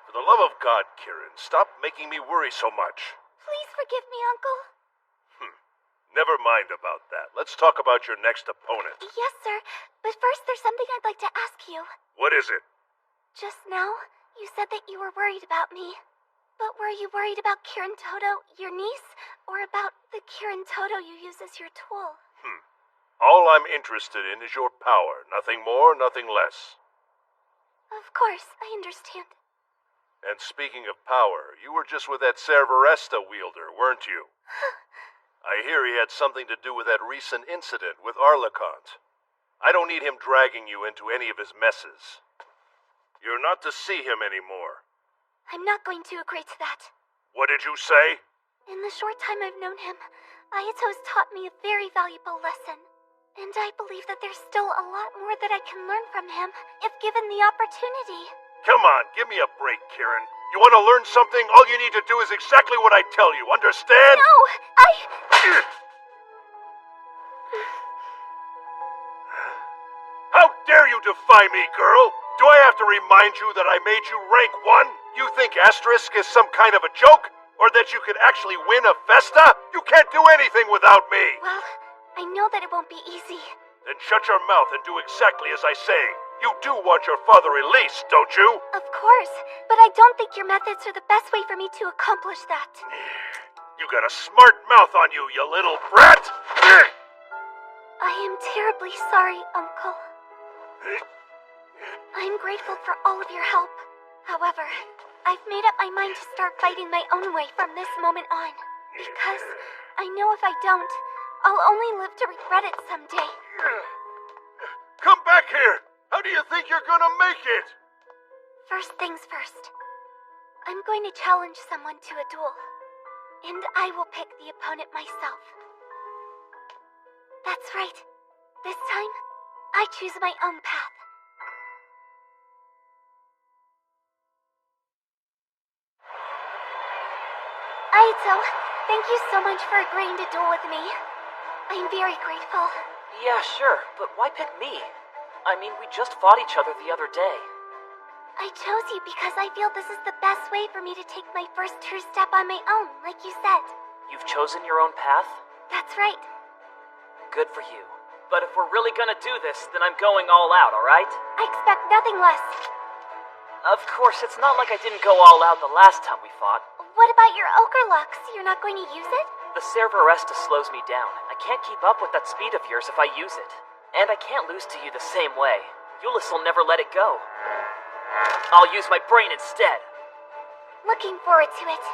For the love of God, Kieran, stop making me worry so much. Please forgive me, Uncle. Never mind about that. Let's talk about your next opponent. Yes, sir. But first, there's something I'd like to ask you. What is it? Just now, you said that you were worried about me. But were you worried about Kirin Todo, your niece, or about the Kirin Todo you use as your tool? All I'm interested in is your power. Nothing more, nothing less. Of course, I understand. And speaking of power, you were just with that Cerberesta wielder, weren't you? I hear he had something to do with that recent incident with Arlecant. I don't need him dragging you into any of his messes. You're not to see him anymore. I'm not going to agree to that. What did you say? In the short time I've known him, Ayato's taught me a very valuable lesson. And I believe that there's still a lot more that I can learn from him if given the opportunity. Come on, give me a break, Kieran. You want to learn something? All you need to do is exactly what I tell you, understand? No, How dare you defy me, girl? Do I have to remind you that I made you rank 1? You think Asterisk is some kind of a joke? Or that you could actually win a festa? You can't do anything without me! Well, I know that it won't be easy. Then shut your mouth and do exactly as I say. You do want your father released, don't you? Of course, but I don't think your methods are the best way for me to accomplish that. You got a smart mouth on you, you little brat! I am terribly sorry, Uncle. I'm grateful for all of your help. However, I've made up my mind to start fighting my own way from this moment on. Because I know if I don't, I'll only live to regret it someday. Come back here! How do you think you're gonna make it? First things first. I'm going to challenge someone to a duel. And I will pick the opponent myself. That's right. This time, I choose my own path. Aito, thank you so much for agreeing to duel with me. I'm very grateful. Yeah, sure, but why pick me? I mean, we just fought each other the other day. I chose you because I feel this is the best way for me to take my first true step on my own, like you said. You've chosen your own path? That's right. Good for you. But if we're really gonna do this, then I'm going all out, alright? I expect nothing less. Of course, it's not like I didn't go all out the last time we fought. What about your ochre lux? You're not going to use it? The Cerberesta slows me down. I can't keep up with that speed of yours if I use it. And I can't lose to you the same way. Euless will never let it go. I'll use my brain instead. Looking forward to it.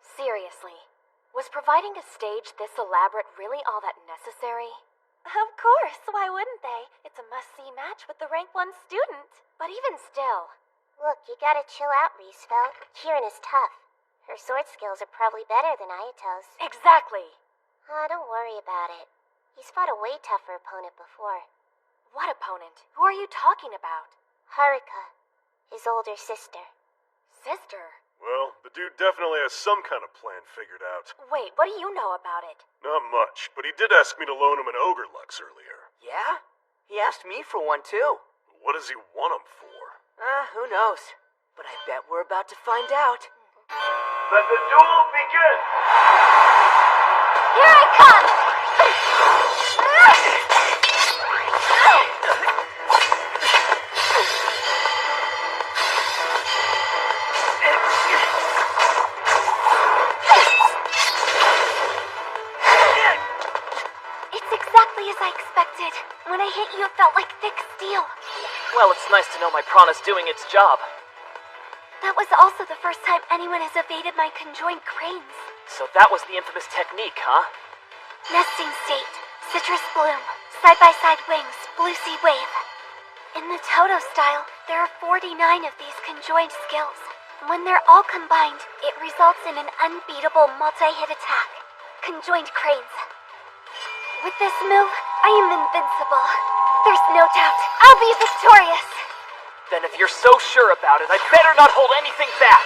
Seriously, was providing a stage this elaborate really all that necessary? Of course, why wouldn't they? It's a must-see match with the rank 1 student. But even still, Look, you gotta chill out, Reesfeld. Kieran is tough. Her sword skills are probably better than Ayato's. exactly. Don't worry about it. He's fought a way tougher opponent before. What opponent? Who are you talking about? Haruka, his older sister. Sister? Well, the dude definitely has some kind of plan figured out. Wait, what do you know about it? Not much, but he did ask me to loan him an ogre lux earlier. Yeah? He asked me for one too. What does he want him for? Who knows? But I bet we're about to find out. Let the duel begin! Here I come! It's exactly as I expected. When I hit you, it felt like thick steel. Well, it's nice to know my prana's doing its job. That was also the first time anyone has evaded my conjoined cranes. So that was the infamous technique, huh? Nesting state, citrus bloom, side-by-side wings, blue sea wave. In the Toto style, there are 49 of these conjoined skills. When they're all combined, it results in an unbeatable multi-hit attack. Conjoined cranes. With this move, I am invincible. There's no doubt. I'll be victorious. Then if you're so sure about it, I better not hold anything back.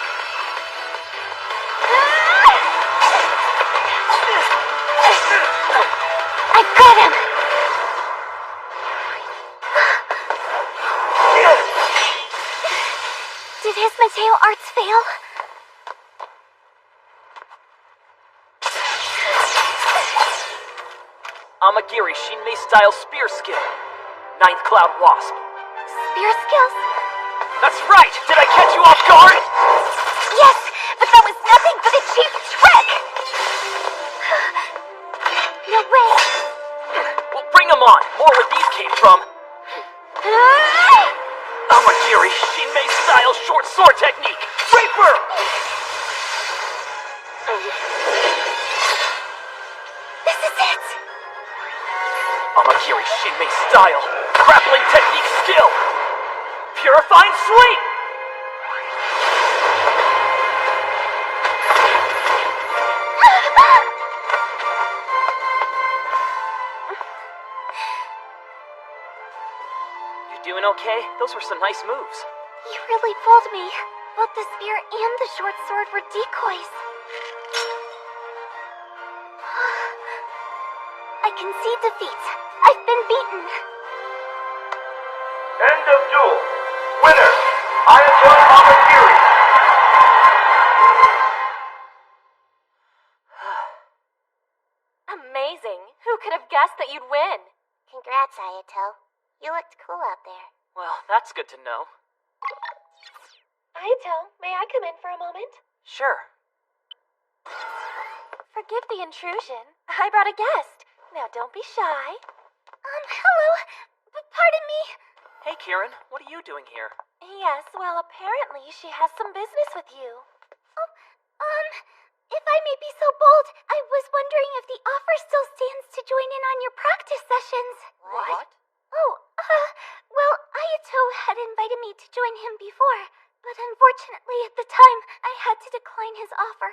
I got him! Did his Mateo arts fail? Amagiri Shinmei style spear skill. Ninth Cloud Wasp. Spear skills? That's right! Did I catch you off guard? Yes, but that was nothing but a cheap trick! No way! Well, bring them on! More where these came from. Amagiri Shinmei style short sword technique. Reaper! This is it! Amagiri Shinmei style grappling technique skill. Purifying sweep! You doing okay? Those were some nice moves. You really fooled me. Both the spear and the short sword were decoys. I concede defeat. I've been beaten. End of duel! Winner! Ayato Amagiri! Amazing. Who could have guessed that you'd win? Congrats, Ayato. You looked cool out there. Well, that's good to know. Ayato, may I come in for a moment? Sure. Forgive the intrusion. I brought a guest. Now don't be shy. Hello. Pardon me. Hey, Kieran, what are you doing here? Yes, well, apparently she has some business with you. If I may be so bold, I was wondering if the offer still stands to join in on your practice sessions. What? Well, Ayato had invited me to join him before, but unfortunately at the time, I had to decline his offer.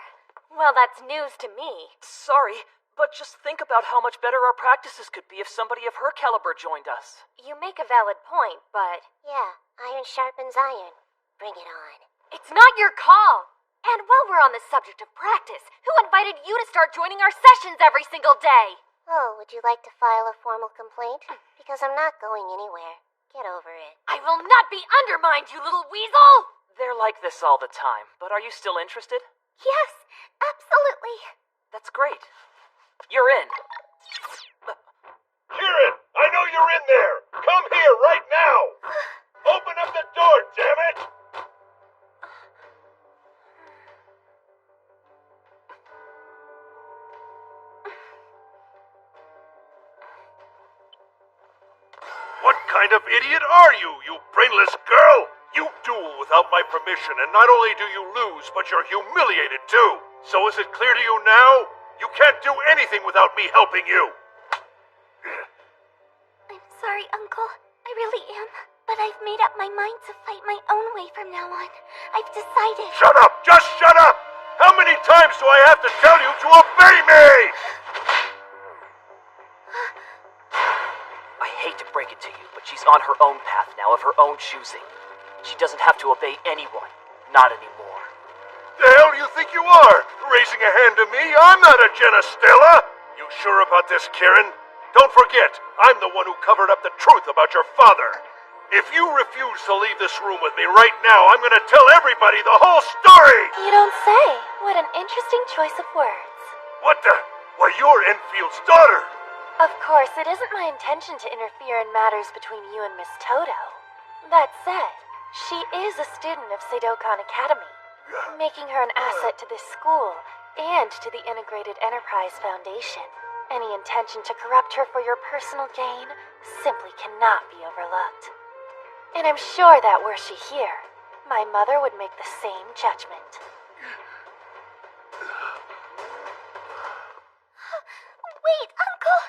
Well, that's news to me. Sorry, but just think about how much better our practices could be if somebody of her caliber joined us. You make a valid point, but Yeah, iron sharpens iron. Bring it on. it's not your call. And while we're on the subject of practice, who invited you to start joining our sessions every single day? Oh, would you like to file a formal complaint? Because I'm not going anywhere. Get over it. I will not be undermined, you little weasel! They're like this all the time, but are you still interested? Yes, absolutely. That's great. You're in. Kieran, I know you're in there! Come here right now! Open up the door, damn it! What kind of idiot are you, you brainless girl? You duel without my permission, and not only do you lose, but you're humiliated too. So is it clear to you now? You can't do anything without me helping you. I'm sorry, Uncle. I really am. But I've made up my mind to fight my own way from now on. I've decided. Shut up! Just shut up! How many times do I have to tell you to obey me? I hate to break it to you, but she's on her own path now of her own choosing. She doesn't have to obey anyone. Not anymore. The hell do you think you are? Raising a hand to me? I'm not a Jenna Stella! You sure about this, Kieran? Don't forget, I'm the one who covered up the truth about your father. If you refuse to leave this room with me right now, I'm gonna tell everybody the whole story! You don't say. What an interesting choice of words. What the? Why, you're Enfield's daughter! Of course, it isn't my intention to interfere in matters between you and Miss Toto. That said, she is a student of Sedokan Academy, making her an asset to this school and to the Integrated Enterprise Foundation. Any intention to corrupt her for your personal gain simply cannot be overlooked. And I'm sure that were she here, my mother would make the same judgment. Wait, Uncle!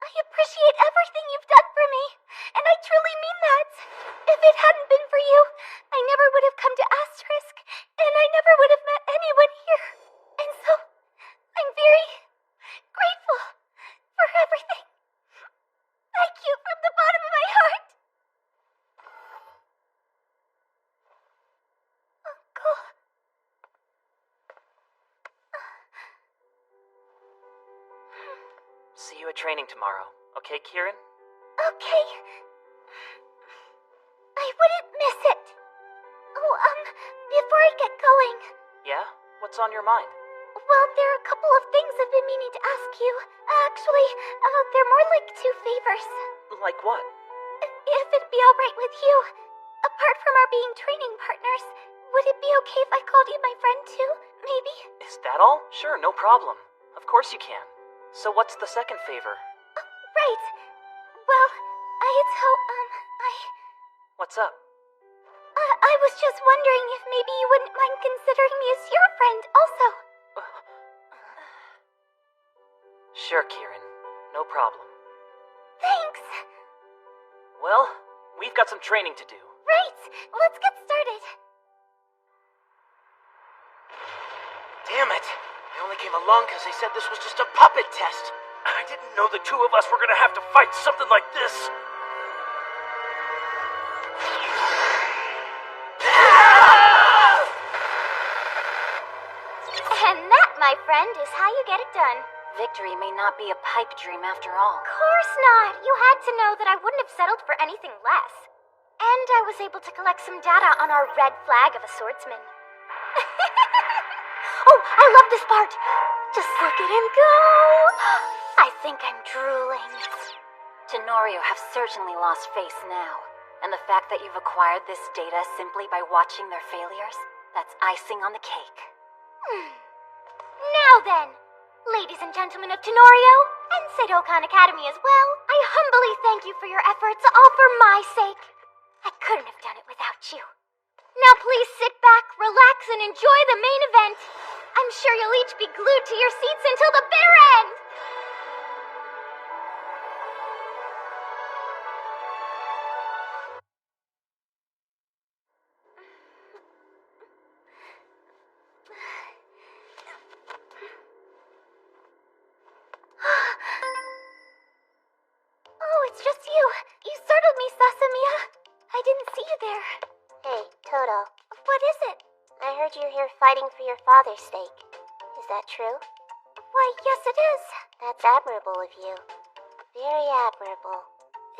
I appreciate everything you've done for me, and I truly mean that. If it hadn't been for you, I never would have come to Asterisk, and I never would have met anyone here. And so, I'm very grateful for everything. Thank you from the bottom of my heart. Uncle. See you at training tomorrow. Okay, Kieran? Okay. I wouldn't miss it. Oh, before I get going, Yeah? What's on your mind? well, there are a couple of things I've been meaning to ask you. Actually, they're more like two favors. Like what? If it'd be alright with you, apart from our being training partners, would it be okay if I called you my friend too, maybe? Is that all? Sure, no problem. Of course you can. So what's the second favor? Right. Well, What's up? I was just wondering if maybe you wouldn't mind considering me as your friend also. Sure, Kieran. No problem. Thanks. Well, we've got some training to do. Right. Let's get started. Damn it! I only came along because they said this was just a puppet test. I didn't know the two of us were gonna have to fight something like this. And that, my friend, is how you get it done. Victory may not be a pipe dream after all. Of course not. You had to know that I wouldn't have settled for anything less. And I was able to collect some data on our red flag of a swordsman. Oh, I love this part. Just look at him go. I think I'm drooling. Tenorio have certainly lost face now. And the fact that you've acquired this data simply by watching their failures, that's icing on the cake. Now then, ladies and gentlemen of Tenorio, and Sedokan Academy as well, I humbly thank you for your efforts, all for my sake. I couldn't have done it without you. Now please sit back, relax, and enjoy the main event. I'm sure you'll each be glued to your seats until the bitter end. Oh, it's just you. You startled me, Sasamiya. I didn't see you there. Hey, Toto. What is it? I heard you're here fighting for your father's sake. Is that true? Why, yes it is. That's admirable of you. Very admirable.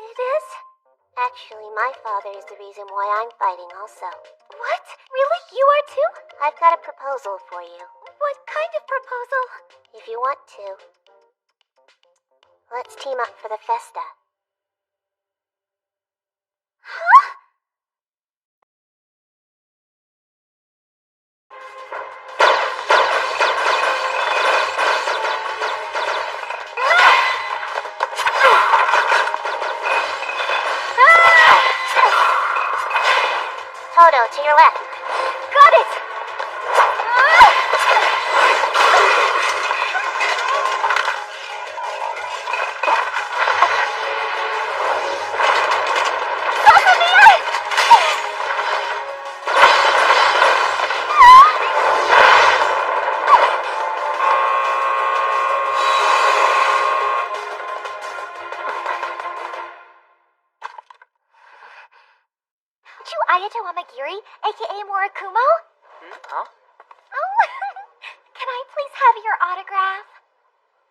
It is? Actually, my father is the reason why I'm fighting also. What? Really? You are too? I've got a proposal for you. What kind of proposal? If you want to, let's team up for the festa. Huh? Toto, to your left. Got it! Ayato Amagiri, aka Morikumo? Huh? Oh, can I please have your autograph?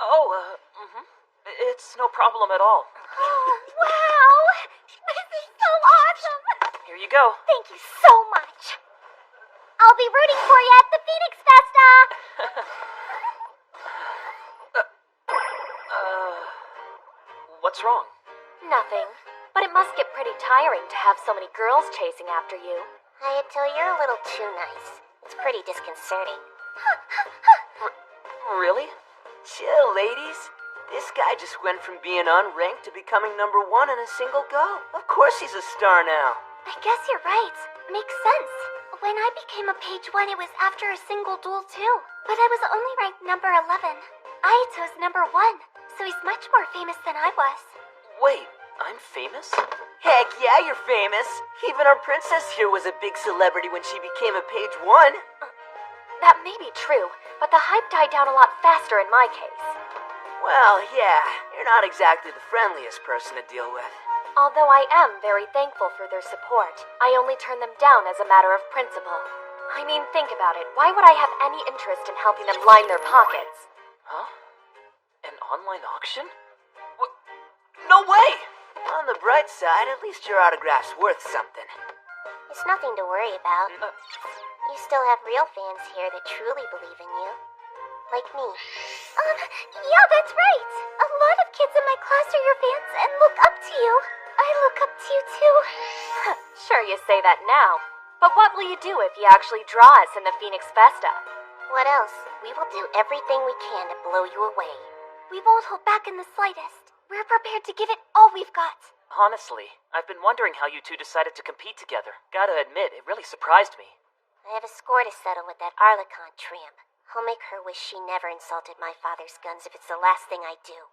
Oh, It's no problem at all. Oh, wow! This is so awesome! Here you go. Thank you so much. I'll be rooting for you at the Phoenix Festa! What's wrong? Nothing. But it must get pretty tiring to have so many girls chasing after you. Hayato, you're a little too nice. It's pretty disconcerting. Really? Chill, ladies. This guy just went from being unranked to becoming #1 in a single go. Of course he's a star now. I guess you're right. Makes sense. When I became a page 1, it was after a single duel too. But I was only ranked number 11. Ayato's number 1, so he's much more famous than I was. Wait, I'm famous? Heck yeah, you're famous. Even our princess here was a big celebrity when she became a page 1. That may be true, but the hype died down a lot faster in my case. Well, yeah, you're not exactly the friendliest person to deal with. Although I am very thankful for their support, I only turn them down as a matter of principle. I mean, think about it. Why would I have any interest in helping them line their pockets? Huh? An online auction? No way! On the bright side, at least your autograph's worth something. It's nothing to worry about. You still have real fans here that truly believe in you. Like me. Yeah, that's right. A lot of kids in my class are your fans and look up to you. I look up to you too. Sure you say that now. But what will you do if you actually draw us in the Phoenix Festa? What else? We will do everything we can to blow you away. We won't hold back in the slightest. We're prepared to give it all we've got. Honestly, I've been wondering how you two decided to compete together. Gotta admit, it really surprised me. I have a score to settle with that Arlecon tramp. I'll make her wish she never insulted my father's guns if it's the last thing I do.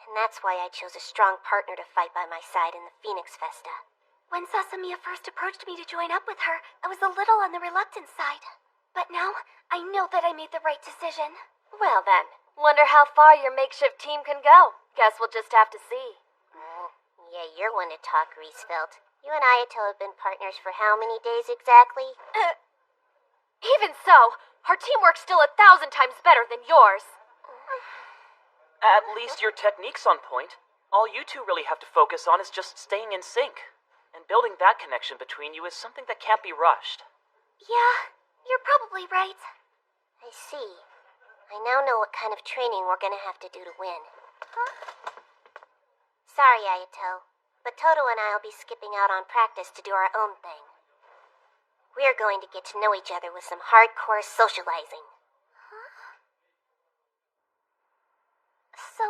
And that's why I chose a strong partner to fight by my side in the Phoenix Festa. When Sasamiya first approached me to join up with her, I was a little on the reluctant side. But now, I know that I made the right decision. Well then, wonder how far your makeshift team can go. Guess we'll just have to see. Yeah, you're one to talk, Riesfeld. You and Ayato have been partners for how many days exactly? Even so, our teamwork's still 1,000 times better than yours. At least your technique's on point. All you two really have to focus on is just staying in sync. And building that connection between you is something that can't be rushed. Yeah, you're probably right. I see. I now know what kind of training we're gonna have to do to win. Sorry, Ayato, but Toto and I'll be skipping out on practice to do our own thing. We're going to get to know each other with some hardcore socializing. So,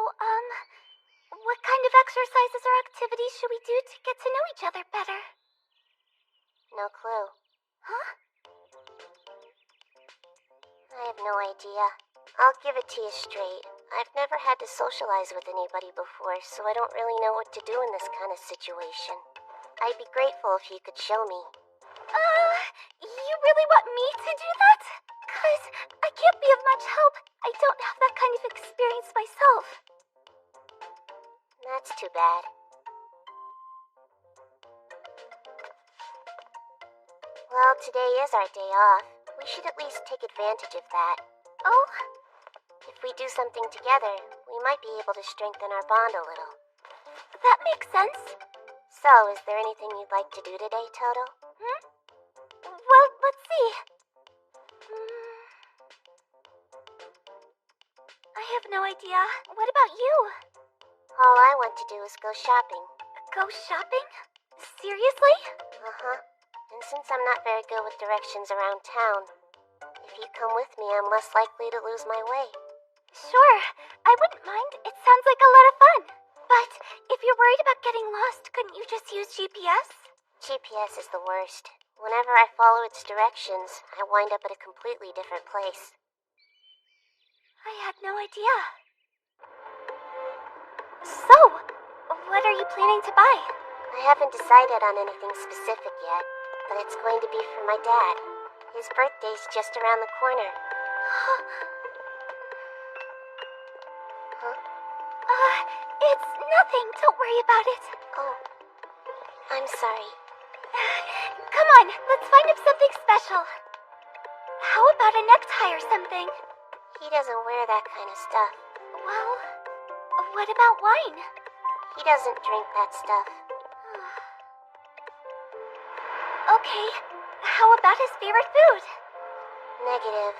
what kind of exercises or activities should we do to get to know each other better? No clue. Huh? I have no idea. I'll give it to you straight. I've never had to socialize with anybody before, so I don't really know what to do in this kind of situation. I'd be grateful if you could show me. You really want me to do that? 'Cause I can't be of much help. I don't have that kind of experience myself. That's too bad. Well, today is our day off. We should at least take advantage of that. Oh? If we do something together, we might be able to strengthen our bond a little. That makes sense. So, is there anything you'd like to do today, Toto? Well, let's see. I have no idea. What about you? All I want to do is go shopping. Go shopping? Seriously? Uh-huh. And since I'm not very good with directions around town, if you come with me, I'm less likely to lose my way. Sure, I wouldn't mind. It sounds like a lot of fun. But if you're worried about getting lost, couldn't you just use GPS? GPS is the worst. Whenever I follow its directions, I wind up at a completely different place. I had no idea. So, what are you planning to buy? I haven't decided on anything specific yet, but it's going to be for my dad. His birthday's just around the corner. It's nothing. Don't worry about it. Oh, I'm sorry. Come on, let's find him something special. How about a necktie or something? He doesn't wear that kind of stuff. Well, what about wine? He doesn't drink that stuff. Okay, how about his favorite food? Negative.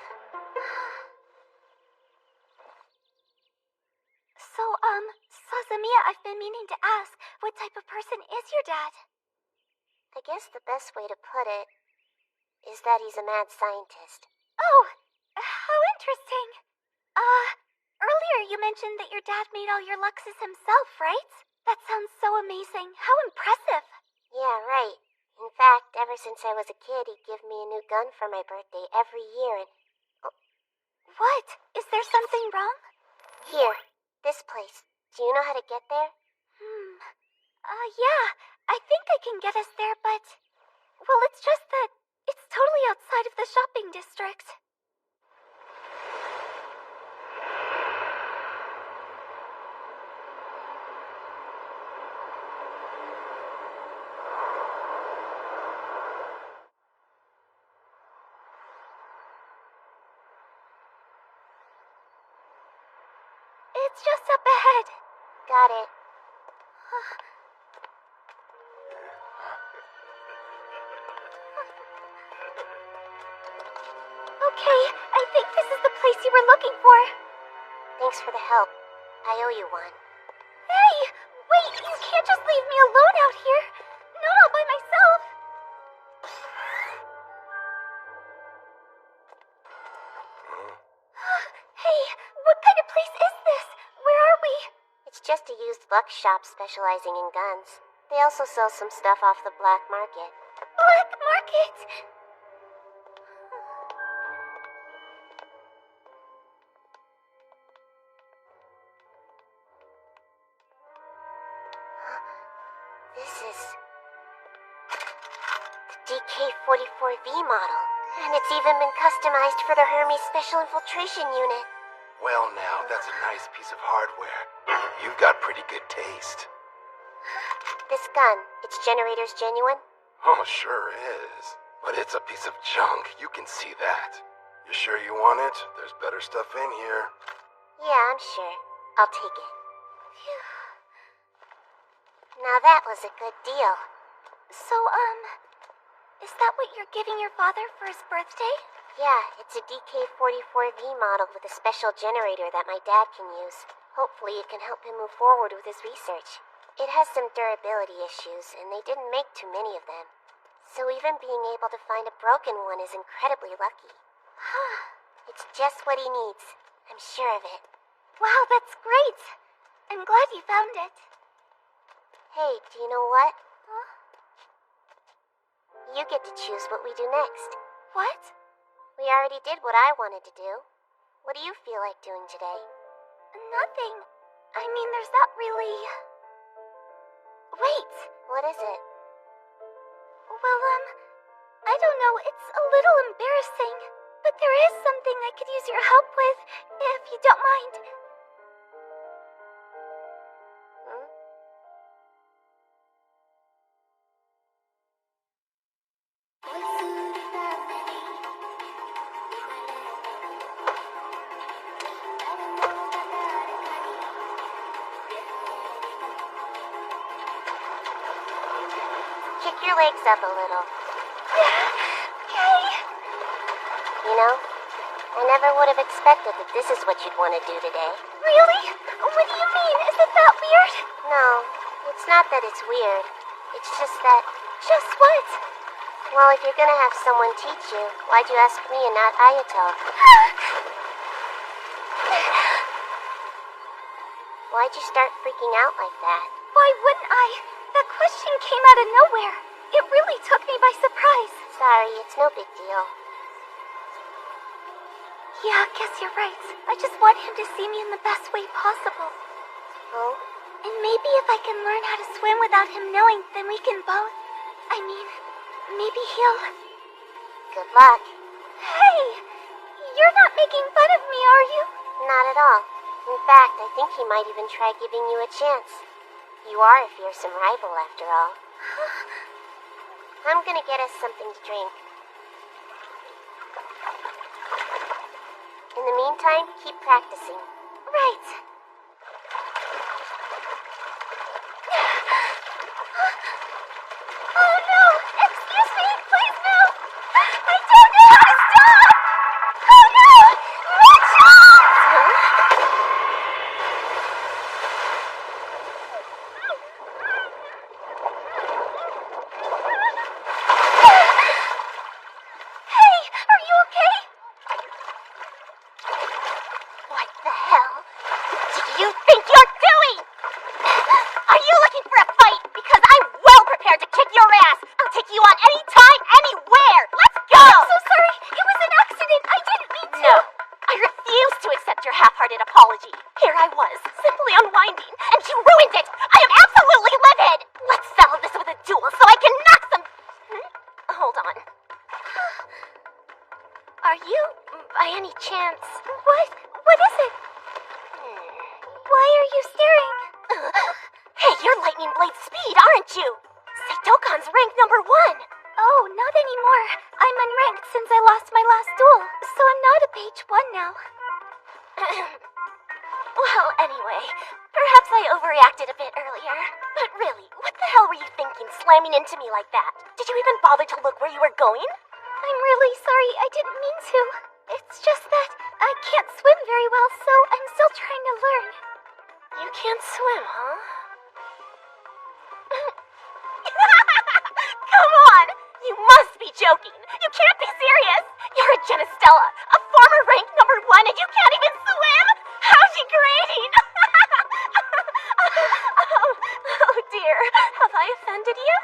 So, Sazamiya, I've been meaning to ask, what type of person is your dad? I guess the best way to put it is that he's a mad scientist. Oh, how interesting. Earlier you mentioned that your dad made all your Luxes himself, right? That sounds so amazing. How impressive. Yeah, right. In fact, ever since I was a kid, he'd give me a new gun for my birthday every year and... What? Is there something wrong? Here, this place. Do you know how to get there? Yeah. I think I can get us there, but... Well, it's just that it's totally outside of the shopping district. It's just up ahead. Got it. Okay, I think this is the place you were looking for. Thanks for the help. I owe you one. Hey! Wait, you can't just leave me alone out here. Not all by myself. Hey, what kind of place is this? Where are we? It's just a used Lux shop specializing in guns. They also sell some stuff off the black market. Black market? This is the DK-44V model. And it's even been customized for the Hermes Special Infiltration Unit. Well now, that's a nice piece of hardware. You've got pretty good taste. This gun, its generator's genuine? Oh, sure is. But it's a piece of junk, you can see that. You sure you want it? There's better stuff in here. Yeah, I'm sure. I'll take it. Now that was a good deal. So, is that what you're giving your father for his birthday? Yeah, it's a DK-44V model with a special generator that my dad can use. Hopefully it can help him move forward with his research. It has some durability issues, and they didn't make too many of them. So even being able to find a broken one is incredibly lucky. It's just what he needs. I'm sure of it. Wow, that's great. I'm glad you found it. Hey, do you know what? You get to choose what we do next. What? We already did what I wanted to do. What do you feel like doing today? Nothing. I mean, there's not really... Wait. What is it? Well, I don't know. It's a little embarrassing. But there is something I could use your help with, if you don't mind. your legs up a little. Okay. You know, I never would have expected that this is what you'd want to do today. Really? What do you mean? Is it that weird? No, it's not that it's weird. It's just that... Just what? Well, if you're gonna have someone teach you, why'd you ask me and not Ayato? Why'd you start freaking out like that? Why wouldn't I? That question came out of nowhere. It really took me by surprise. Sorry, it's no big deal. Yeah, guess you're right. I just want him to see me in the best way possible. Oh? And maybe if I can learn how to swim without him knowing, then we can both... I mean, maybe he'll... Good luck. Hey! You're not making fun of me, are you? Not at all. In fact, I think he might even try giving you a chance. You are a fearsome rival, after all. I'm gonna get us something to drink. In the meantime, keep practicing. Right. Oh no! Excuse me, please no! I don't know how to stop! Oh no! Hey, are you okay? What the hell do you think you're doing? Are you looking for a fight? Because I'm well prepared to kick your ass. I'll take you on any time, anywhere. Let's go! I'm so sorry. It was an accident. I didn't mean to. No, I refuse to accept your half-hearted apology. Here I was, simply unwinding, and you ruined it. I am absolutely livid. Let's settle this with a duel so I can knock some... Hold on. Are you, by any chance... What? What is it? Why are you staring? Hey, you're lightning blade speed, aren't you? Seidokan's rank number 1. Oh, not anymore. I'm unranked since I lost my last duel, so I'm not a page 1 now. Well, anyway, perhaps I overreacted a bit earlier. But really, what the hell were you thinking slamming into me like that? Did you even bother to look where you were going? I'm really sorry. I didn't mean to. It's just that I can't swim very well, so I'm still trying to learn. You can't swim, huh? Come on! You must be joking! You can't be serious! You're a Genestella, a former rank number 1, and you can't even swim? How degrading! oh dear, have I offended you?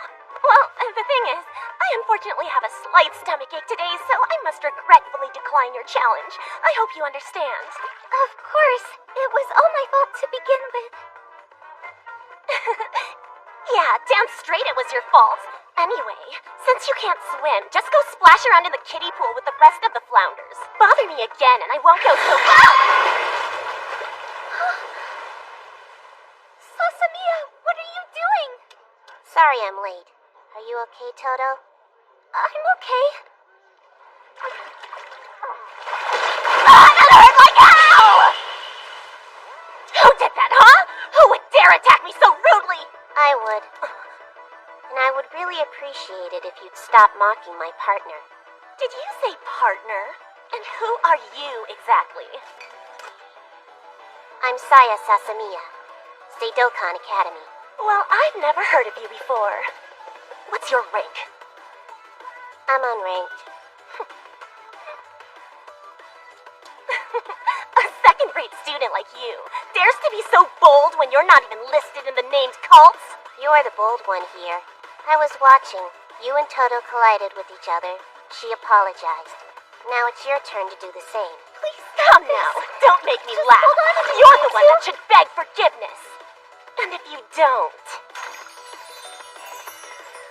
Well, the thing is, I unfortunately have a slight stomachache today, so I must regretfully decline your challenge. I hope you understand. Of course. It was all my fault to begin with. Yeah, damn straight it was your fault. Anyway, since you can't swim, just go splash around in the kiddie pool with the rest of the flounders. Bother me again and I won't go so far. Sasamiya, what are you doing? Sorry I'm late. Are you okay, Toto? I'm okay. That hurt like hell! Who did that, huh? Who would dare attack me so rudely? I would. And I would really appreciate it if you'd stop mocking my partner. Did you say partner? And who are you exactly? I'm Saya Sasamiya, Seidokan Academy. Well, I've never heard of you before. What's your rank? I'm unranked. A second-rate student like you dares to be so bold when you're not even listed in the named cults? You're the bold one here. I was watching. You and Toto collided with each other. She apologized. Now it's your turn to do the same. Please come now. Don't make me laugh. hold on a minute, You're the one Sue. that should beg forgiveness. And if you don't,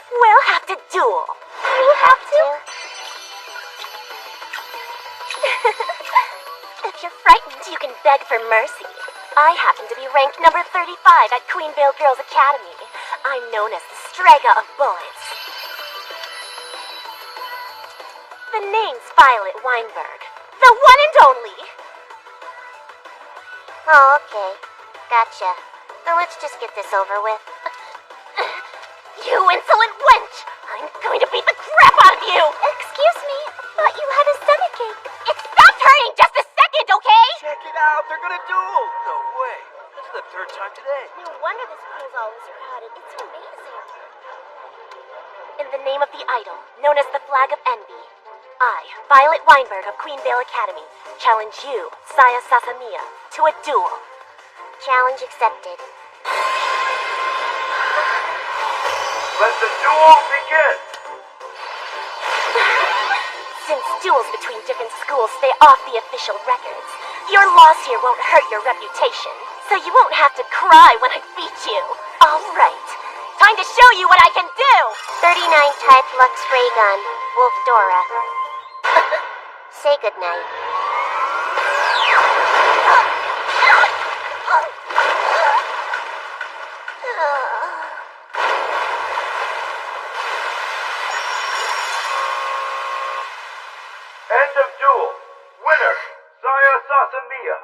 we'll have to duel. You have to? If you're frightened, you can beg for mercy. I happen to be ranked number 35 at Queenvale Girls Academy. I'm known as the Strega of Bullets. The name's Violet Weinberg. The one and only. Oh, okay. Gotcha. Then let's just get this over with. You insolent wench! I'm going to beat the crap out of you! Excuse me, I thought you had a stomachache. It stopped hurting just a second, okay? Check it out, they're gonna duel! No way. This is the third time today. No wonder this pool's always crowded. It's amazing. In the name of the idol, known as the Flag of Envy, I, Violet Weinberg of Queenvale Academy, challenge you, Saya Sasamiya, to a duel. Challenge accepted. Let the duel begin! Since duels between different schools stay off the official records, your loss here won't hurt your reputation, so you won't have to cry when I beat you. All right, time to show you what I can do! 39 type Lux Ray Gun, Wolf Dora. Say goodnight. End of duel. Winner, Saya Sasamiya.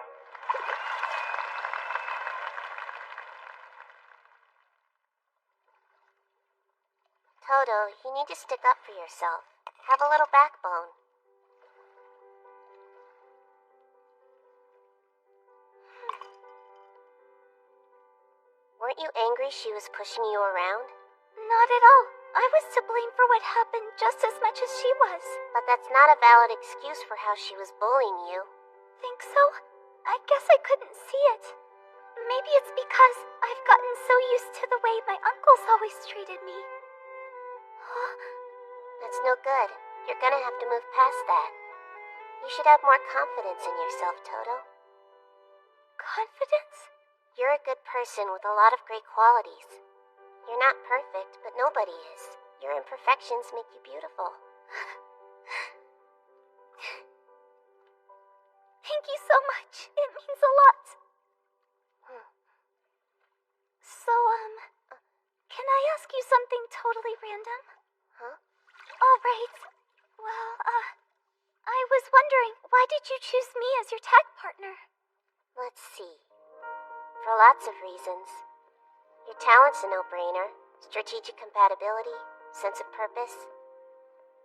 Toto, you need to stick up for yourself. Have a little backbone. Weren't you angry she was pushing you around? Not at all. I was to blame for what happened just as much as she was. But that's not a valid excuse for how she was bullying you. Think so? I guess I couldn't see it. Maybe it's because I've gotten so used to the way my uncles always treated me. That's no good. You're gonna have to move past that. You should have more confidence in yourself, Toto. Confidence? You're a good person with a lot of great qualities. You're not perfect, but nobody is. Your imperfections make you beautiful. Thank you so much. It means a lot. So, can I ask you something totally random? Huh? All right. Well, I was wondering, why did you choose me as your tag partner? Let's see. For lots of reasons. Your talent's a no-brainer. Strategic compatibility, sense of purpose.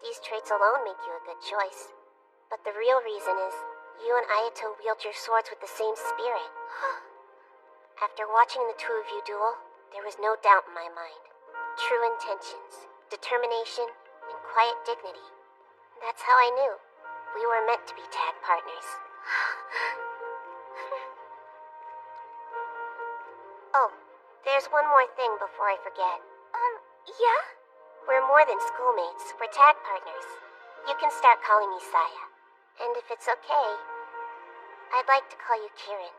These traits alone make you a good choice. But the real reason is, you and Ayato wield your swords with the same spirit. After watching the two of you duel, there was no doubt in my mind. True intentions, determination, and quiet dignity. That's how I knew we were meant to be tag partners. Oh, there's one more thing before I forget. Yeah? We're more than schoolmates, we're tag partners. You can start calling me Saya. And if it's okay, I'd like to call you Kieran.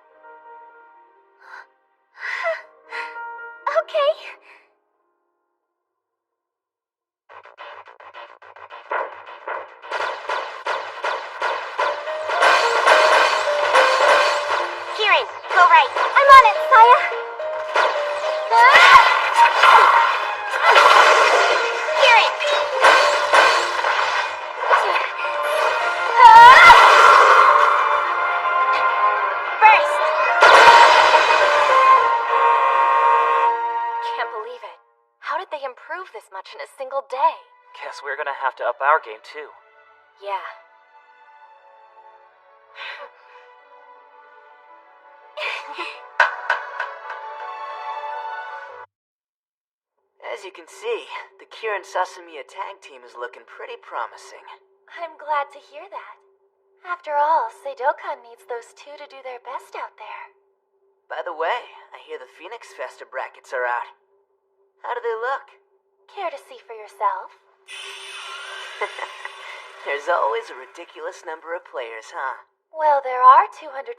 Okay. Kieran, go right. I'm on it, Saya. Kieran! Burst! Can't believe it. How did they improve this much in a single day? Guess we're gonna have to up our game too. Yeah. As you can see, the Kieran Sasamiya tag team is looking pretty promising. I'm glad to hear that. After all, Seidokan needs those two to do their best out there. By the way, I hear the Phoenix Festa brackets are out. How do they look? Care to see for yourself? There's always a ridiculous number of players, huh? Well, there are 256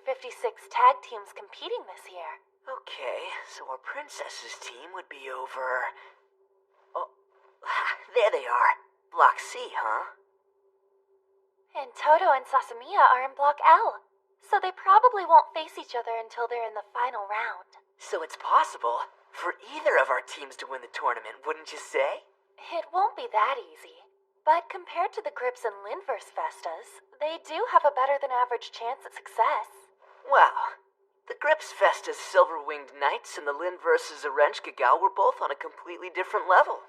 tag teams competing this year. Okay, so our princess's team would be over... Oh, there they are. Block C, huh? And Toto and Sasamiya are in Block L, so they probably won't face each other until they're in the final round. So it's possible for either of our teams to win the tournament, wouldn't you say? It won't be that easy, but compared to the Grips and Linverse Festas, they do have a better than average chance at success. Well, the Grips Festa's Silver-Winged Knights and the Linverse's Orange Gal were both on a completely different level.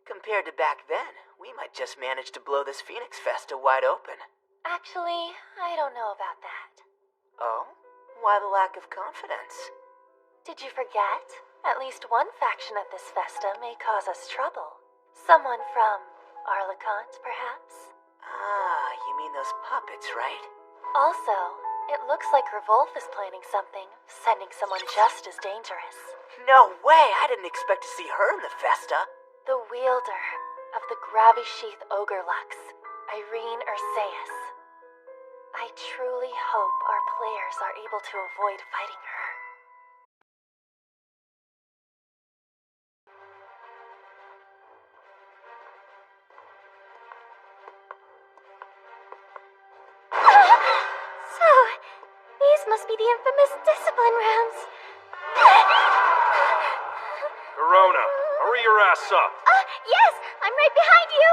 Compared to back then, we might just manage to blow this Phoenix Festa wide open. Actually, I don't know about that. Oh? Why the lack of confidence? Did you forget? At least one faction at this festa may cause us trouble. Someone from Arlecant, perhaps? Ah, you mean those puppets, right? Also, it looks like Revolve is planning something, sending someone just as dangerous. No way! I didn't expect to see her in the festa. The wielder of the Gravy Sheath Ogre Lux, Irene Urseus. I truly hope our players are able to avoid fighting her. So, these must be the infamous discipline rounds. Corona, hurry your ass up. Yes, I'm right behind you.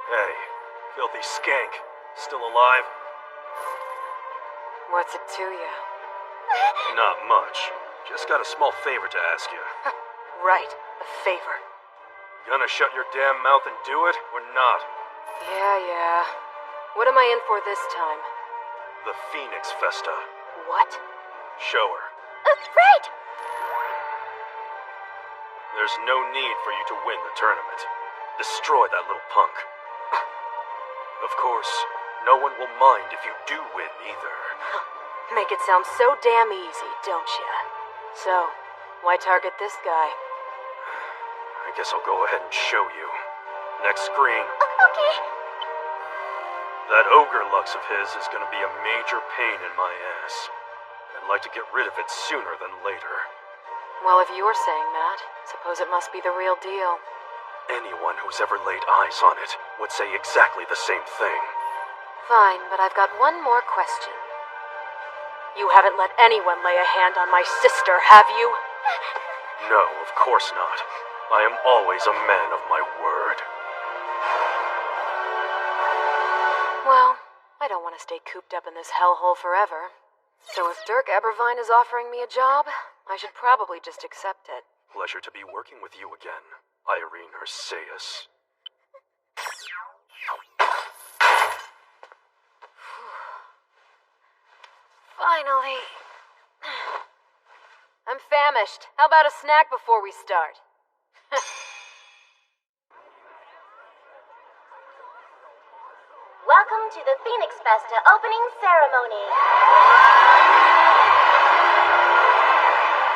Hey, filthy skank. Still alive? What's it to you? Not much. Just got a small favor to ask you. Right, a favor. Gonna shut your damn mouth and do it, or not? Yeah. What am I in for this time? The Phoenix Festa. What? Show her. Right! There's no need for you to win the tournament. Destroy that little punk. Of course, no one will mind if you do win either. Make it sound so damn easy, don't ya? So, why target this guy? I guess I'll go ahead and show you. Next screen. Okay. That ogre lux of his is gonna be a major pain in my ass. I'd like to get rid of it sooner than later. Well, if you're saying that, suppose it must be the real deal. Anyone who's ever laid eyes on it would say exactly the same thing. Fine, but I've got one more question. You haven't let anyone lay a hand on my sister, have you? No, of course not. I am always a man of my word. Well, I don't want to stay cooped up in this hellhole forever. So if Dirk Ebervine is offering me a job, I should probably just accept it. Pleasure to be working with you again, Irene Urseus. Finally. I'm famished. How about a snack before we start? Welcome to the Phoenix Festa opening ceremony.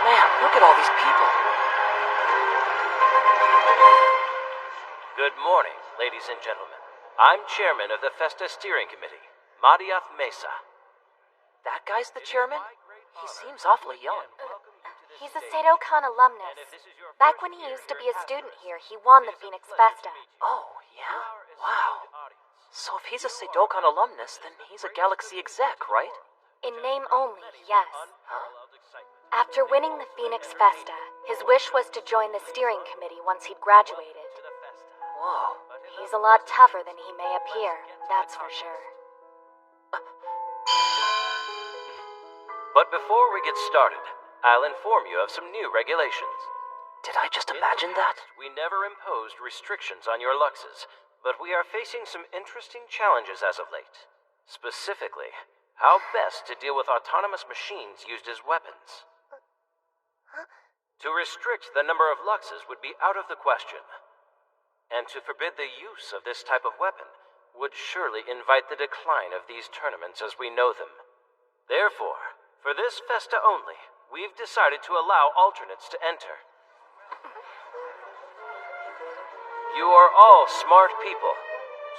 Man, look at all these people. Good morning, ladies and gentlemen. I'm chairman of the Festa Steering Committee, Madiath Mesa. That guy's the chairman? He seems awfully young. He's a Sedokan alumnus. Back when he used to be a student here, he won the Phoenix Festa. Oh, yeah? Wow. So if he's a Sedokan alumnus, then he's a Galaxy exec, right? In name only, yes. Huh? After winning the Phoenix Festa, his wish was to join the steering committee once he'd graduated. Whoa. He's a lot tougher than he may appear, that's for sure. But before we get started, I'll inform you of some new regulations. Did I just imagine that? We never imposed restrictions on your luxes, but we are facing some interesting challenges as of late. Specifically, how best to deal with autonomous machines used as weapons. To restrict the number of luxes would be out of the question. And to forbid the use of this type of weapon would surely invite the decline of these tournaments as we know them. Therefore, for this Festa only, we've decided to allow alternates to enter. You are all smart people,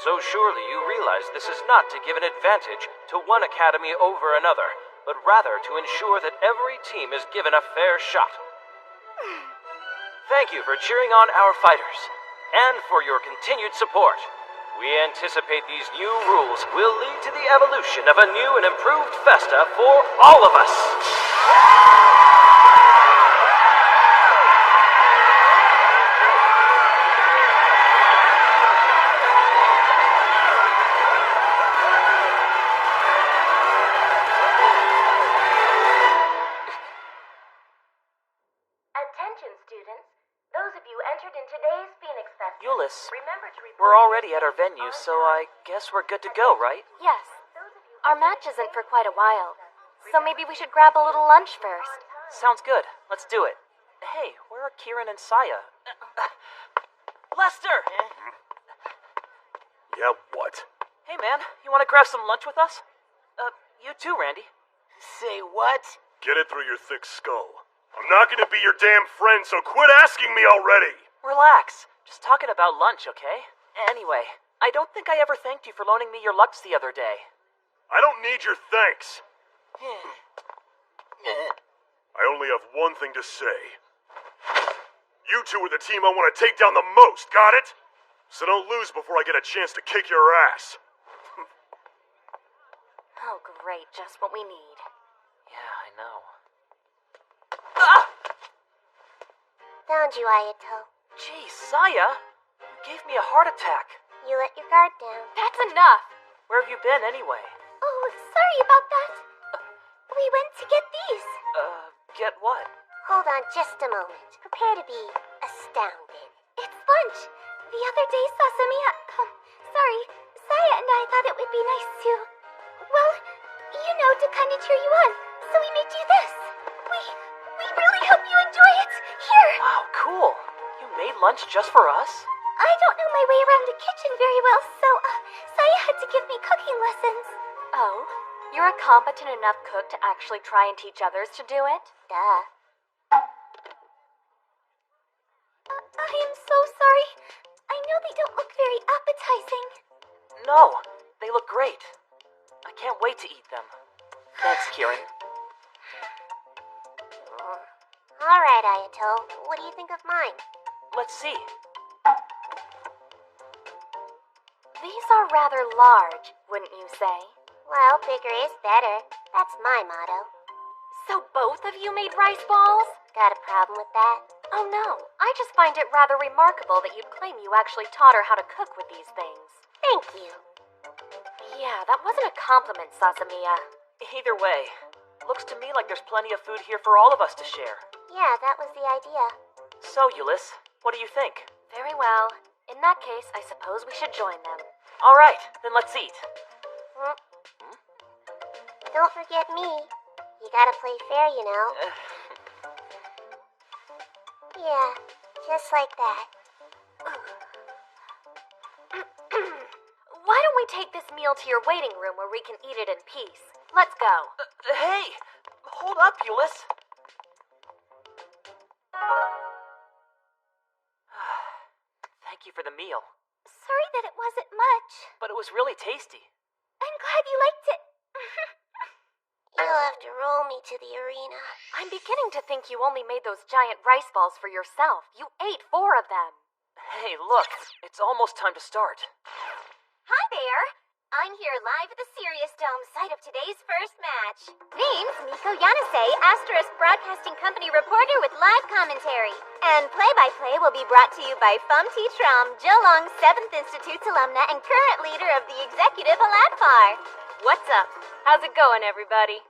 so surely you realize this is not to give an advantage to one academy over another, but rather to ensure that every team is given a fair shot. Thank you for cheering on our fighters, and for your continued support. We anticipate these new rules will lead to the evolution of a new and improved Festa for all of us. students. Those of you entered in today's Phoenix Festival. Euless, Remember to report we're already at our your venue, students so on I guess we're good to go, right? Yes. Our match isn't for quite a while, so maybe we should grab a little lunch first. Sounds good. Let's do it. Hey, where are Kieran and Saya? Lester! Yeah, what? Hey, man, you want to grab some lunch with us? You too, Randy. Say what? Get it through your thick skull. I'm not gonna be your damn friend, so quit asking me already! Relax. Just talking about lunch, okay? Anyway, I don't think I ever thanked you for loaning me your Lux the other day. I don't need your thanks. I only have one thing to say. You two are the team I want to take down the most, got it? So don't lose before I get a chance to kick your ass. Oh, great. Just what we need. Yeah, I know. Found you, Ayato. Gee, Saya, you gave me a heart attack. You let your guard down. That's enough! Where have you been anyway? Oh, sorry about that. We went to get these. Get what? Hold on just a moment. Prepare to be astounded. It's lunch. The other day, Sasamiya, sorry, Saya and I thought it would be nice to, well, you know, to kind of cheer you on. So we made you this. We really hope you enjoy it. Here. Wow, cool. You made lunch just for us? I don't know my way around the kitchen very well, so Saya had to give me cooking lessons. Oh? You're a competent enough cook to actually try and teach others to do it? Duh. I am so sorry. I know they don't look very appetizing. No, they look great. I can't wait to eat them. Thanks, Kieran. All right, Ayato. What do you think of mine? Let's see. These are rather large, wouldn't you say? Well, bigger is better. That's my motto. So both of you made rice balls? Got a problem with that? Oh no, I just find it rather remarkable that you'd claim you actually taught her how to cook with these things. Thank you. Yeah, that wasn't a compliment, Sasamiya. Either way, looks to me like there's plenty of food here for all of us to share. Yeah, that was the idea. So, Euless, what do you think? Very well. In that case, I suppose we should join them. All right, then let's eat. Don't forget me. You gotta play fair, you know. Yeah, just like that. Why don't we take this meal to your waiting room where we can eat it in peace? Let's go. Hey! Hold up, Euless. Thank you for the meal. Sorry that it wasn't much. But it was really tasty. I'm glad you liked it. You'll have to roll me to the arena. I'm beginning to think you only made those giant rice balls for yourself. You ate 4 of them. Hey, look, it's almost time to start. Hi there. I'm here live at the Sirius Dome, site of today's first match. Name's Miko Yanase, Asterisk Broadcasting Company reporter with live commentary. And play-by-play will be brought to you by Phum T. Tram, Jolong 7th Institute's alumna and current leader of the executive Aladpar. What's up? How's it going, everybody?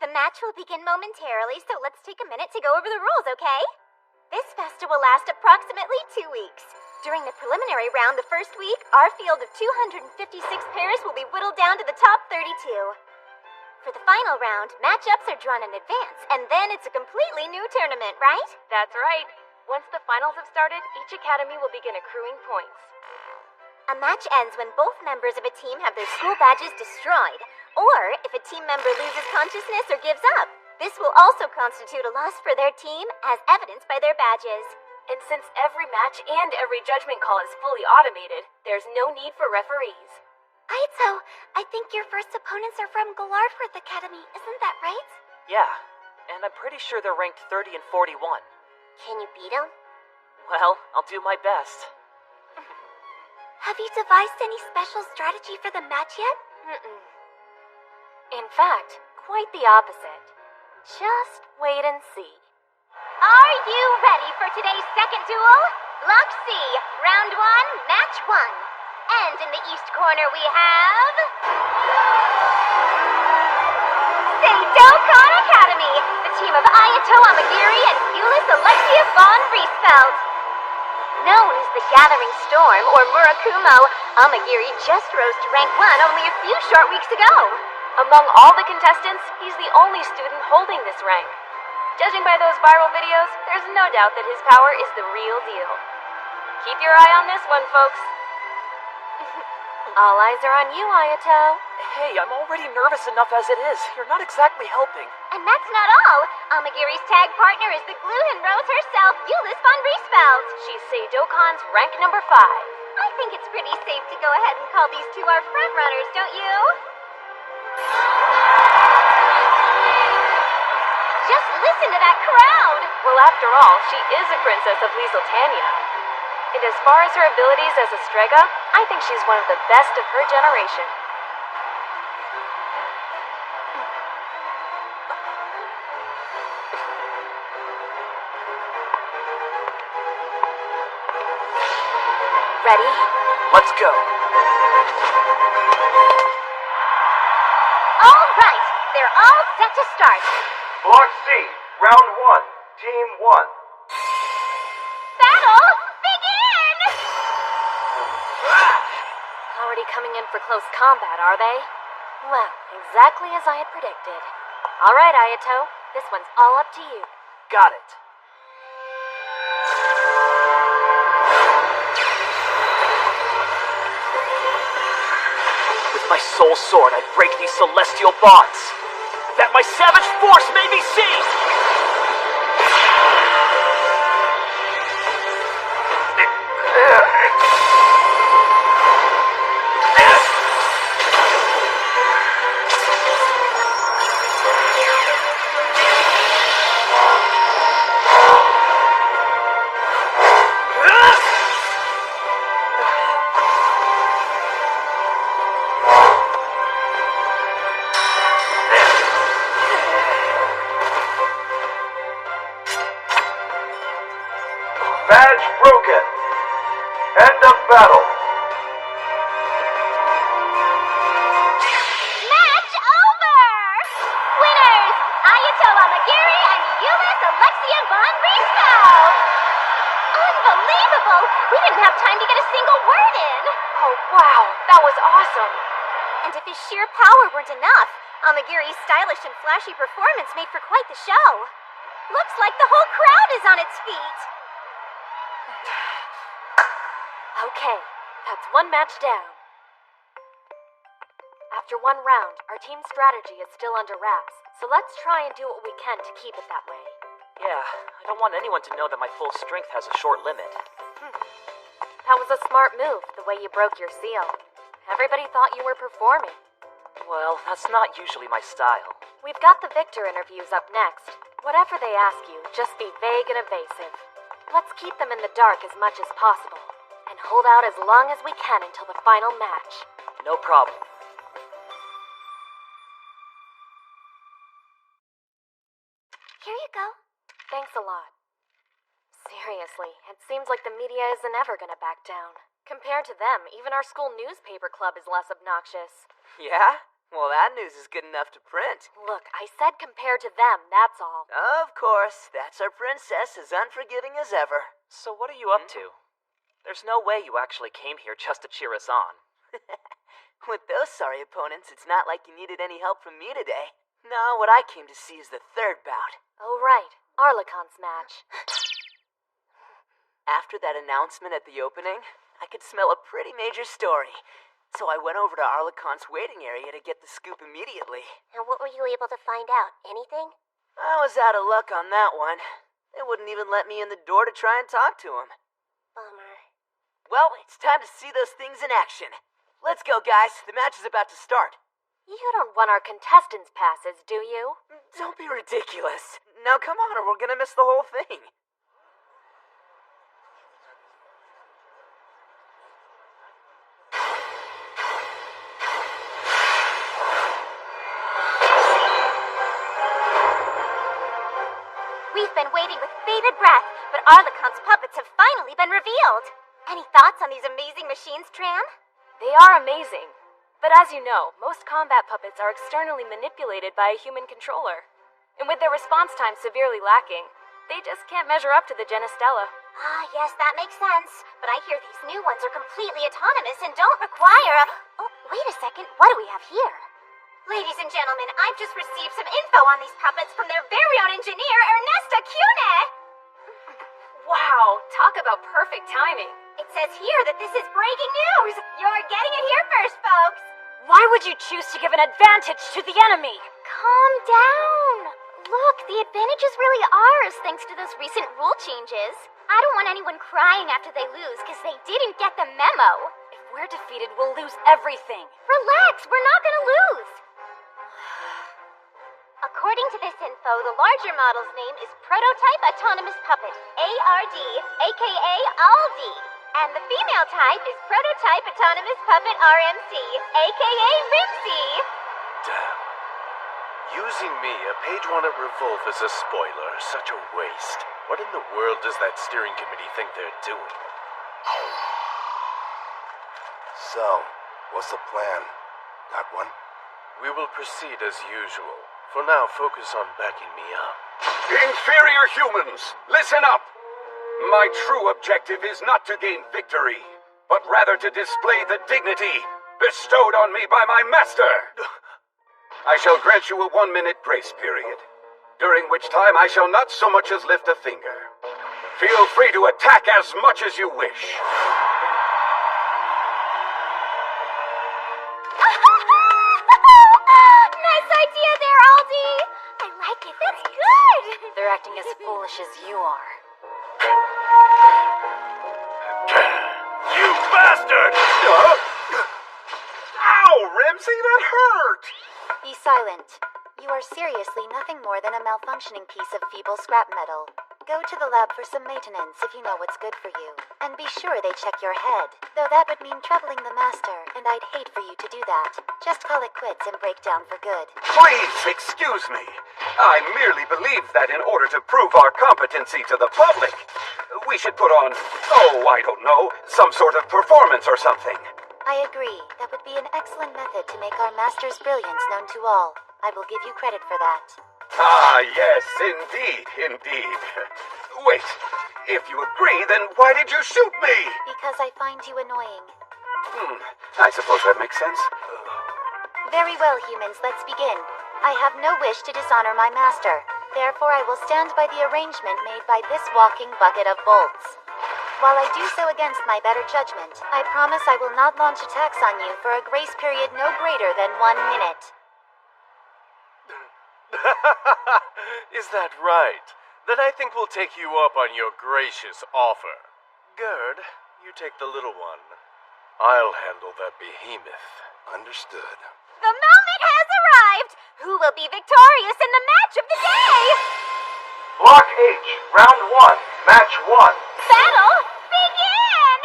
The match will begin momentarily, so let's take a minute to go over the rules, okay? This festa will last approximately 2 weeks. During the preliminary round the first week, our field of 256 pairs will be whittled down to the top 32. For the final round, matchups are drawn in advance, and then it's a completely new tournament, right? That's right. Once the finals have started, each academy will begin accruing points. A match ends when both members of a team have their school badges destroyed, or if a team member loses consciousness or gives up. This will also constitute a loss for their team, as evidenced by their badges. And since every match and every judgment call is fully automated, there's no need for referees. Aito, I think your first opponents are from Galardworth Academy, isn't that right? Yeah, and I'm pretty sure they're ranked 30 and 41. Can you beat them? Well, I'll do my best. Have you devised any special strategy for the match yet? In fact, quite the opposite. Just wait and see. Are you ready for today's second duel? Block C, round 1, match 1. And in the east corner we have... Seidoukan Academy! Academy, the team of Ayato Amagiri and Euless Alexia von Riesfeld. Known as the Gathering Storm, or Murakumo, Amagiri just rose to rank 1 only a few short weeks ago. Among all the contestants, he's the only student holding this rank. Judging by those viral videos, there's no doubt that his power is the real deal. Keep your eye on this one, folks. All eyes are on you, Ayato. Hey, I'm already nervous enough as it is. You're not exactly helping. And that's not all. Amagiri's tag partner is the Gluhin Rose herself, Euless von Riesfeld. She's Seidokan's rank number 5. I think it's pretty safe to go ahead and call these two our front runners, don't you? Just listen to that crowd! Well, after all, she is a princess of Liesl-Tanya. And as far as her abilities as a Strega, I think she's one of the best of her generation. Ready? Let's go. All right, they're all set to start. Block C, round 1, team 1. Battle, begin! Already coming in for close combat, are they? Well, exactly as I had predicted. All right, Ayato, this one's all up to you. Got it. With my soul sword, I break these celestial bonds, that my savage force may be seen! Badge broken. End of battle. Match over! Winners, Ayato Amagiri and Euless Alexia von Riesfeld! Unbelievable! We didn't have time to get a single word in! Oh, wow, that was awesome. And if his sheer power weren't enough, Amagiri's stylish and flashy performance made for quite the show. Looks like the whole crowd is on its feet. Okay, that's one match down. After one round, our team's strategy is still under wraps, so let's try and do what we can to keep it that way. Yeah, I don't want anyone to know that my full strength has a short limit. That was a smart move, the way you broke your seal. Everybody thought you were performing. Well, that's not usually my style. We've got the victor interviews up next. Whatever they ask you, just be vague and evasive. Let's keep them in the dark as much as possible, and hold out as long as we can until the final match. No problem. Here you go. Thanks a lot. Seriously, it seems like the media isn't ever gonna back down. Compared to them, even our school newspaper club is less obnoxious. Yeah? Well, that news is good enough to print. Look, I said compared to them, that's all. Of course, that's our princess, as unforgiving as ever. So what are you up to? There's no way you actually came here just to cheer us on. With those sorry opponents, it's not like you needed any help from me today. No, what I came to see is the third bout. Oh, right. Arlecon's match. After that announcement at the opening, I could smell a pretty major story. So I went over to Arlecon's waiting area to get the scoop immediately. And what were you able to find out? Anything? I was out of luck on that one. They wouldn't even let me in the door to try and talk to him. Bummer. Well, it's time to see those things in action. Let's go, guys. The match is about to start. You don't want our contestants' passes, do you? Don't be ridiculous. Now come on, or we're gonna miss the whole thing. We've been waiting with bated breath, but Arlecon's puppets have finally been revealed. Any thoughts on these amazing machines, Tran? They are amazing. But as you know, most combat puppets are externally manipulated by a human controller. And with their response time severely lacking, they just can't measure up to the Genestella. Ah, yes, that makes sense. But I hear these new ones are completely autonomous and don't require a... Oh, wait a second. What do we have here? Ladies and gentlemen, I've just received some info on these puppets from their very own engineer, Ernesta Cune. Wow, talk about perfect timing. It says here that this is breaking news. You're getting it here first, folks. Why would you choose to give an advantage to the enemy? Calm down. Look, the advantage is really ours thanks to those recent rule changes. I don't want anyone crying after they lose because they didn't get the memo. If we're defeated, we'll lose everything. Relax, we're not gonna lose. According to this info, the larger model's name is Prototype Autonomous Puppet, ARD, aka ALDI. And the female type is Prototype Autonomous Puppet RMC, aka Rimsy. Damn. Using me, a page one at Revolve, as a spoiler, such a waste. What in the world does that steering committee think they're doing? So, what's the plan? Got one? We will proceed as usual. For now, focus on backing me up. Inferior humans, listen up! My true objective is not to gain victory, but rather to display the dignity bestowed on me by my master. I shall grant you a 1-minute grace period, during which time I shall not so much as lift a finger. Feel free to attack as much as you wish. Nice idea there, Aldi. I like it. That's good. They're acting as foolish as you are. You bastard! Ow, Ramsey, that hurt! Be silent. You are seriously nothing more than a malfunctioning piece of feeble scrap metal. Go to the lab for some maintenance if you know what's good for you. And be sure they check your head, though that would mean troubling the master, and I'd hate for you to do that. Just call it quits and break down for good. Please, excuse me. I merely believe that in order to prove our competency to the public, we should put on, I don't know, some sort of performance or something. I agree. That would be an excellent method to make our master's brilliance known to all. I will give you credit for that. Ah, yes, indeed. Wait, if you agree, then why did you shoot me? Because I find you annoying. I suppose that makes sense. Very well, humans, let's begin. I have no wish to dishonor my master. Therefore, I will stand by the arrangement made by this walking bucket of bolts. While I do so against my better judgment, I promise I will not launch attacks on you for a grace period no greater than 1 minute. Is that right? Then I think we'll take you up on your gracious offer. Gerd, you take the little one. I'll handle that behemoth. Understood. The moment has arrived. Who will be victorious in the match of the day? Block H, round 1, match 1. Battle, begin!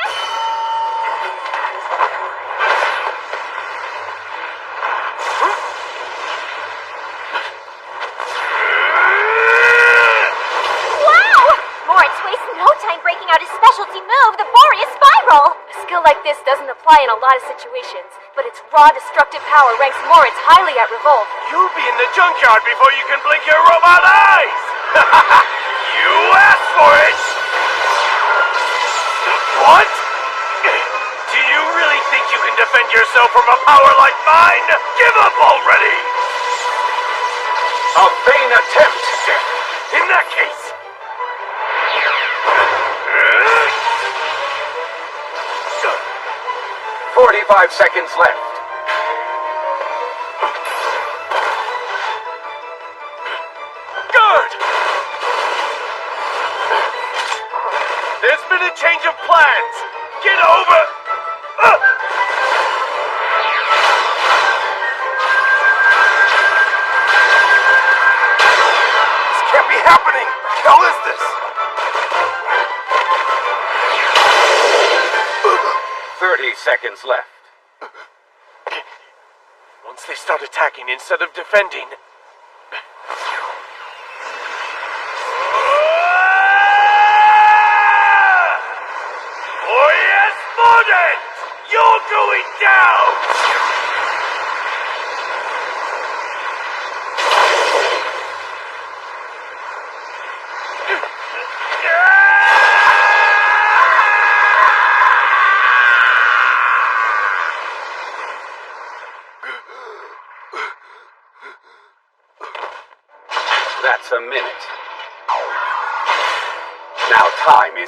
Breaking out his specialty move, the Boreas Spiral! A skill like this doesn't apply in a lot of situations, but its raw destructive power ranks Moritz highly at Revolt. You'll be in the junkyard before you can blink your robot eyes! You asked for it! What? Do you really think you can defend yourself from a power like mine? Give up already! A vain attempt! In that case... 45 seconds left. Good! There's been a change of plans. Get over... This can't be happening! What the hell is this? 30 seconds left. Once they start attacking instead of defending... Boreas Mordant! You're going down!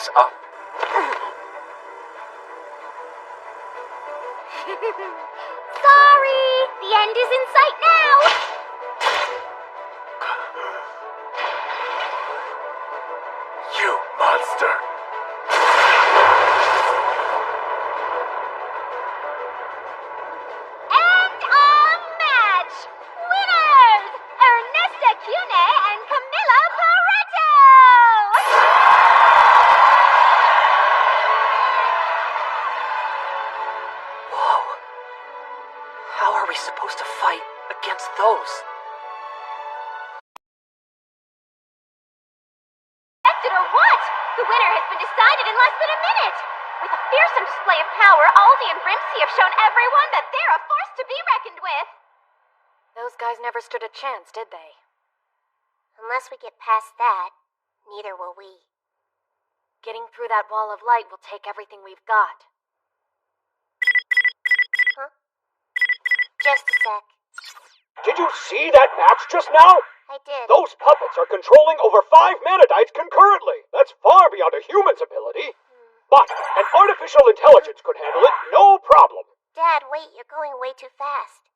is up. Sorry! The end is in sight now! You monster! And a match! Winners! Ernesta Cune and Camilla Pareto! Whoa. How are we supposed to fight against those? Or what? The winner has been decided in less than a minute! With a fearsome display of power, Aldi and Rimsey have shown everyone that they're a force to be reckoned with! Those guys never stood a chance, did they? Unless we get past that, neither will we. Getting through that wall of light will take everything we've got. Huh? Just a sec. Did you see that match just now? I did. Those puppets are controlling over 5 Manadites concurrently. That's far beyond a human's ability. But an artificial intelligence could handle it, no problem. Dad, wait, you're going way too fast.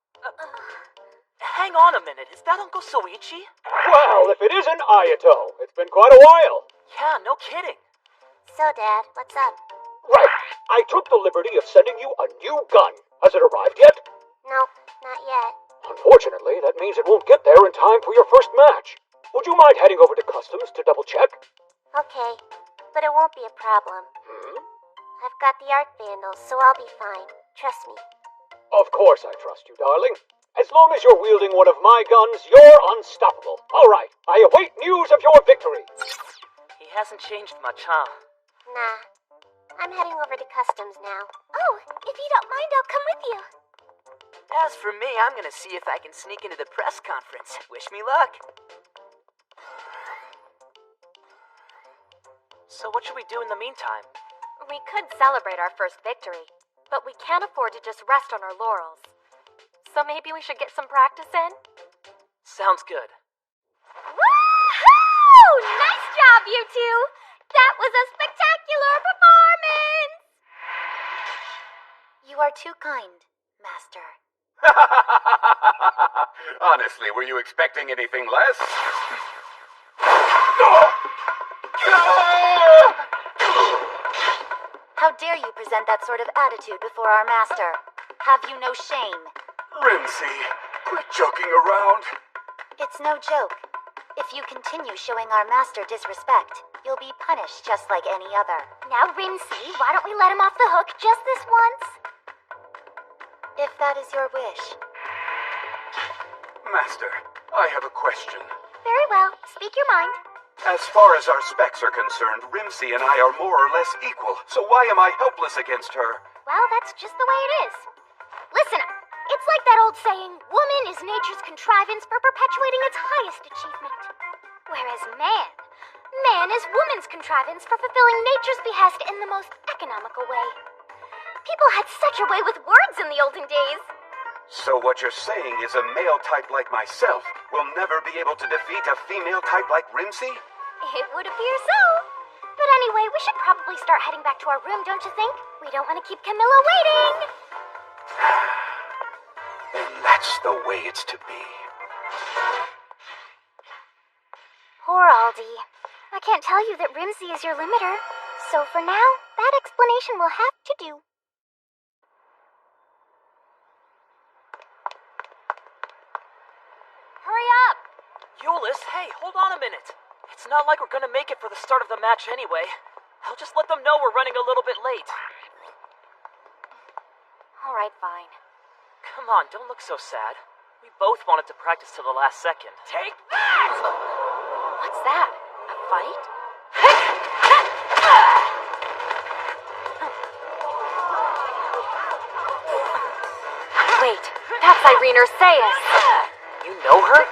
Hang on a minute, is that Uncle Soichi? Well, if it isn't Ayato, it's been quite a while. Yeah, no kidding. So, Dad, what's up? Right. I took the liberty of sending you a new gun. Has it arrived yet? Nope, not yet. Unfortunately, that means it won't get there in time for your first match. Would you mind heading over to customs to double check? Okay, but it won't be a problem. I've got the art vandals, so I'll be fine. Trust me. Of course I trust you, darling. As long as you're wielding one of my guns, you're unstoppable. All right, I await news of your victory. He hasn't changed much, huh? Nah, I'm heading over to customs now. Oh, if you don't mind, I'll come with you. As for me, I'm gonna see if I can sneak into the press conference. Wish me luck. So what should we do in the meantime? We could celebrate our first victory, but we can't afford to just rest on our laurels. So maybe we should get some practice in? Sounds good. Woohoo! Nice job, you two! That was a spectacular performance! You are too kind, Master. Honestly, were you expecting anything less? How dare you present that sort of attitude before our master? Have you no shame? Rimsey, quit joking around. It's no joke. If you continue showing our master disrespect, you'll be punished just like any other. Now, Rimsey, why don't we let him off the hook just this once? If that is your wish. Master, I have a question. Very well. Speak your mind. As far as our specs are concerned, Rimsey and I are more or less equal, so why am I helpless against her? Well, that's just the way it is. Listen, it's like that old saying, woman is nature's contrivance for perpetuating its highest achievement. Whereas man is woman's contrivance for fulfilling nature's behest in the most economical way. People had such a way with words in the olden days. So what you're saying is a male type like myself will never be able to defeat a female type like Rimsey? It would appear so. But anyway, we should probably start heading back to our room, don't you think? We don't want to keep Camilla waiting. And that's the way it's to be. Poor Aldi. I can't tell you that Rimsey is your limiter. So for now, that explanation will have to do. Hurry up! Euless, hey, hold on a minute. It's not like we're gonna make it for the start of the match anyway. I'll just let them know we're running a little bit late. All right, fine. Come on, don't look so sad. We both wanted to practice till the last second. Take that! What's that? A fight? Wait, that's Irene Urseus. You know her?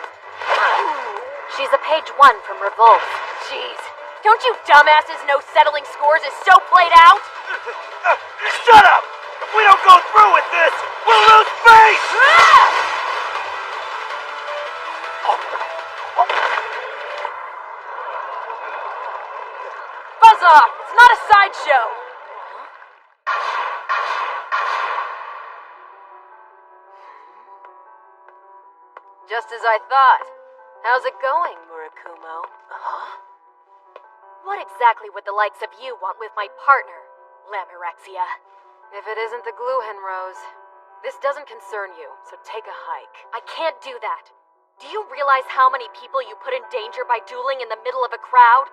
She's a page 1 from Revolt. Jeez, don't you dumbasses know settling scores is so played out? Shut up! If we don't go through with this, we'll lose face! Buzz off! It's not a sideshow! Just as I thought. How's it going, Murakumo? Huh? What exactly would the likes of you want with my partner, Lamorexia? If it isn't the Gluhen Rose, this doesn't concern you, so take a hike. I can't do that. Do you realize how many people you put in danger by dueling in the middle of a crowd?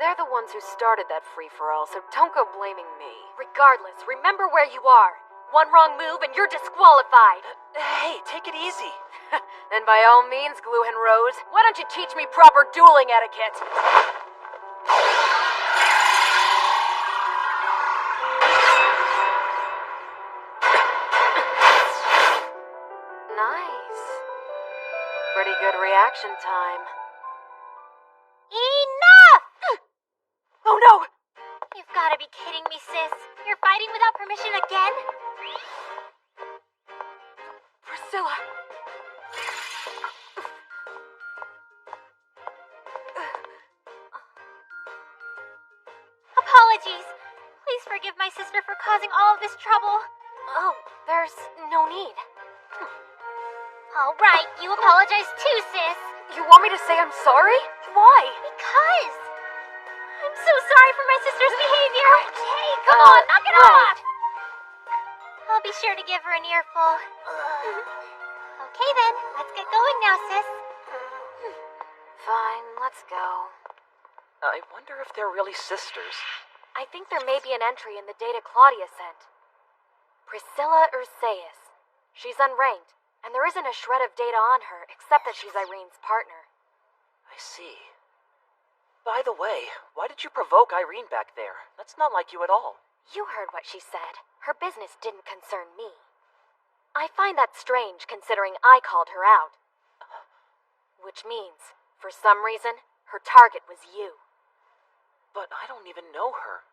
They're the ones who started that free-for-all, so don't go blaming me. Regardless, remember where you are. One wrong move and you're disqualified. Hey, take it easy. Then by all means, Gluhen Rose, why don't you teach me proper dueling etiquette? Nice. Pretty good reaction time. Enough! Oh no! You've gotta be kidding me, sis. You're fighting without permission again? Priscilla! Apologies. Please forgive my sister for causing all of this trouble. Oh, there's no need. All right, you apologize too, sis. You want me to say I'm sorry? Why? Because I'm so sorry for my sister's behavior. Hey, come on, knock it right. off. I'll be sure to give her an earful. Okay then, let's get going now, sis. Fine, let's go. I wonder if they're really sisters. I think there may be an entry in the data Claudia sent. Priscilla Urseus. She's unranked, and there isn't a shred of data on her except that she's Irene's partner. I see. By the way, why did you provoke Irene back there? That's not like you at all. You heard what she said. Her business didn't concern me. I find that strange considering I called her out. Which means, for some reason, her target was you. But I don't even know her.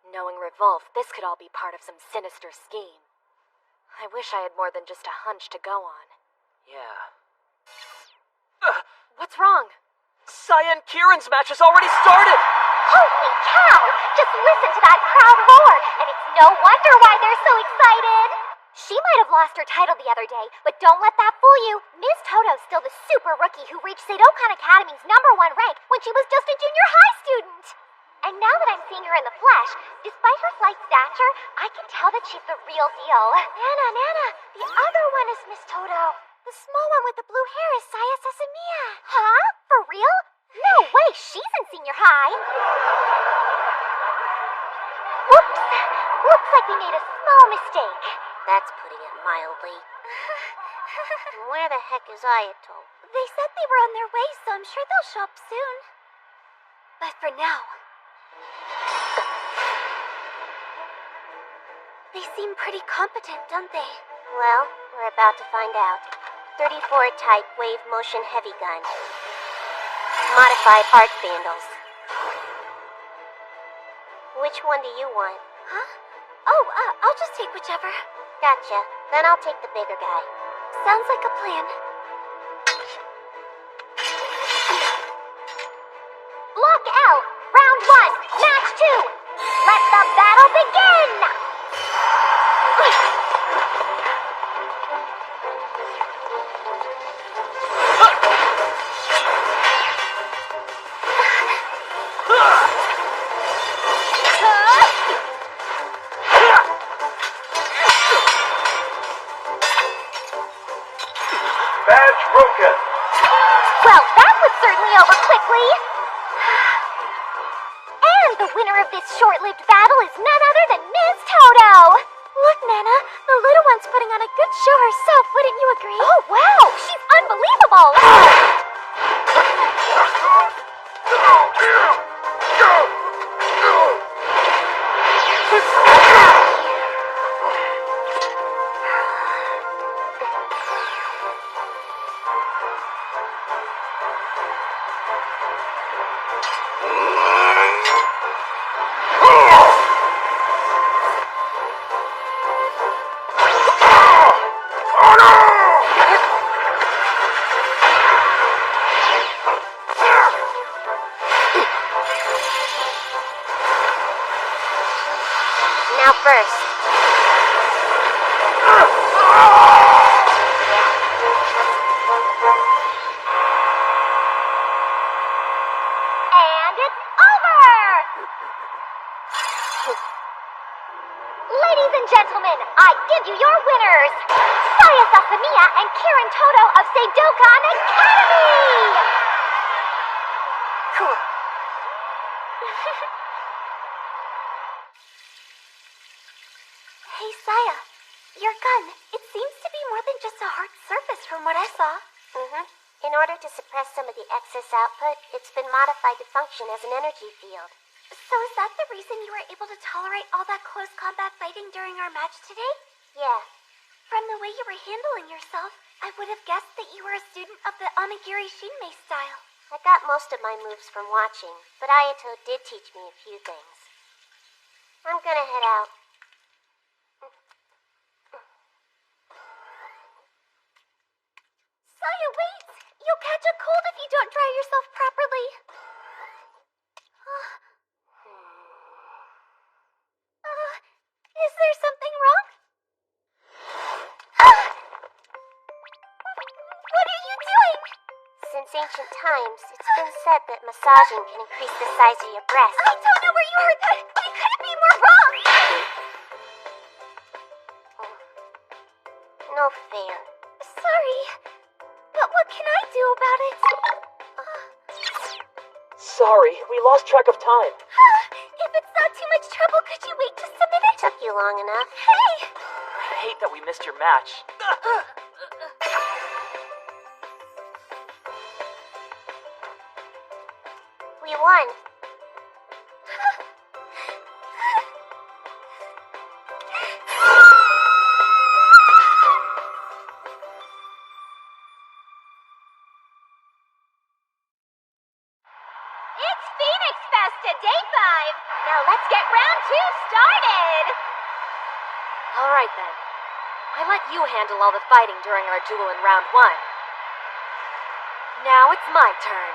Knowing Revolve, this could all be part of some sinister scheme. I wish I had more than just a hunch to go on. Yeah. What's wrong? Cyan Kieran's match has already started! Holy cow! Just listen to that crowd roar, and it's no wonder why they're so excited. She might have lost her title the other day, but don't let that fool you. Ms. Toto's still the super rookie who reached Sedokan Academy's #1 rank when she was just a junior high student. And now that I'm seeing her in the flesh, despite her slight stature, I can tell that she's the real deal. Nana, the other one is Miss Toto. The small one with the blue hair is Saya Sesamiya. Huh? For real? No way, she's in senior high. Whoops. Looks like we made a small mistake. That's putting it mildly. Where the heck is Ayato? They said they were on their way, so I'm sure they'll show up soon. But for now... They seem pretty competent, don't they? Well, we're about to find out. 34 type wave motion heavy gun. Modified arc vandals. Which one do you want? Huh? Oh, I'll just take whichever. Gotcha. Then I'll take the bigger guy. Sounds like a plan. Block out! Round 1, match 2! Let the battle begin! Badge broken. Well, that was certainly over quickly. And the winner of this short-lived battle is none other than Ms. Toto. Look, Nana, the little one's putting on a good show herself, wouldn't you agree? Oh, wow, she's unbelievable. Now first. And it's over! Ladies and gentlemen, I give you your winners! Saya Sasamiya and Kiran Toto of Seidokan Academy! Cool. Hey, Saya. Your gun, it seems to be more than just a hard surface from what I saw. In order to suppress some of the excess output, it's been modified to function as an energy field. So is that the reason you were able to tolerate all that close combat fighting during our match today? Yeah. From the way you were handling yourself, I would have guessed that you were a student of the Amigiri Shinmei style. I got most of my moves from watching, but Ayato did teach me a few things. I'm gonna head out. Saya, wait! You'll catch a cold if you don't dry yourself properly. Is there something wrong? What are you doing? Since ancient times, it's been said that massaging can increase the size of your breast. I don't know where you heard that. It couldn't be more wrong. No fair. Sorry, but what can I do about it? Sorry, we lost track of time. If it's not too much trouble, could you wait just a minute? Took you long enough. Hey! I hate that we missed your match. We won. It's Phoenix Fest to day 5. Now let's get round 2 started. All right then. I let you handle all the fighting during our duel in round 1. Now it's my turn.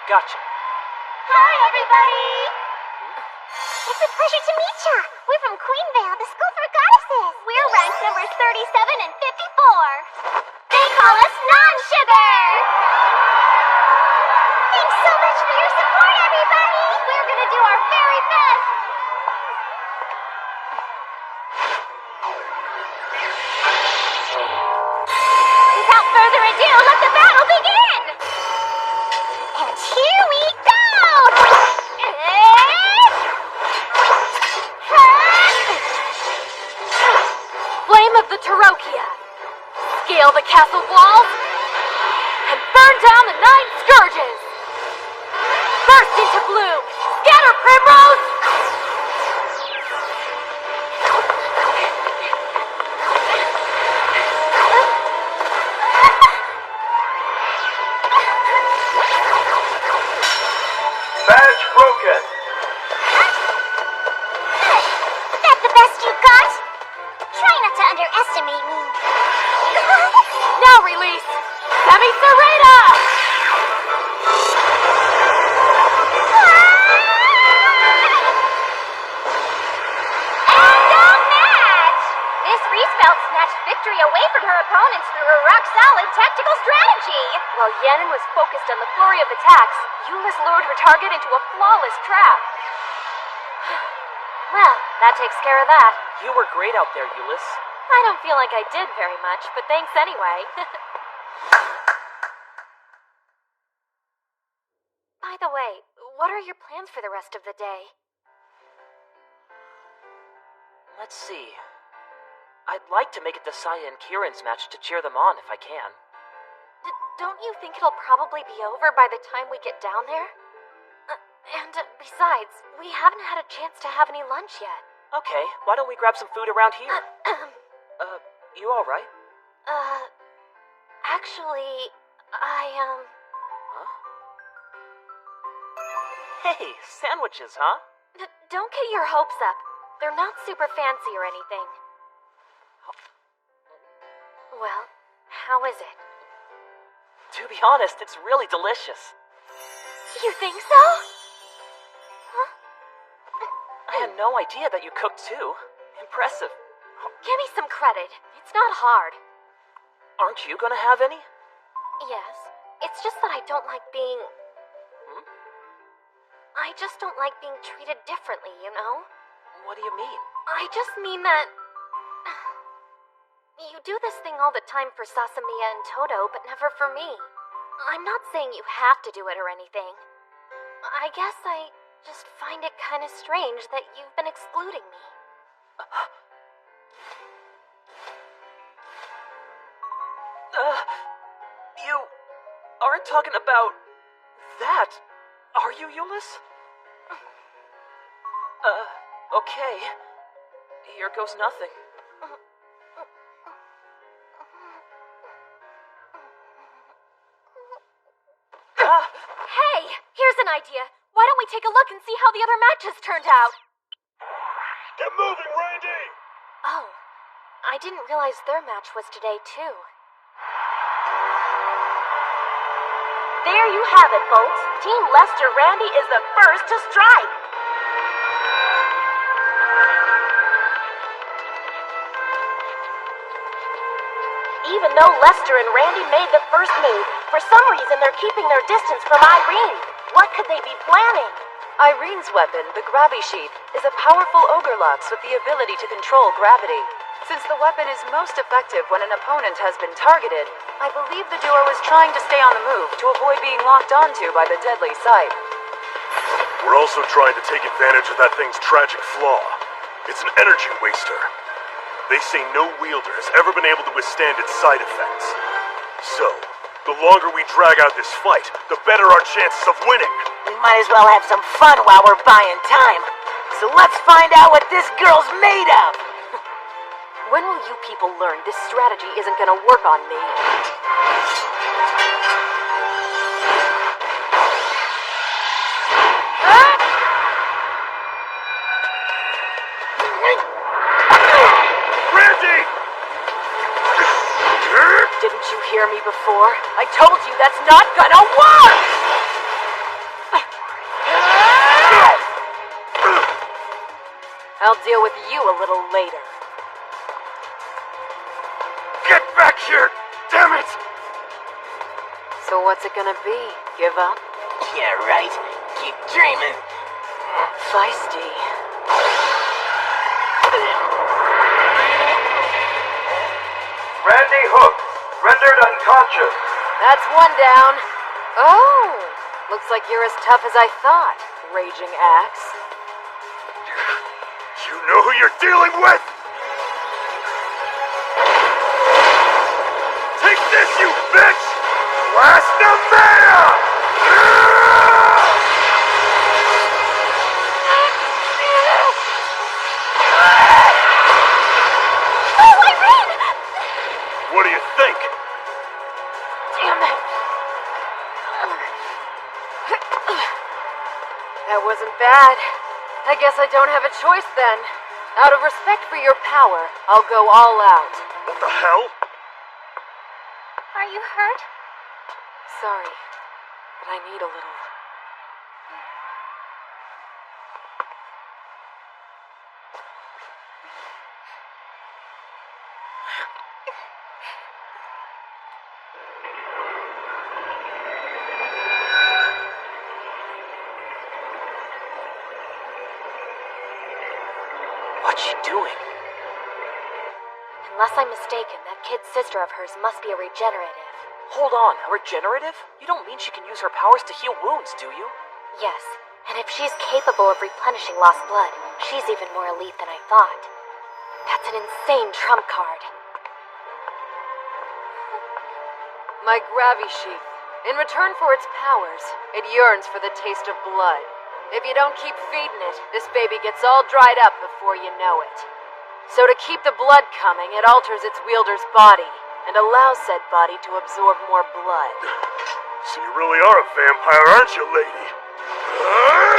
Gotcha. Hi, everybody. It's a pleasure to meet ya. We're from Queenvale, the school for goddesses. We're ranked numbers 37 and 54. They call us non-sugar. Thanks so much for your support, everybody. We're gonna do our very best. Without further ado, let the battle begin. And here we go. Flame of the Tarokia. Scale the castle walls and burn down the 9 scourges. Burst into bloom. Scatter primrose. Badge broken. That the best you got? Try not to underestimate me. Now release. Semi-Serena. And a match! Miss Riesfeld snatched victory away from her opponents through her rock-solid tactical strategy. While Yanin was focused on the flurry of attacks, Eunice lured her target into a flawless trap. Well, that takes care of that. You were great out there, Eunice. I don't feel like I did very much, but thanks anyway. By the way, what are your plans for the rest of the day? Let's see. I'd like to make it to Saya and Kieran's match to cheer them on if I can. Don't you think it'll probably be over by the time we get down there? Besides, we haven't had a chance to have any lunch yet. Okay, why don't we grab some food around here? You alright? Actually, Huh? Hey, sandwiches, huh? Don't get your hopes up. They're not super fancy or anything. Well, how is it? To be honest, it's really delicious. You think so? I had no idea that you cooked too. impressive. Give me some credit. It's not hard. Aren't you gonna have any? Yes. It's just that I don't like being... I just don't like being treated differently, you know? What do you mean? I just mean that... You do this thing all the time for Sasamiya and Toto, but never for me. I'm not saying you have to do it or anything. I guess I just find it kind of strange that you've been excluding me. You aren't talking about that, are you, Euless? Okay. Here goes nothing. Hey, here's an idea. Why don't we take a look and see how the other matches turned out? Get moving, Randy! Oh, I didn't realize their match was today, too. There you have it, folks. Team Lester Randy is the first to strike. Even though Lester and Randy made the first move, for some reason they're keeping their distance from Irene. What could they be planning? Irene's weapon, the Grabby Sheath, is a powerful ogre lux with the ability to control gravity. Since the weapon is most effective when an opponent has been targeted, I believe the duo is trying to stay on the move to avoid being locked onto by the deadly sight. We're also trying to take advantage of that thing's tragic flaw. It's an energy waster. They say no wielder has ever been able to withstand its side effects. So, the longer we drag out this fight, the better our chances of winning. We might as well have some fun while we're buying time. So let's find out what this girl's made of. When will you people learn this strategy isn't gonna work on me? Randy! Didn't you hear me before? I told you that's not gonna work! I'll deal with you a little later. Get back here! Damn it! So what's it gonna be? Give up? Yeah, right. Keep dreaming. Feisty. Randy Hook, rendered unconscious. That's one down. Oh! Looks like you're as tough as I thought, Raging Axe. You know who you're dealing with? Take this, you bitch! Blastamania! Oh, Irene! What do you think? Damn it. That wasn't bad. I guess I don't have a choice then. Out of respect for your power, I'll go all out. What the hell? Are you hurt? Sorry, but I need a little. What's she doing? Unless I'm mistaken, that kid sister of hers must be a regenerative. Hold on, a regenerative? You don't mean she can use her powers to heal wounds, do you? Yes, and if she's capable of replenishing lost blood, she's even more elite than I thought. That's an insane trump card. My Gravy Sheath. In return for its powers, it yearns for the taste of blood. If you don't keep feeding it, this baby gets all dried up before you know it. So to keep the blood coming, it alters its wielder's body, and allows said body to absorb more blood. So you really are a vampire, aren't you, lady?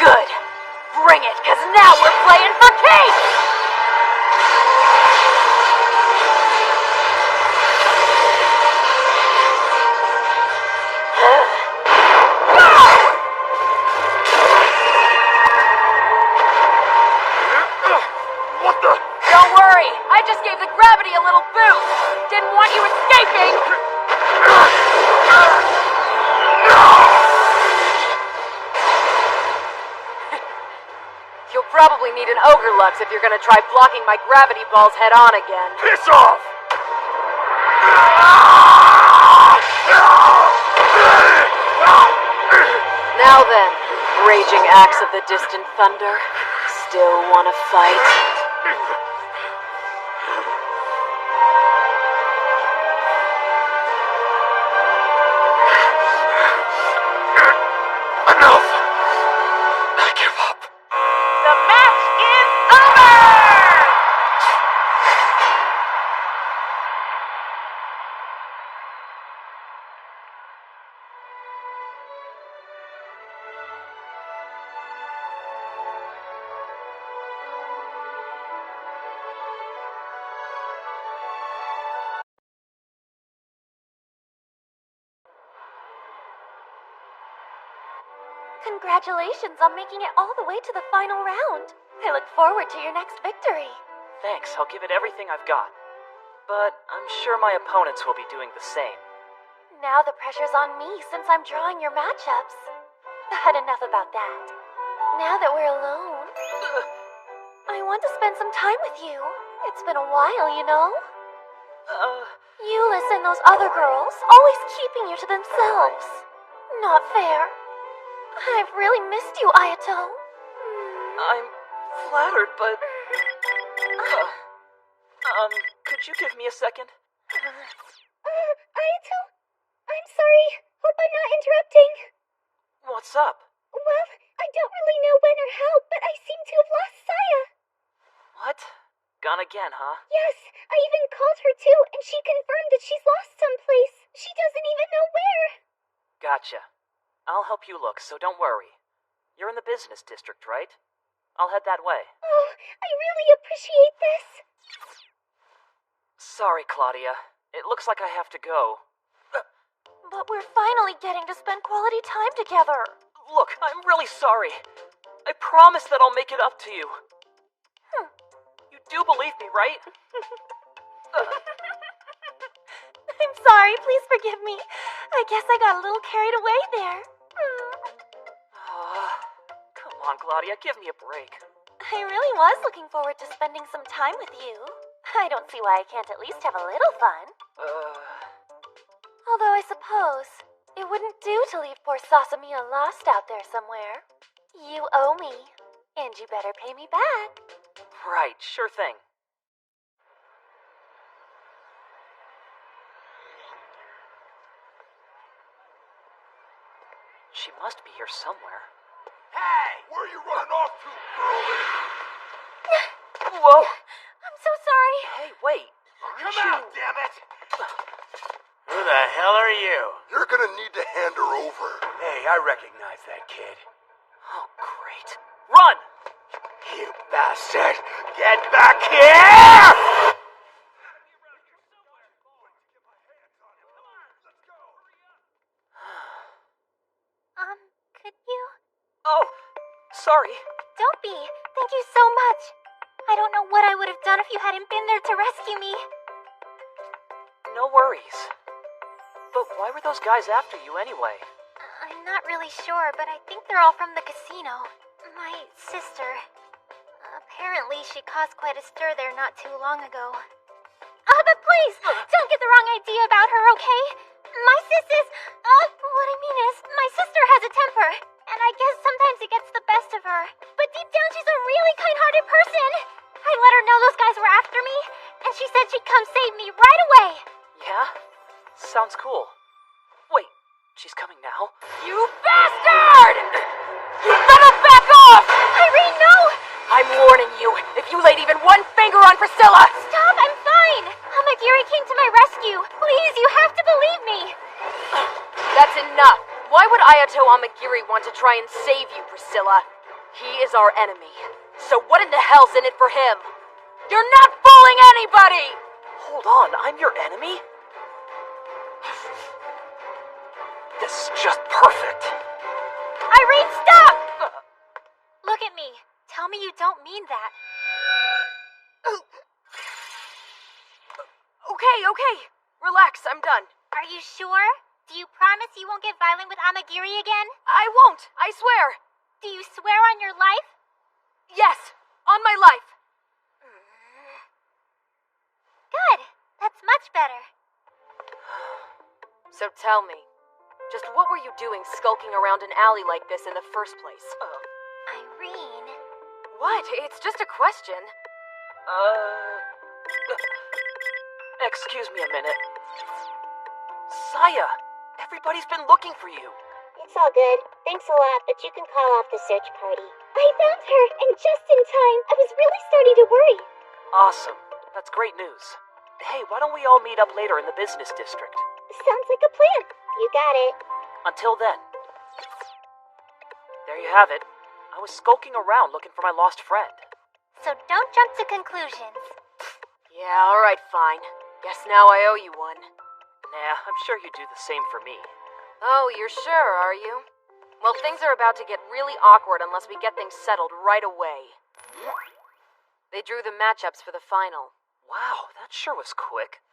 Good! Bring it, 'cause now we're playing for keeps! What the? Don't worry, I just gave the gravity a little boost. Didn't want you escaping. You'll probably need an Ogre Lux if you're gonna try blocking my gravity balls head on again. Piss off! Now then, raging axe of the distant thunder. Still wanna fight? Enough! I give up. The match is over! Congratulations on making it all the way to the final round. I look forward to your next victory. Thanks, I'll give it everything I've got. But I'm sure my opponents will be doing the same. Now the pressure's on me since I'm drawing your matchups. But enough about that. Now that we're alone, I want to spend some time with you. It's been a while, you know? Euless and those other girls, always keeping you to themselves. Not fair. I've really missed you, Ayato. I'm flattered, but... could you give me a second? Ayato? I'm sorry. Hope I'm not interrupting. What's up? Well, I don't really know when or how, but I seem to have lost Saya. What? Gone again, huh? Yes, I even called her too, and she confirmed that she's lost someplace. She doesn't even know where. Gotcha. I'll help you look, so don't worry. You're in the business district, right? I'll head that way. Oh, I really appreciate this. Sorry, Claudia. It looks like I have to go. But we're finally getting to spend quality time together. Look, I'm really sorry. I promise that I'll make it up to you. You do believe me, right? I'm sorry, please forgive me. I guess I got a little carried away there. Come on, Claudia, give me a break. I really was looking forward to spending some time with you. I don't see why I can't at least have a little fun. Although I suppose it wouldn't do to leave poor Sasamia lost out there somewhere. You owe me, and you better pay me back. Right, sure thing. She must be here somewhere. Hey! Where are you running off to, girlie? Whoa! I'm so sorry. Hey, wait. Come out, damn it! Who the hell are you? You're gonna need to hand her over. Hey, I recognize that kid. Oh, great. Run! You bastard! Get back here! Could you? Oh, sorry. Don't be. Thank you so much. I don't know what I would have done if you hadn't been there to rescue me. No worries. But why were those guys after you anyway? I'm not really sure, but I think they're all from the casino. My sister. Apparently, she caused quite a stir there not too long ago. But please, don't get the wrong idea about her, okay? My what I mean is, my sister has a temper, and I guess sometimes it gets the best of her. But deep down, she's a really kind-hearted person. I let her know those guys were after me, and she said she'd come save me right away. Yeah? Sounds cool. Wait, she's coming now? You bastard! You better back off! Irene, no! I'm warning you, if you laid even one finger on Priscilla! Stop, I'm fine! Amagiri came to my rescue. Please, you have to believe me. That's enough. Why would Ayato Amagiri want to try and save you, Priscilla? He is our enemy. So what in the hell's in it for him? You're not fooling anybody! Hold on, I'm your enemy? This is just perfect. Irene, stop! Look at me. Tell me you don't mean that. Okay. Relax, I'm done. Are you sure? Do you promise you won't get violent with Amagiri again? I won't, I swear. Do you swear on your life? Yes, on my life. Good. That's much better. So tell me, just what were you doing skulking around an alley like this in the first place? Irene. What? It's just a question. Excuse me a minute. Saya, everybody's been looking for you. It's all good. Thanks a lot, but you can call off the search party. I found her, and just in time. I was really starting to worry. Awesome. That's great news. Hey, why don't we all meet up later in the business district? Sounds like a plan. You got it. Until then. There you have it. I was skulking around looking for my lost friend. So don't jump to conclusions. Yeah, alright, fine. Guess now I owe you one. Nah, I'm sure you'd do the same for me. Oh, you're sure, are you? Well, things are about to get really awkward unless we get things settled right away. They drew the matchups for the final. Wow, that sure was quick.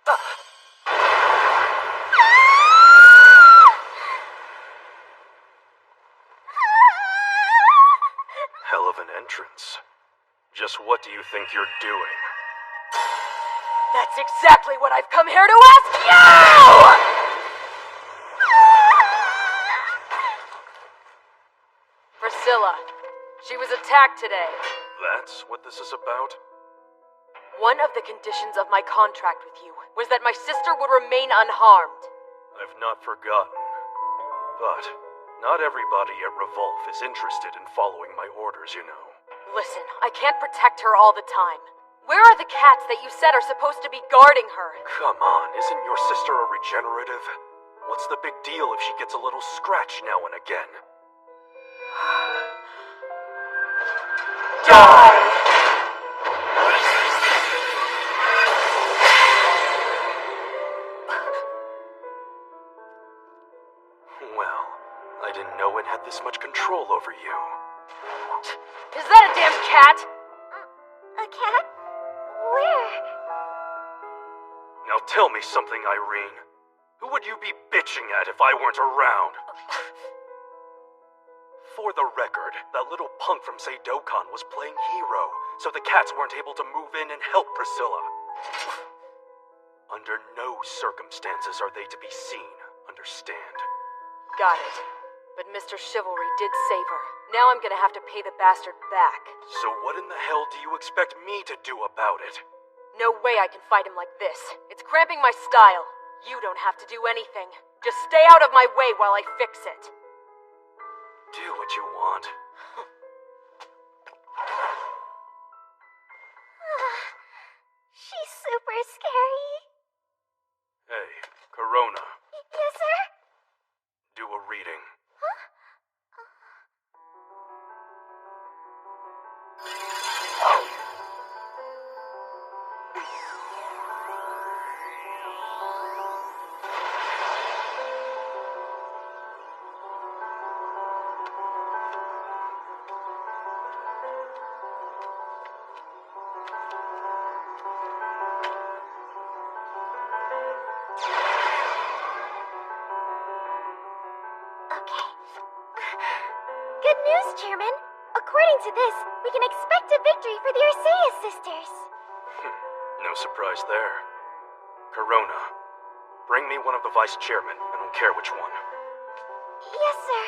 Hell of an entrance. Just what do you think you're doing? That's exactly what I've come here to ask you! Priscilla. She was attacked today. That's what this is about? One of the conditions of my contract with you was that my sister would remain unharmed. I've not forgotten. But not everybody at Revolve is interested in following my orders, you know. Listen, I can't protect her all the time. Where are the cats that you said are supposed to be guarding her? Come on, isn't your sister a regenerative? What's the big deal if she gets a little scratch now and again? Die! Well, I didn't know it had this much control over you. Is that a damn cat? A cat? Where? Now tell me something, Irene. Who would you be bitching at if I weren't around? For the record, that little punk from Seidokan was playing hero, so the cats weren't able to move in and help Priscilla. Under no circumstances are they to be seen, understand? Got it. But Mr. Chivalry did save her. Now I'm gonna have to pay the bastard back. So what in the hell do you expect me to do about it? No way I can fight him like this. It's cramping my style. You don't have to do anything. Just stay out of my way while I fix it. Do what you want. She's super scary. Hey, Corona. Yes, sir? Do a reading. Okay. Good news, Chairman. According to this, we can expect a victory for the Arceus sisters. No surprise there. Corona, bring me one of the vice chairmen. I don't care which one. Yes, sir.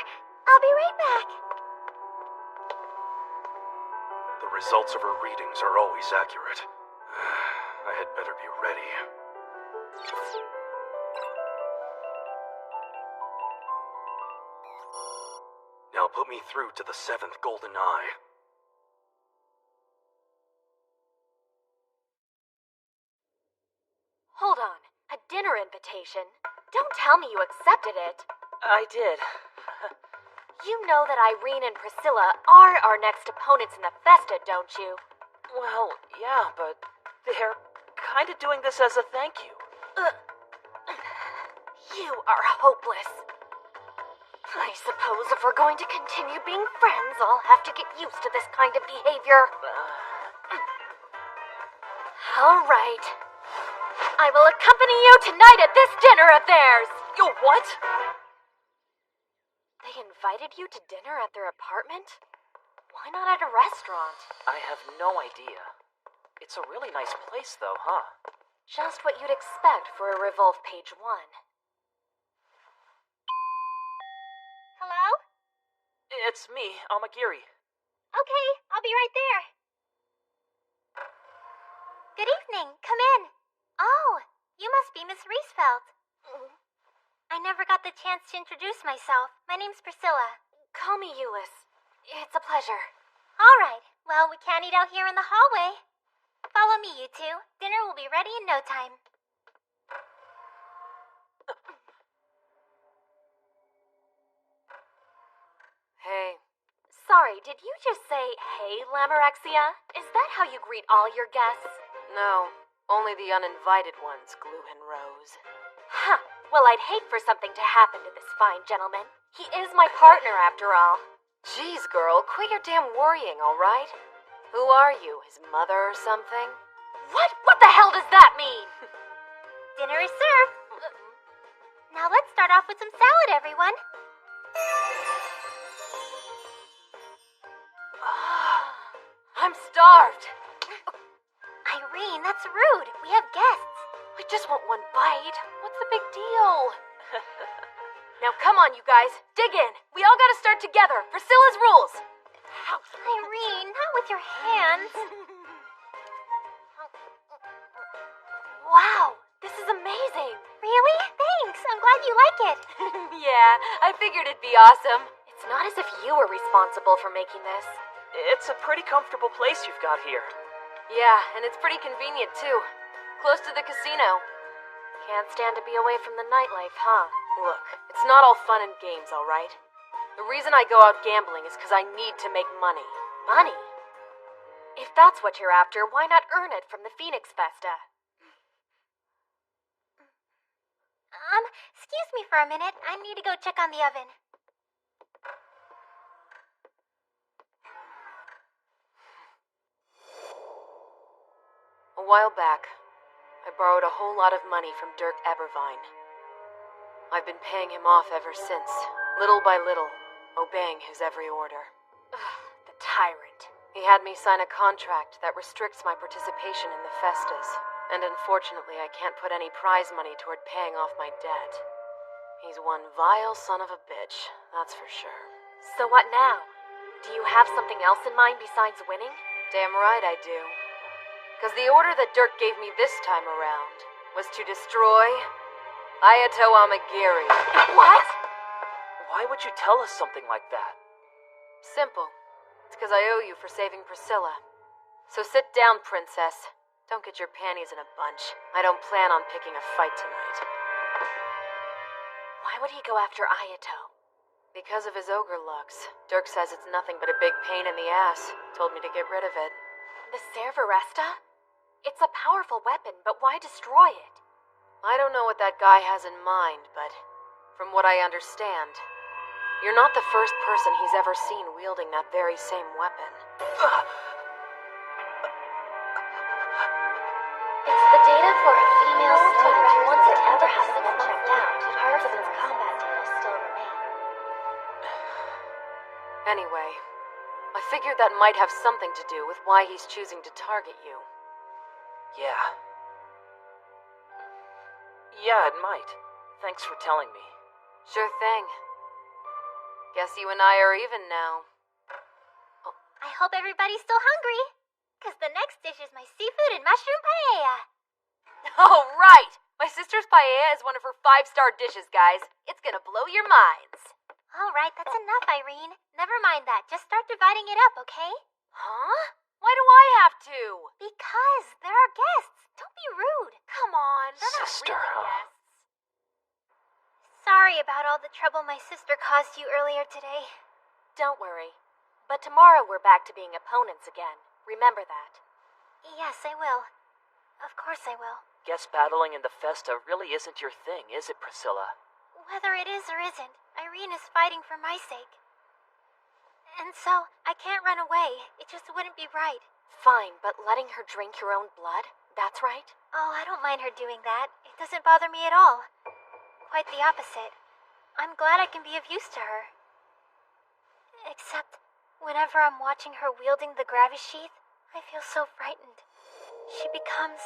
I'll be right back. The results of her readings are always accurate. I had better be ready. Now put me through to the 7th Golden Eye. Hold on. A dinner invitation? Don't tell me you accepted it. I did. You know that Irene and Priscilla are our next opponents in the Festa, don't you? Well, yeah, but they're kind of doing this as a thank you. You are hopeless. I suppose if we're going to continue being friends, I'll have to get used to this kind of behavior. All right. I will accompany you tonight at this dinner of theirs! Yo, what? They invited you to dinner at their apartment? Why not at a restaurant? I have no idea. It's a really nice place, though, huh? Just what you'd expect for a Revolve page 1. Hello? It's me, Amagiri. Okay, I'll be right there. Good evening. Come in. Oh, you must be Miss Riesfeld. I never got the chance to introduce myself. My name's Priscilla. Call me Euless. It's a pleasure. All right. Well, we can't eat out here in the hallway. Follow me, you two. Dinner will be ready in no time. Hey. Sorry, did you just say, hey, Lamorexia? Is that how you greet all your guests? No, only the uninvited ones, Glue and Rose. Huh. Well, I'd hate for something to happen to this fine gentleman. He is my partner, after all. Jeez, girl, quit your damn worrying, all right? Who are you, his mother or something? What? What the hell does that mean? Dinner is served. Now let's start off with some salad, everyone. I'm starved. Irene, that's rude. We have guests. I just want one bite. What's the big deal? Now come on, you guys. Dig in. We all gotta start together. Priscilla's rules. Irene, not with your hands. Wow, this is amazing. Really? Thanks. I'm glad you like it. Yeah, I figured it'd be awesome. It's not as if you were responsible for making this. It's a pretty comfortable place you've got here. Yeah, and it's pretty convenient, too. Close to the casino. Can't stand to be away from the nightlife, huh? Look, it's not all fun and games, all right? The reason I go out gambling is because I need to make money. Money? If that's what you're after, why not earn it from the Phoenix Festa? Excuse me for a minute. I need to go check on the oven. A while back, I borrowed a whole lot of money from Dirk Ebervine. I've been paying him off ever since, little by little, obeying his every order. Ugh, the tyrant. He had me sign a contract that restricts my participation in the festas, and unfortunately I can't put any prize money toward paying off my debt. He's one vile son of a bitch, that's for sure. So what now? Do you have something else in mind besides winning? Damn right I do. Because the order that Dirk gave me this time around was to destroy Ayato Amagiri. What? Why would you tell us something like that? Simple. It's because I owe you for saving Priscilla. So sit down, princess. Don't get your panties in a bunch. I don't plan on picking a fight tonight. Why would he go after Ayato? Because of his ogre looks. Dirk says it's nothing but a big pain in the ass. Told me to get rid of it. The Cervaresta? It's a powerful weapon, but why destroy it? I don't know what that guy has in mind, but from what I understand, you're not the first person he's ever seen wielding that very same weapon. It's the data for a female student who once it ever hasn't been checked out. Parsons' combat deals still remain. Anyway, I figured that might have something to do with why he's choosing to target you. Yeah. Yeah, it might. Thanks for telling me. Sure thing. Guess you and I are even now. I hope everybody's still hungry. Because the next dish is my seafood and mushroom paella. Oh, right! My sister's paella is one of her 5-star dishes, guys. It's gonna blow your minds. All right, that's enough, Irene. Never mind that. Just start dividing it up, okay? Huh? Why do I have to? Because there are guests. Don't be rude. Come on, they're Sister, not really huh? guests. Sorry about all the trouble my sister caused you earlier today. Don't worry. But tomorrow we're back to being opponents again. Remember that. Yes, I will. Of course I will. Guess battling in the Festa really isn't your thing, is it, Priscilla? Whether it is or isn't, Irene is fighting for my sake. And so, I can't run away. It just wouldn't be right. Fine, but letting her drink your own blood? That's right? Oh, I don't mind her doing that. It doesn't bother me at all. Quite the opposite. I'm glad I can be of use to her. Except, whenever I'm watching her wielding the gravity sheath, I feel so frightened. She becomes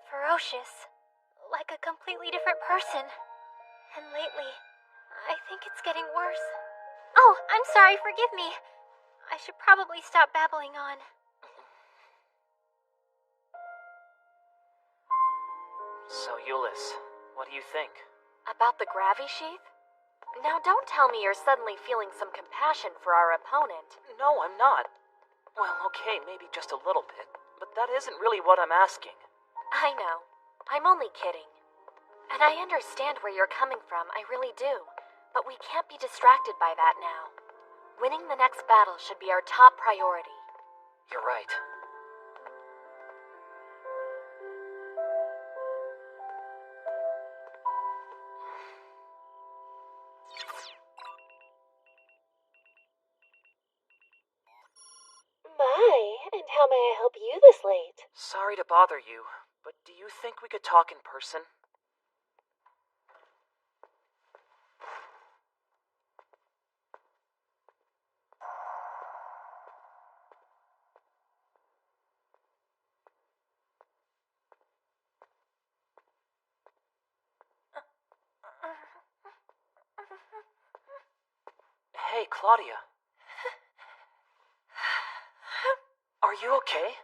ferocious, like a completely different person. And lately, I think it's getting worse. Oh, I'm sorry, forgive me. I should probably stop babbling on. So, Euless, what do you think? About the gravity sheath? Now don't tell me you're suddenly feeling some compassion for our opponent. No, I'm not. Well, okay, maybe just a little bit, but that isn't really what I'm asking. I know. I'm only kidding. And I understand where you're coming from, I really do. But we can't be distracted by that now. Winning the next battle should be our top priority. You're right. My, and how may I help you this late? Sorry to bother you, but do you think we could talk in person? Hey, Claudia. Are you okay?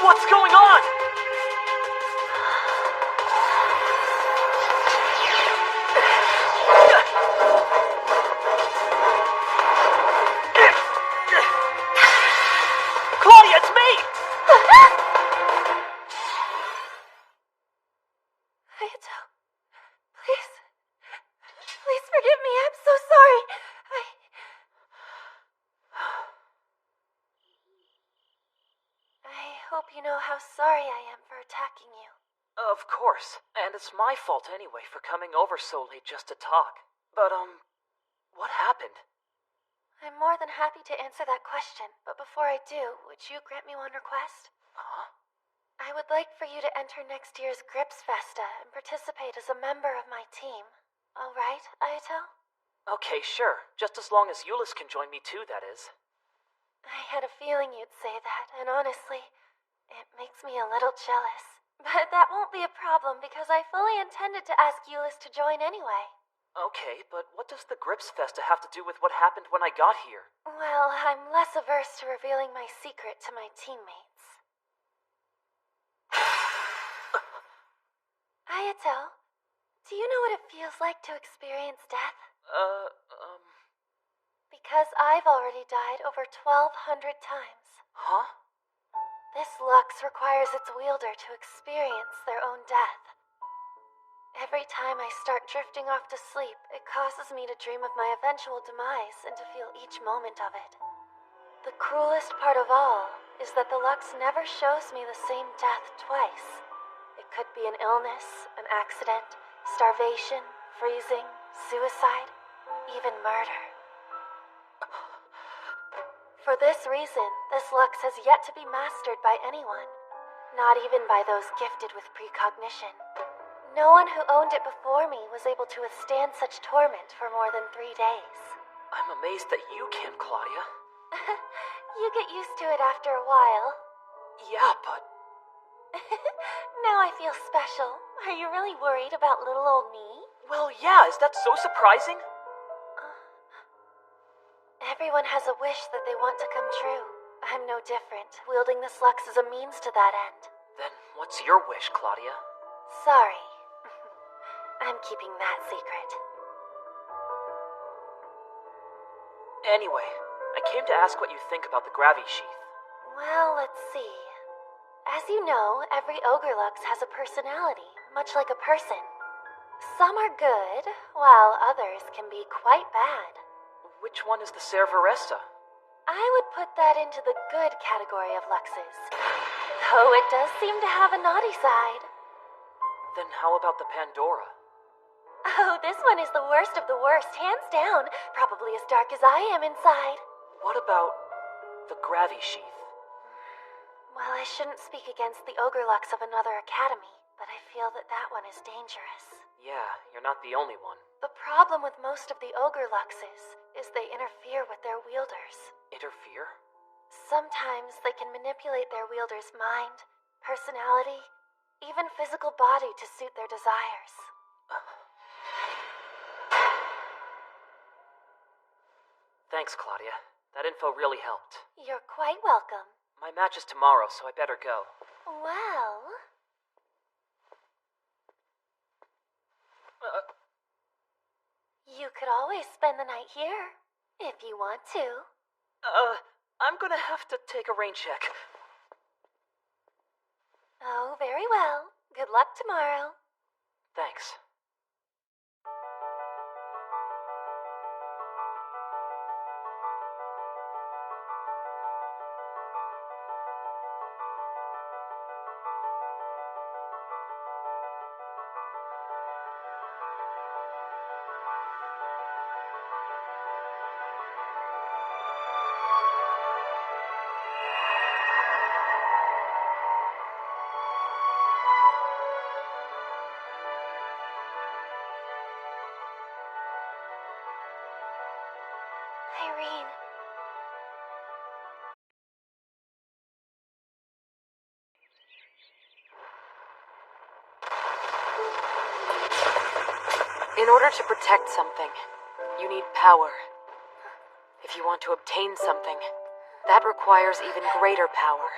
What's going on? Claudia, it's me! Hayato, please forgive me. I'm so sorry. I hope you know how sorry I am for attacking you. Of course, and it's my fault anyway for coming over so late just to talk. But, what happened? I'm more than happy to answer that question, but before I do, would you grant me one request? Huh? I would like for you to enter next year's Grips Festa and participate as a member of my team. All right, Ayato? Okay, sure. Just as long as Euless can join me too, that is. I had a feeling you'd say that, and honestly, it makes me a little jealous. But that won't be a problem because I fully intended to ask Euless to join anyway. Okay, but what does the Grips Festa have to do with what happened when I got here? Well, I'm less averse to revealing my secret to my teammates. Ayato, do you know what it feels like to experience death? Because I've already died over 1,200 times. Huh? This Lux requires its wielder to experience their own death. Every time I start drifting off to sleep, it causes me to dream of my eventual demise and to feel each moment of it. The cruelest part of all is that the Lux never shows me the same death twice. It could be an illness, an accident, starvation, freezing, suicide, even murder. For this reason, this Lux has yet to be mastered by anyone, not even by those gifted with precognition. No one who owned it before me was able to withstand such torment for more than 3 days. I'm amazed that you can, Claudia. You get used to it after a while. Yeah, but... Now I feel special. Are you really worried about little old me? Well, yeah, is that so surprising? Everyone has a wish that they want to come true. I'm no different. Wielding this Lux is a means to that end. Then what's your wish, Claudia? Sorry. I'm keeping that secret. Anyway, I came to ask what you think about the gravity sheath. Well, let's see. As you know, every Ogre Lux has a personality, much like a person. Some are good, while others can be quite bad. Which one is the Cerberesta? I would put that into the good category of Luxes. Though it does seem to have a naughty side. Then how about the Pandora? Oh, this one is the worst of the worst, hands down. Probably as dark as I am inside. What about the Gravy Sheath? Well, I shouldn't speak against the Ogrelux of another academy, but I feel that that one is dangerous. Yeah, you're not the only one. The problem with most of the Ogroluxes is they interfere with their wielders. Interfere? Sometimes they can manipulate their wielder's mind, personality, even physical body to suit their desires. Thanks, Claudia. That info really helped. You're quite welcome. My match is tomorrow, so I better go. Well... You could always spend the night here, if you want to. I'm gonna have to take a rain check. Oh, very well. Good luck tomorrow. Thanks. Irene. In order to protect something, you need power. If you want to obtain something, that requires even greater power.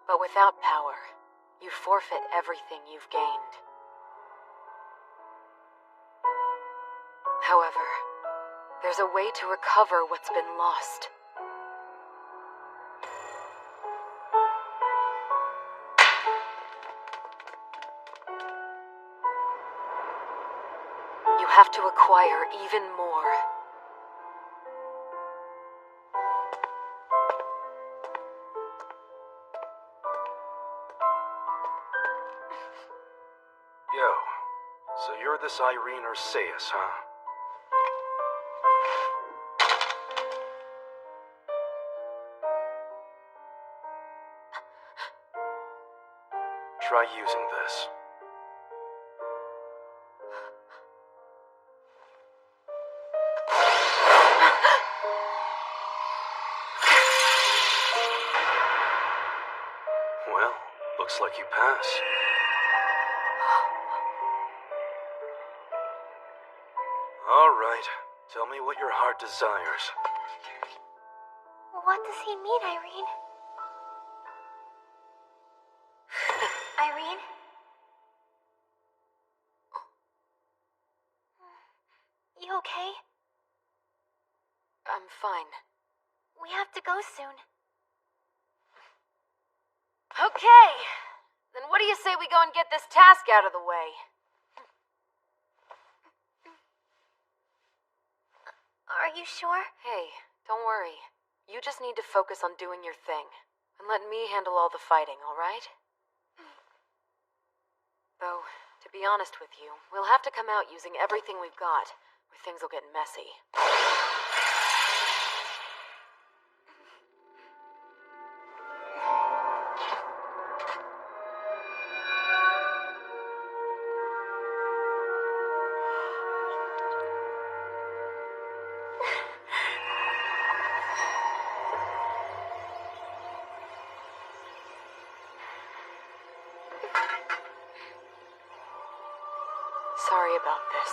But without power, you forfeit everything you've gained. However, there's a way to recover what's been lost. You have to acquire even more. Yo, so you're this Irene Urseus, huh? Try using this. Well, looks like you pass. All right, tell me what your heart desires. What does he mean, Irene? Irene? You okay? I'm fine. We have to go soon. Okay. Then what do you say we go and get this task out of the way? Are you sure? Hey, don't worry. You just need to focus on doing your thing. And let me handle all the fighting, alright? Though, to be honest with you, we'll have to come out using everything we've got, or things will get messy. Sorry about this.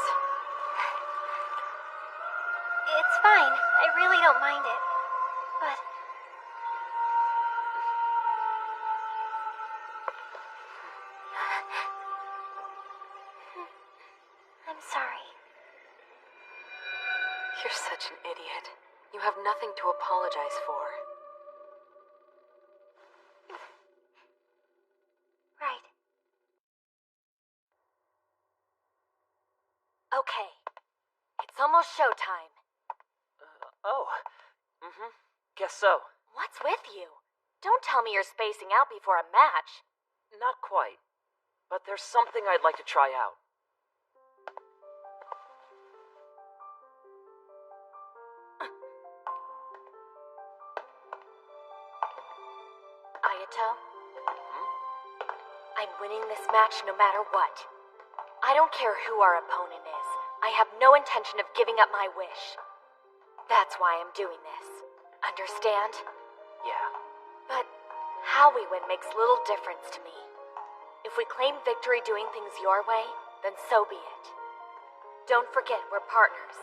It's fine. I really don't mind it. But... I'm sorry. You're such an idiot. You have nothing to apologize for. Okay. It's almost showtime. Guess so. What's with you? Don't tell me you're spacing out before a match. Not quite. But there's something I'd like to try out. Ayato? I'm winning this match no matter what. I don't care who our opponent is. I have no intention of giving up my wish. That's why I'm doing this. Understand? Yeah. But how we win makes little difference to me. If we claim victory doing things your way, then so be it. Don't forget we're partners,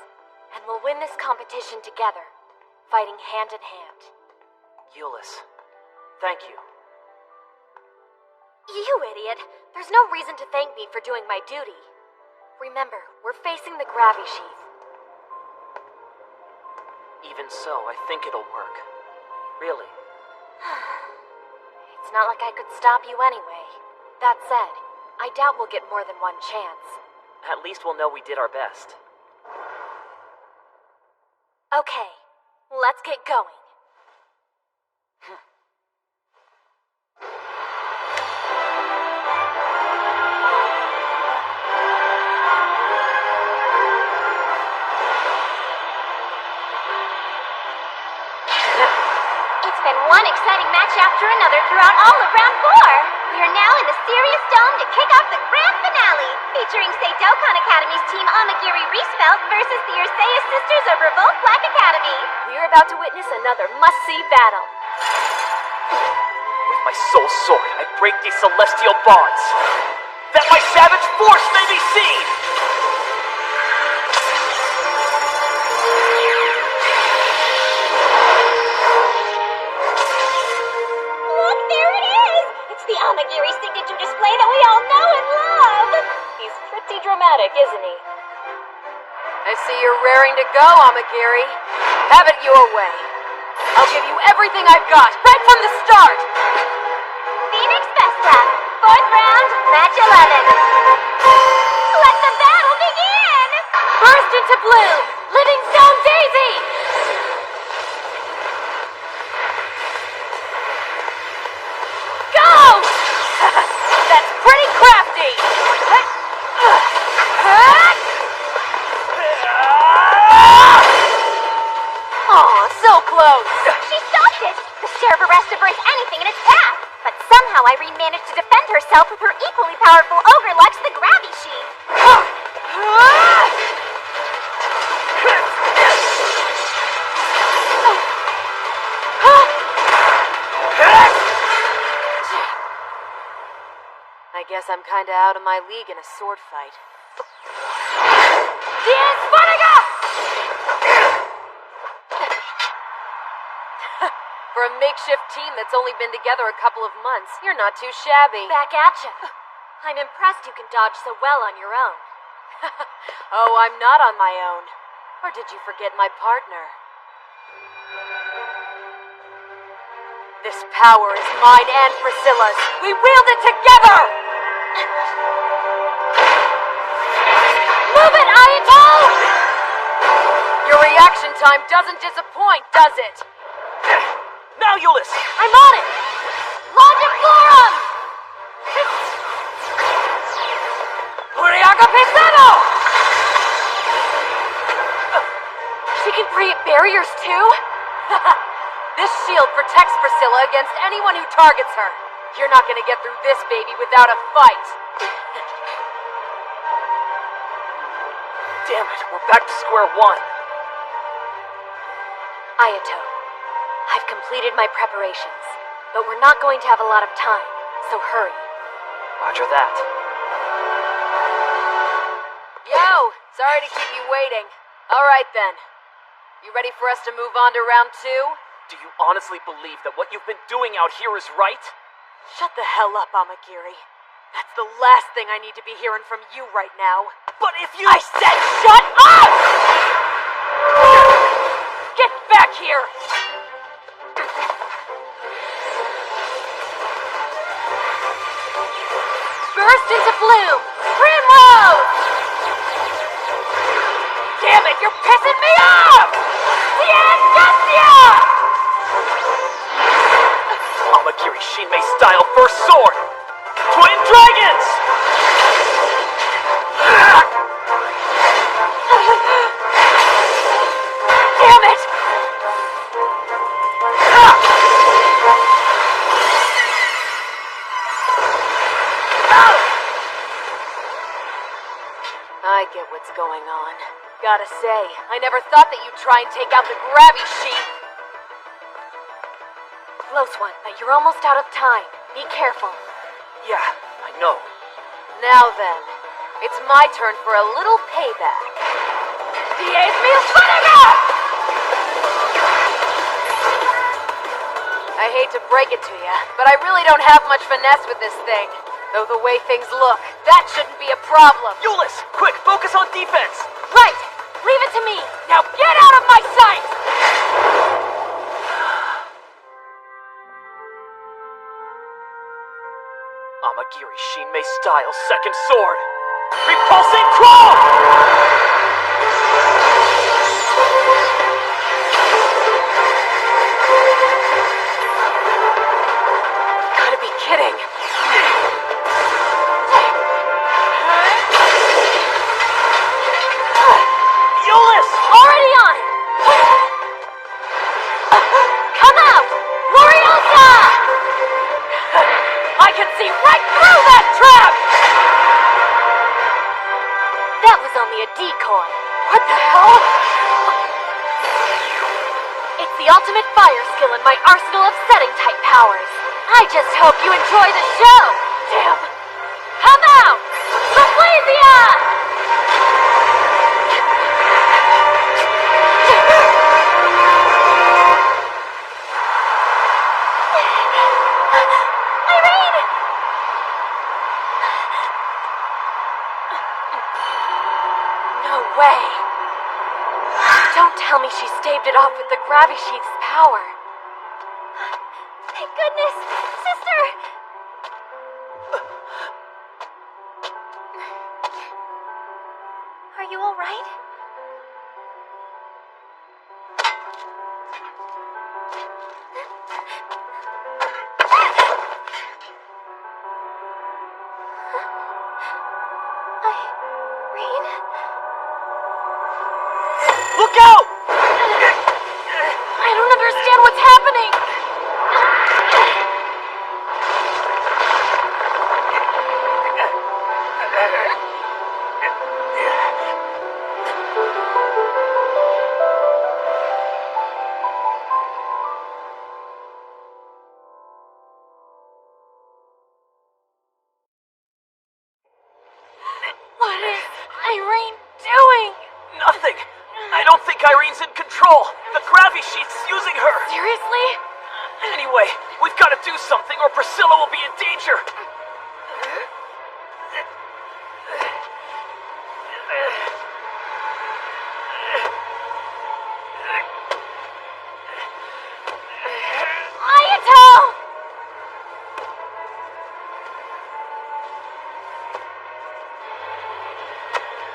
and we'll win this competition together, fighting hand in hand. Euless, thank you. You idiot! There's no reason to thank me for doing my duty. Remember, we're facing the gravity sheath. Even so, I think it'll work. Really. It's not like I could stop you anyway. That said, I doubt we'll get more than one chance. At least we'll know we did our best. Okay, let's get going. It's been one exciting match after another throughout all of round 4. We are now in the Sirius Dome to kick off the grand finale, featuring Seidokon Academy's team Amagiri Riesfeld versus the Urseia Sisters of Revolt Black Academy. We're about to witness another must-see battle. With my soul sword, I break these celestial bonds, that my savage force may be seen! Look, there it is! It's the Amagiri signature display that we all know and love! He's pretty dramatic, isn't he? I see you're raring to go, Amagiri. Have it your way. I'll give you everything I've got, right from the start! Phoenix Vesta, 4th round, match 11. Let the battle begin! Burst into bloom! Living Stone Daisy! Go! That's pretty crafty! Aw, so close! She stopped it! The Stair of Arrest averts anything in its path! But somehow Irene managed to defend herself with her equally powerful Ogre Lux, the Gravity Sheath. I guess I'm kinda out of my league in a sword fight. Diasphoniga! For a makeshift team that's only been together a couple of months, you're not too shabby. Back at ya. I'm impressed you can dodge so well on your own. Oh, I'm not on my own. Or did you forget my partner? This power is mine and Priscilla's. We wield it together! Move it, Ayato! Your reaction time doesn't disappoint, does it? Now, Euless! I'm on it! Longiflorum! Uriaga Pesado! She can create barriers too? This shield protects Priscilla against anyone who targets her. You're not gonna get through this baby without a fight. Damn it, we're back to square one. Ayato, I've completed my preparations, but we're not going to have a lot of time, so hurry. Roger that. Yo, sorry to keep you waiting. All right then. You ready for us to move on to round 2? Do you honestly believe that what you've been doing out here is right? Shut the hell up, Amagiri. That's the last thing I need to be hearing from you right now. But if you— I said shut up! Get back here! Burst into bloom! Primrose! You're pissing me off! Amagiri Shinmei style first sword! Twin Dragons! Damn it! I get what's going on. Gotta say, I never thought that you'd try and take out the Gravy Sheath. Close one, but you're almost out of time. Be careful. Yeah, I know. Now then, it's my turn for a little payback. 10,000 Fuego! I hate to break it to you, but I really don't have much finesse with this thing. Though the way things look, that shouldn't be a problem. Euless, quick, focus on defense! Right! Leave it to me! Now get out of my sight! Amagiri Shinmei style second sword! Repulsing crawl! Gotta be kidding. Euless! Already on it! Come out! Gloriosa! I can see right through that trap! That was only a decoy. What the hell? It's the ultimate fire skill in my arsenal of setting-type powers. I just hope you enjoy the show! Damn! Come out! Ecclesia! No way! Don't tell me she staved it off with the Gravy Sheath's power. Thank goodness! Sister! Are you alright? Irene? Look out! I don't understand what's happening! What is Irene doing? Nothing! I don't think Irene's in control! The Gravy Sheath's using her! Seriously? Anyway, we've got to do something or Priscilla will be in danger! Ayato!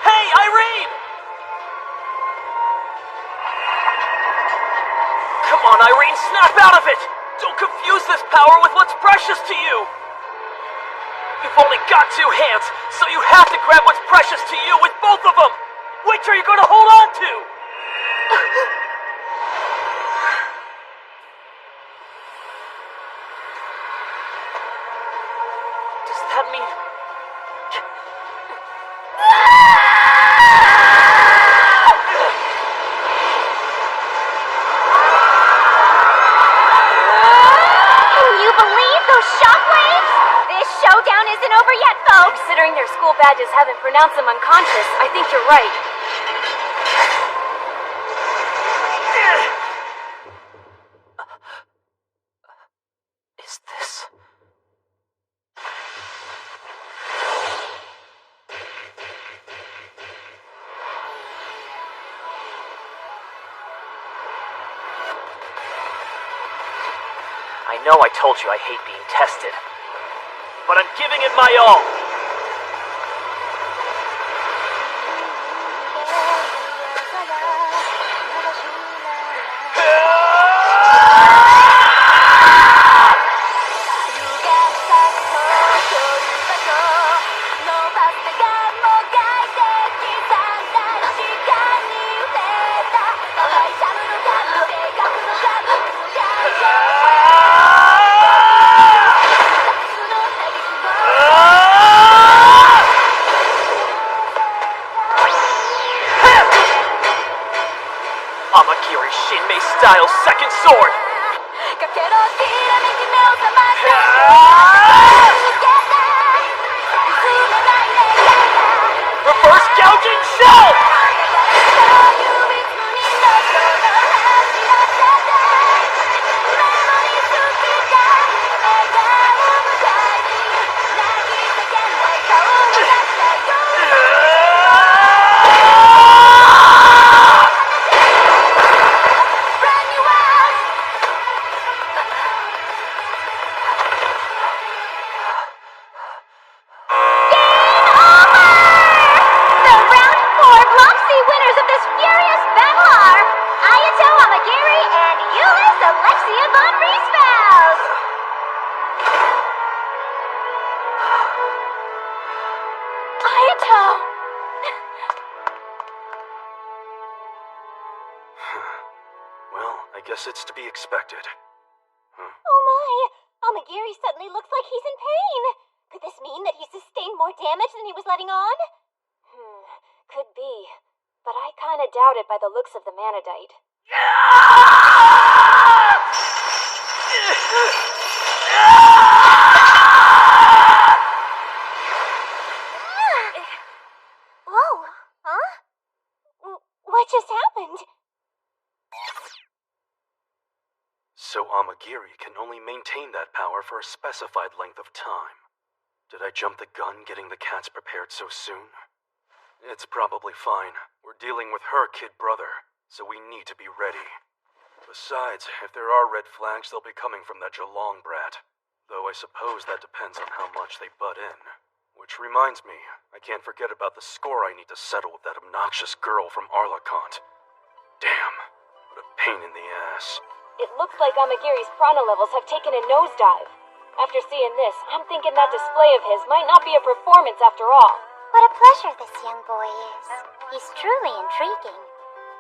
Hey, Irene! Come on, Irene, snap out of it! Don't confuse this power with what's precious to you! You've only got two hands, so you have to grab what's precious to you with both of them! Which are you going to hold on to? Does that mean... Can you believe those shockwaves? This showdown isn't over yet, folks! Considering their school badges haven't pronounced them unconscious, I think you're right. Is this... I know I told you I hate being tested, but I'm giving it my all. Amagiri Shinmei style second sword! Reverse gouging shell! Well, I guess it's to be expected. Oh my! Amagiri suddenly looks like he's in pain! Could this mean that he sustained more damage than he was letting on? Could be. But I kinda doubt it by the looks of the manadite. Whoa! Huh? What just happened? So Amagiri can only maintain that power for a specified length of time. Did I jump the gun getting the cats prepared so soon? It's probably fine. We're dealing with her kid brother, so we need to be ready. Besides, if there are red flags, they'll be coming from that Geelong brat. Though I suppose that depends on how much they butt in. Which reminds me, I can't forget about the score I need to settle with that obnoxious girl from Arlecont. Damn, what a pain in the ass. It looks like Amagiri's prana levels have taken a nosedive. After seeing this, I'm thinking that display of his might not be a performance after all. What a pleasure this young boy is. He's truly intriguing.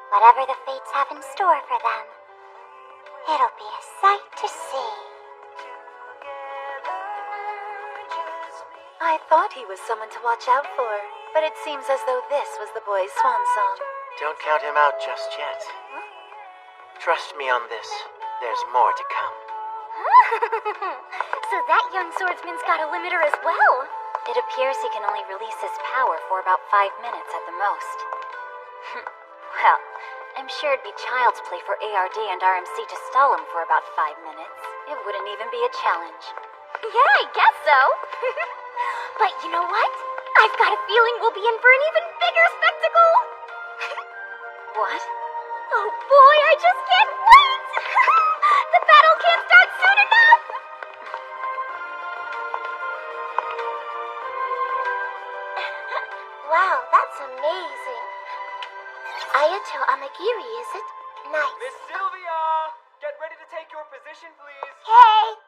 Whatever the fates have in store for them, it'll be a sight to see. I thought he was someone to watch out for, but it seems as though this was the boy's swan song. Don't count him out just yet. Trust me on this. There's more to come. So that young swordsman's got a limiter as well. It appears he can only release his power for about 5 minutes at the most. Well, I'm sure it'd be child's play for ARD and RMC to stall him for about 5 minutes. It wouldn't even be a challenge. Yeah, I guess so. But you know what? I've got a feeling we'll be in for an even bigger spectacle. What? Oh boy, I just can't wait! The battle can't start soon enough! Wow, that's amazing. Ayato Amagiri, is it? Nice. Miss Sylvia! Get ready to take your position, please. Hey!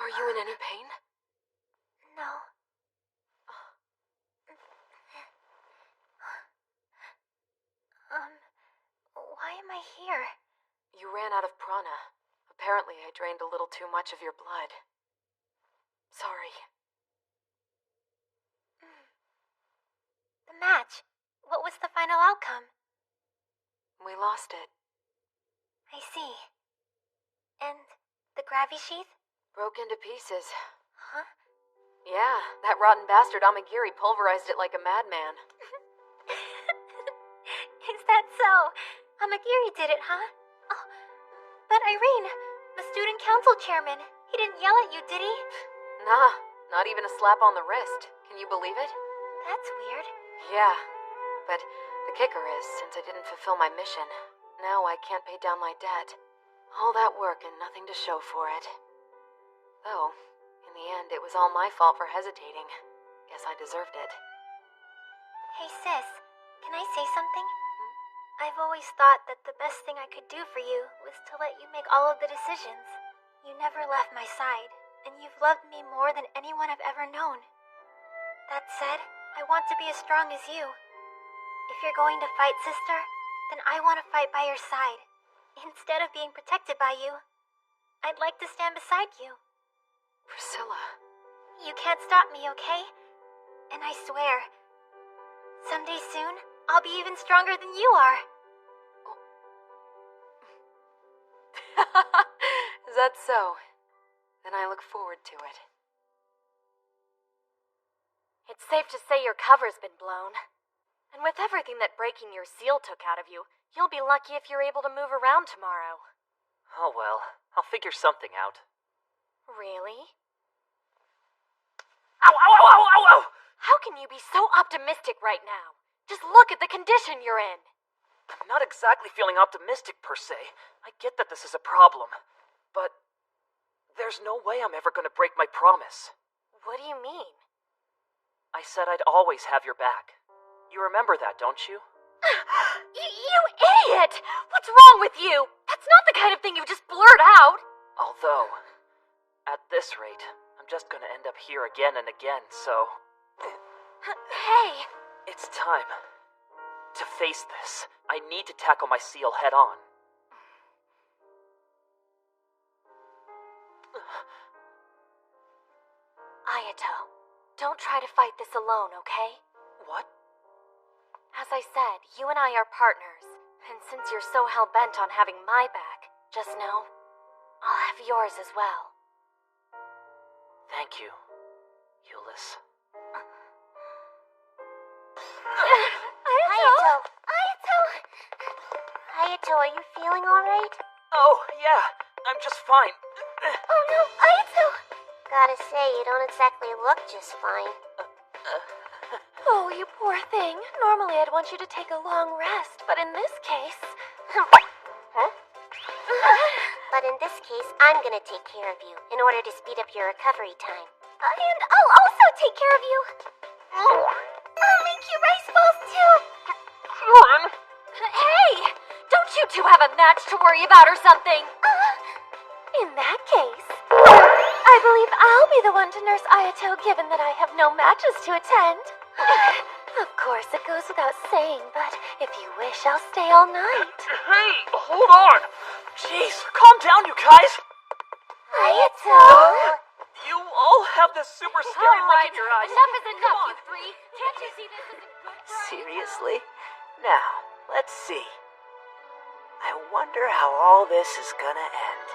Are you in any pain? No. Why am I here? You ran out of prana. Apparently, I drained a little too much of your blood. Sorry. The match. What was the final outcome? We lost it. I see. And the gravy sheath? Broke into pieces. Huh? Yeah, that rotten bastard Amagiri pulverized it like a madman. Is that so? Amagiri did it, huh? Oh, but Irene, the student council chairman, he didn't yell at you, did he? Nah, not even a slap on the wrist. Can you believe it? That's weird. Yeah, but the kicker is, since I didn't fulfill my mission, now I can't pay down my debt. All that work and nothing to show for it. Though, in the end, it was all my fault for hesitating. Guess I deserved it. Hey sis, can I say something? I've always thought that the best thing I could do for you was to let you make all of the decisions. You never left my side, and you've loved me more than anyone I've ever known. That said, I want to be as strong as you. If you're going to fight, sister, then I want to fight by your side. Instead of being protected by you, I'd like to stand beside you. Priscilla. You can't stop me, okay? And I swear, someday soon, I'll be even stronger than you are. Is that so? Then I look forward to it. It's safe to say your cover's been blown. And with everything that breaking your seal took out of you, you'll be lucky if you're able to move around tomorrow. Oh well, I'll figure something out. Really? Ow, ow, ow, ow, ow, ow! How can you be so optimistic right now? Just look at the condition you're in. I'm not exactly feeling optimistic per se. I get that this is a problem. But there's no way I'm ever going to break my promise. What do you mean? I said I'd always have your back. You remember that, don't you? You idiot! What's wrong with you? That's not the kind of thing you just blurt out. Although, at this rate, I'm just gonna end up here again and again, so... Hey! It's time to face this. I need to tackle my seal head on. Ayato, don't try to fight this alone, okay? What? As I said, you and I are partners, and since you're so hell-bent on having my back, just know, I'll have yours as well. Thank you, Euless. Ayato! Ayato! Ayato, are you feeling alright? Oh, yeah, I'm just fine. Oh no, Ayato! Gotta say, you don't exactly look just fine. Oh, you poor thing. Normally I'd want you to take a long rest, but in this case... But in this case, I'm gonna take care of you in order to speed up your recovery time. And I'll also take care of you. I'll make you rice balls too. Hey! Don't you two have a match to worry about or something? In that case, I believe I'll be the one to nurse Ayato given that I have no matches to attend. Of course, it goes without saying, but if you wish, I'll stay all night. Hey, hold on! Jeez, calm down, you guys! Ayato! You all have this super scary look in your eyes. Enough is enough, you three. Can't you see this isn't good for us? Seriously? Now, let's see. I wonder how all this is gonna end.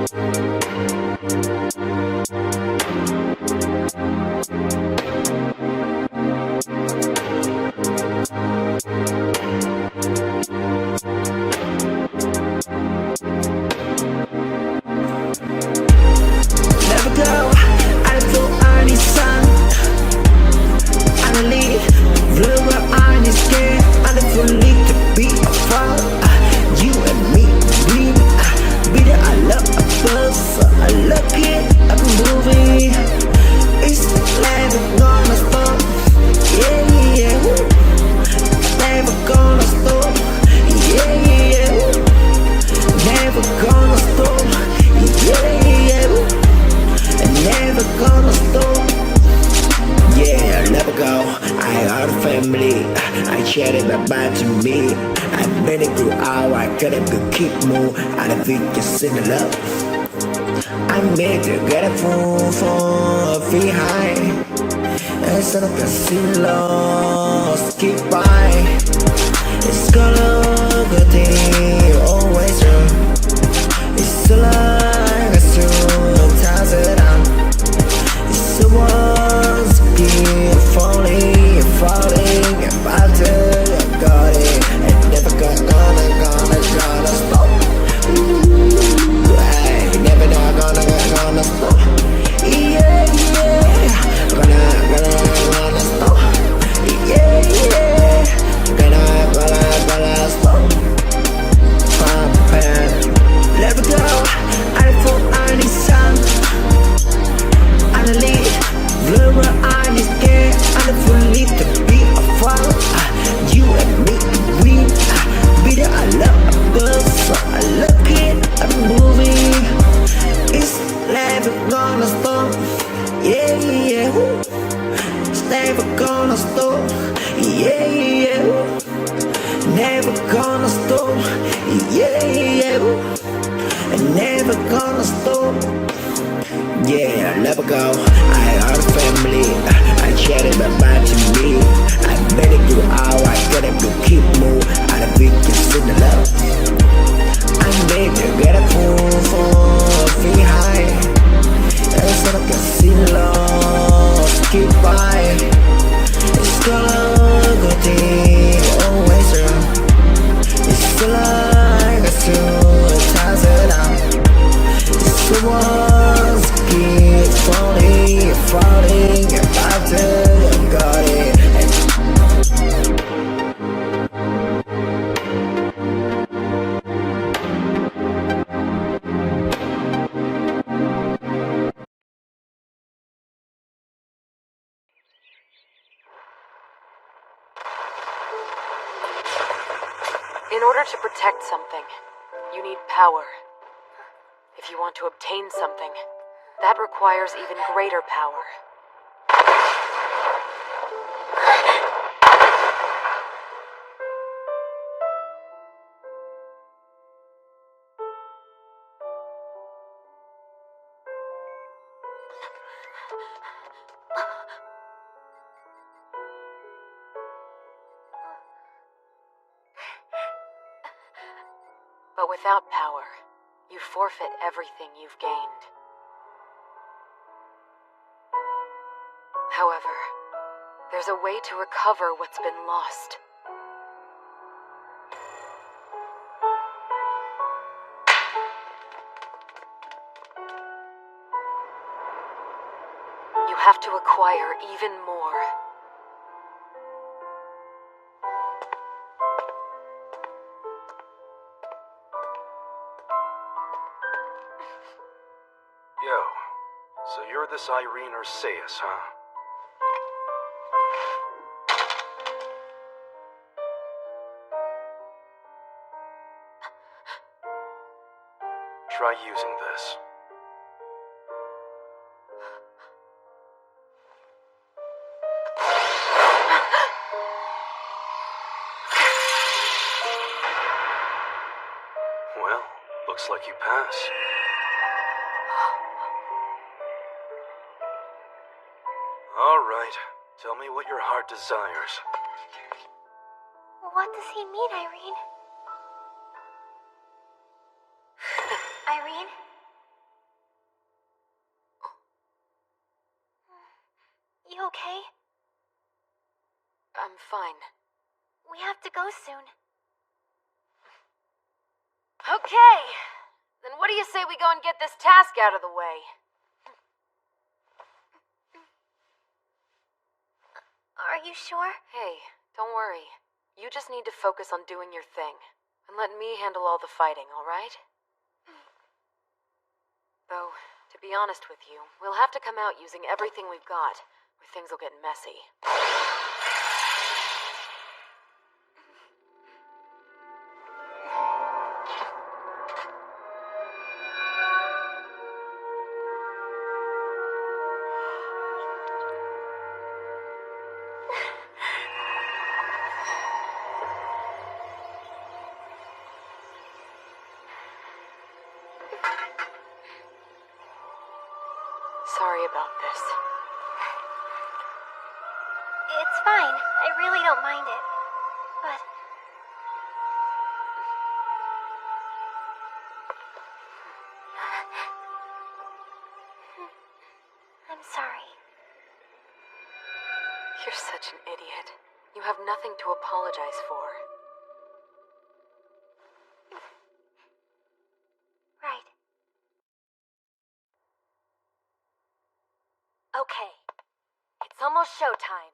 Never go, I feel I need sun. I don't leave, blue I need scared. I don't feel need to be a fall. You and me, be there, I love a buzz. I look it, I'm moving. It's never gonna stop. Yeah, yeah, never gonna stop. Yeah, yeah, never gonna stop. Yeah, yeah, never gonna stop. Yeah, never go. I got a family. I shared it bye to me. I made it through all I couldn't keep moving. I don't think just in the love. I made to get a phone for feel high. Instead of just lost, keep by. It's gonna go day always true. It's like a sometimes it out. It's the ones keep falling, falling, about to got it. And never gonna stop. Ooh, I never know gonna stop. Yeah, yeah, gonna stop. Yeah, yeah, gonna stop. Never go, I fall I need sun. I don't leave, blue I need scared. I don't feel need to be a fall. You and me, we be there, I love a buzz. I look it, I'm moving. It's never gonna stop. Yeah, yeah, it's never gonna stop. Yeah, yeah, never gonna stop. Yeah, yeah, never gonna stop. Yeah, never go. I got a family. I shared it bye to me. I made it through all I couldn't keep moving. I don't think it's in the love. I made to get a phone for feel high. Instead of just lost, keep by. It's gonna go day always true. It's like a sometimes it out. It's the ones keep falling, falling, about to got it. In order to protect something, you need power. If you want to obtain something, that requires even greater power. But without power, you forfeit everything you've gained. However, there's a way to recover what's been lost. You have to acquire even more. Yo, so you're this Irene Urseus, huh? Try using this. Well, looks like you pass. All right, tell me what your heart desires. What does he mean, Irene? Irene? Fine. We have to go soon. Okay. Then what do you say we go and get this task out of the way? Are you sure? Hey, don't worry. You just need to focus on doing your thing. And let me handle all the fighting, alright? Though, to be honest with you, we'll have to come out using everything we've got, or things will get messy. Sorry about this. It's fine. I really don't mind it. But... I'm sorry. You're such an idiot. You have nothing to apologize for. Right. Okay. It's almost showtime.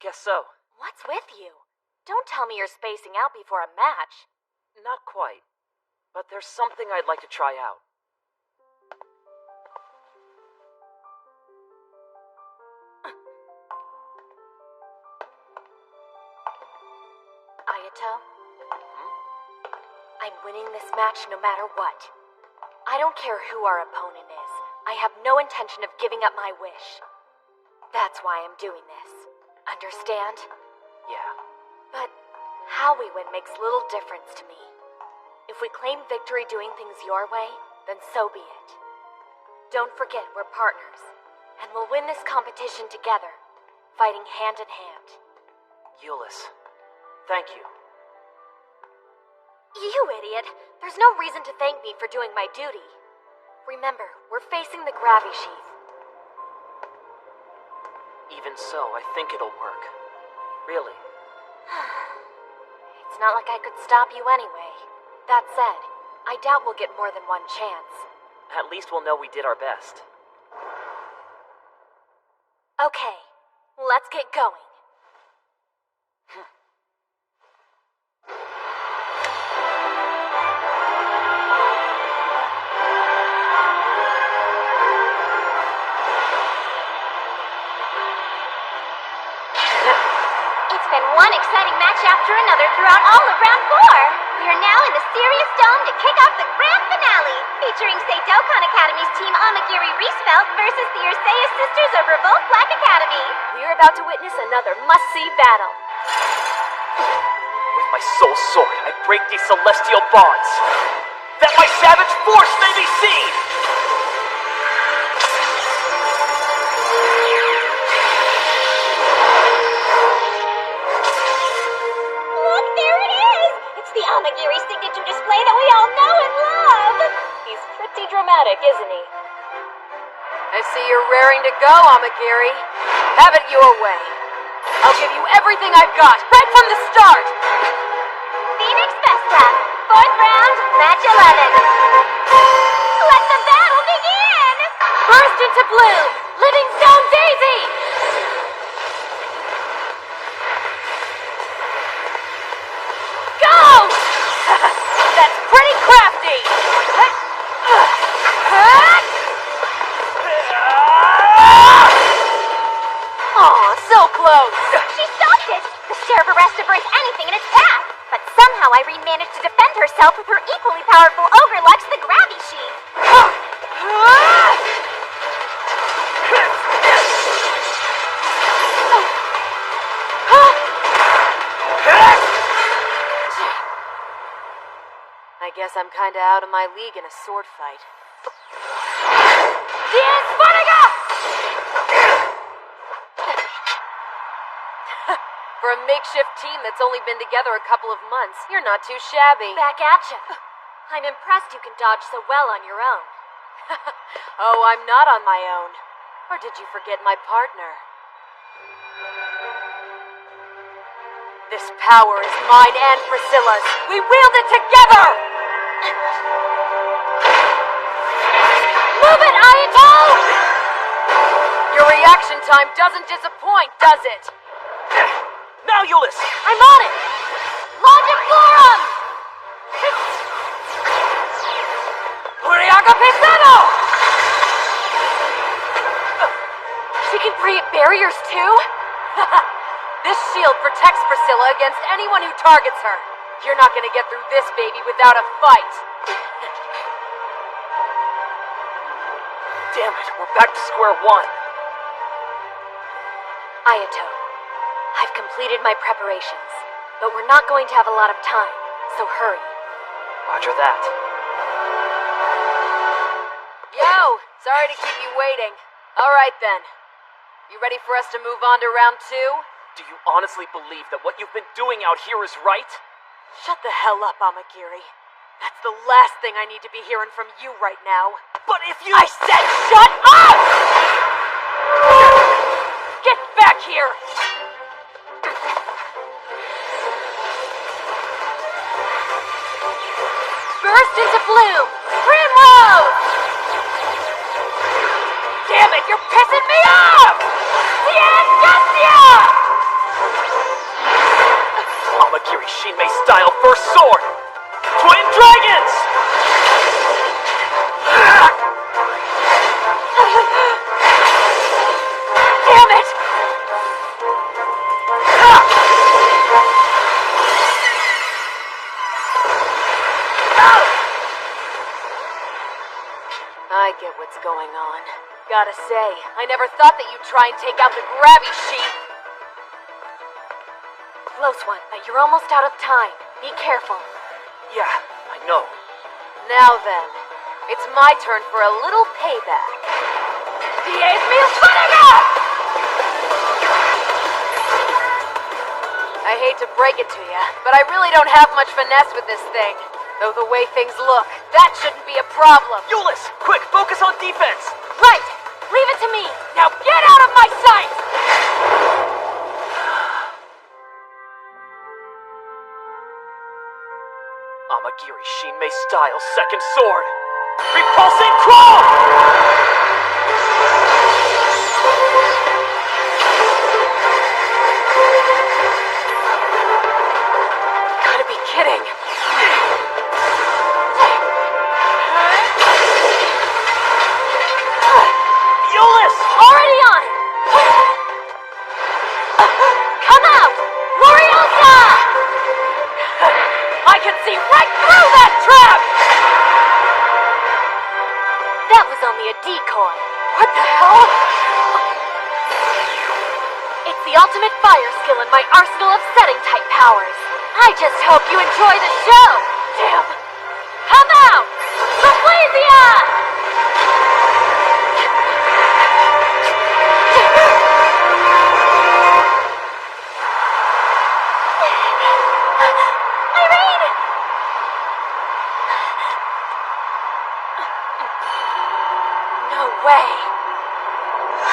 Guess so. What's with you? Don't tell me you're spacing out before a match. Not quite. But there's something I'd like to try out. Ayato? I'm winning this match no matter what. I don't care who our opponent is. I have no intention of giving up my wish. That's why I'm doing this. Understand? Yeah. But how we win makes little difference to me. If we claim victory doing things your way, then so be it. Don't forget we're partners, and we'll win this competition together, fighting hand in hand. Euless, thank you. You idiot! There's no reason to thank me for doing my duty. Remember, we're facing the gravity sheath. Even so, I think it'll work. Really. It's not like I could stop you anyway. That said, I doubt we'll get more than one chance. At least we'll know we did our best. Okay, let's get going. It's been one exciting match after another throughout all of round 4. We are now in the Sirius Dome to kick off the grand finale, featuring Seidokon Academy's team Amagiri Riesfeld versus the Urseia Sisters of Revolt Black Academy. We're about to witness another must-see battle. With my soul sword, I break these celestial bonds, that my savage force may be seen! Look, there it is! It's the Amagiri signature display that we all know and love! He's pretty dramatic, isn't he? I see you're raring to go, Amagiri. Have it your way. I'll give you everything I've got, right from the start! Phoenix Vesta, 4th round, match 11. Let the battle begin! Burst into bloom! Living Stone Daisy! Go! That's pretty crafty! Aw, so close! She stopped it! The server arrested burns anything in its path! But somehow Irene managed to defend herself with her equally powerful Ogre Lux, the Gravity Sheath. I guess I'm kinda out of my league in a sword fight. For a makeshift team that's only been together a couple of months, you're not too shabby. Back at ya. I'm impressed you can dodge so well on your own. Oh, I'm not on my own. Or did you forget my partner? This power is mine and Priscilla's. We wield it together! Move it, Ayato! Your reaction time doesn't disappoint, does it? Now, Euless! I'm on it! Logiflorum! Uriaga Pesado! She can create barriers too? This shield protects Priscilla against anyone who targets her. You're not gonna get through this baby without a fight. Damn it, we're back to square one. Ayato, I've completed my preparations, but we're not going to have a lot of time, so hurry. Roger that. Yo, sorry to keep you waiting. Alright then. You ready for us to move on to round 2? Do you honestly believe that what you've been doing out here is right? Shut the hell up, Amagiri. That's the last thing I need to be hearing from you right now. But if you— I said shut up! Get back here! Burst into bloom! Primrose! Damn it, you're pissing me off! The Angustia! Amagiri Shinmei style first sword! Twin Dragons! Damn it! I get what's going on. Gotta say, I never thought that you'd try and take out the Gravy Sheath. Close one, but you're almost out of time. Be careful. Yeah, I know. Now then, it's my turn for a little payback. Diez mil Fanaga! I hate to break it to you, but I really don't have much finesse with this thing. Though the way things look, that shouldn't be a problem. Euless, quick, focus on defense! Right! Leave it to me! Now get out of my sight! Amagiri Shinmei style second sword! Repulsing crawl! Gotta be kidding. Euless! Already on it! Come out! Gloriosa! I can see right through that trap! That was only a decoy. What the hell? It's the ultimate fire skill in my arsenal of setting type powers. I just hope you enjoy the show. Damn! Come out! Ecclesia! Irene! No way!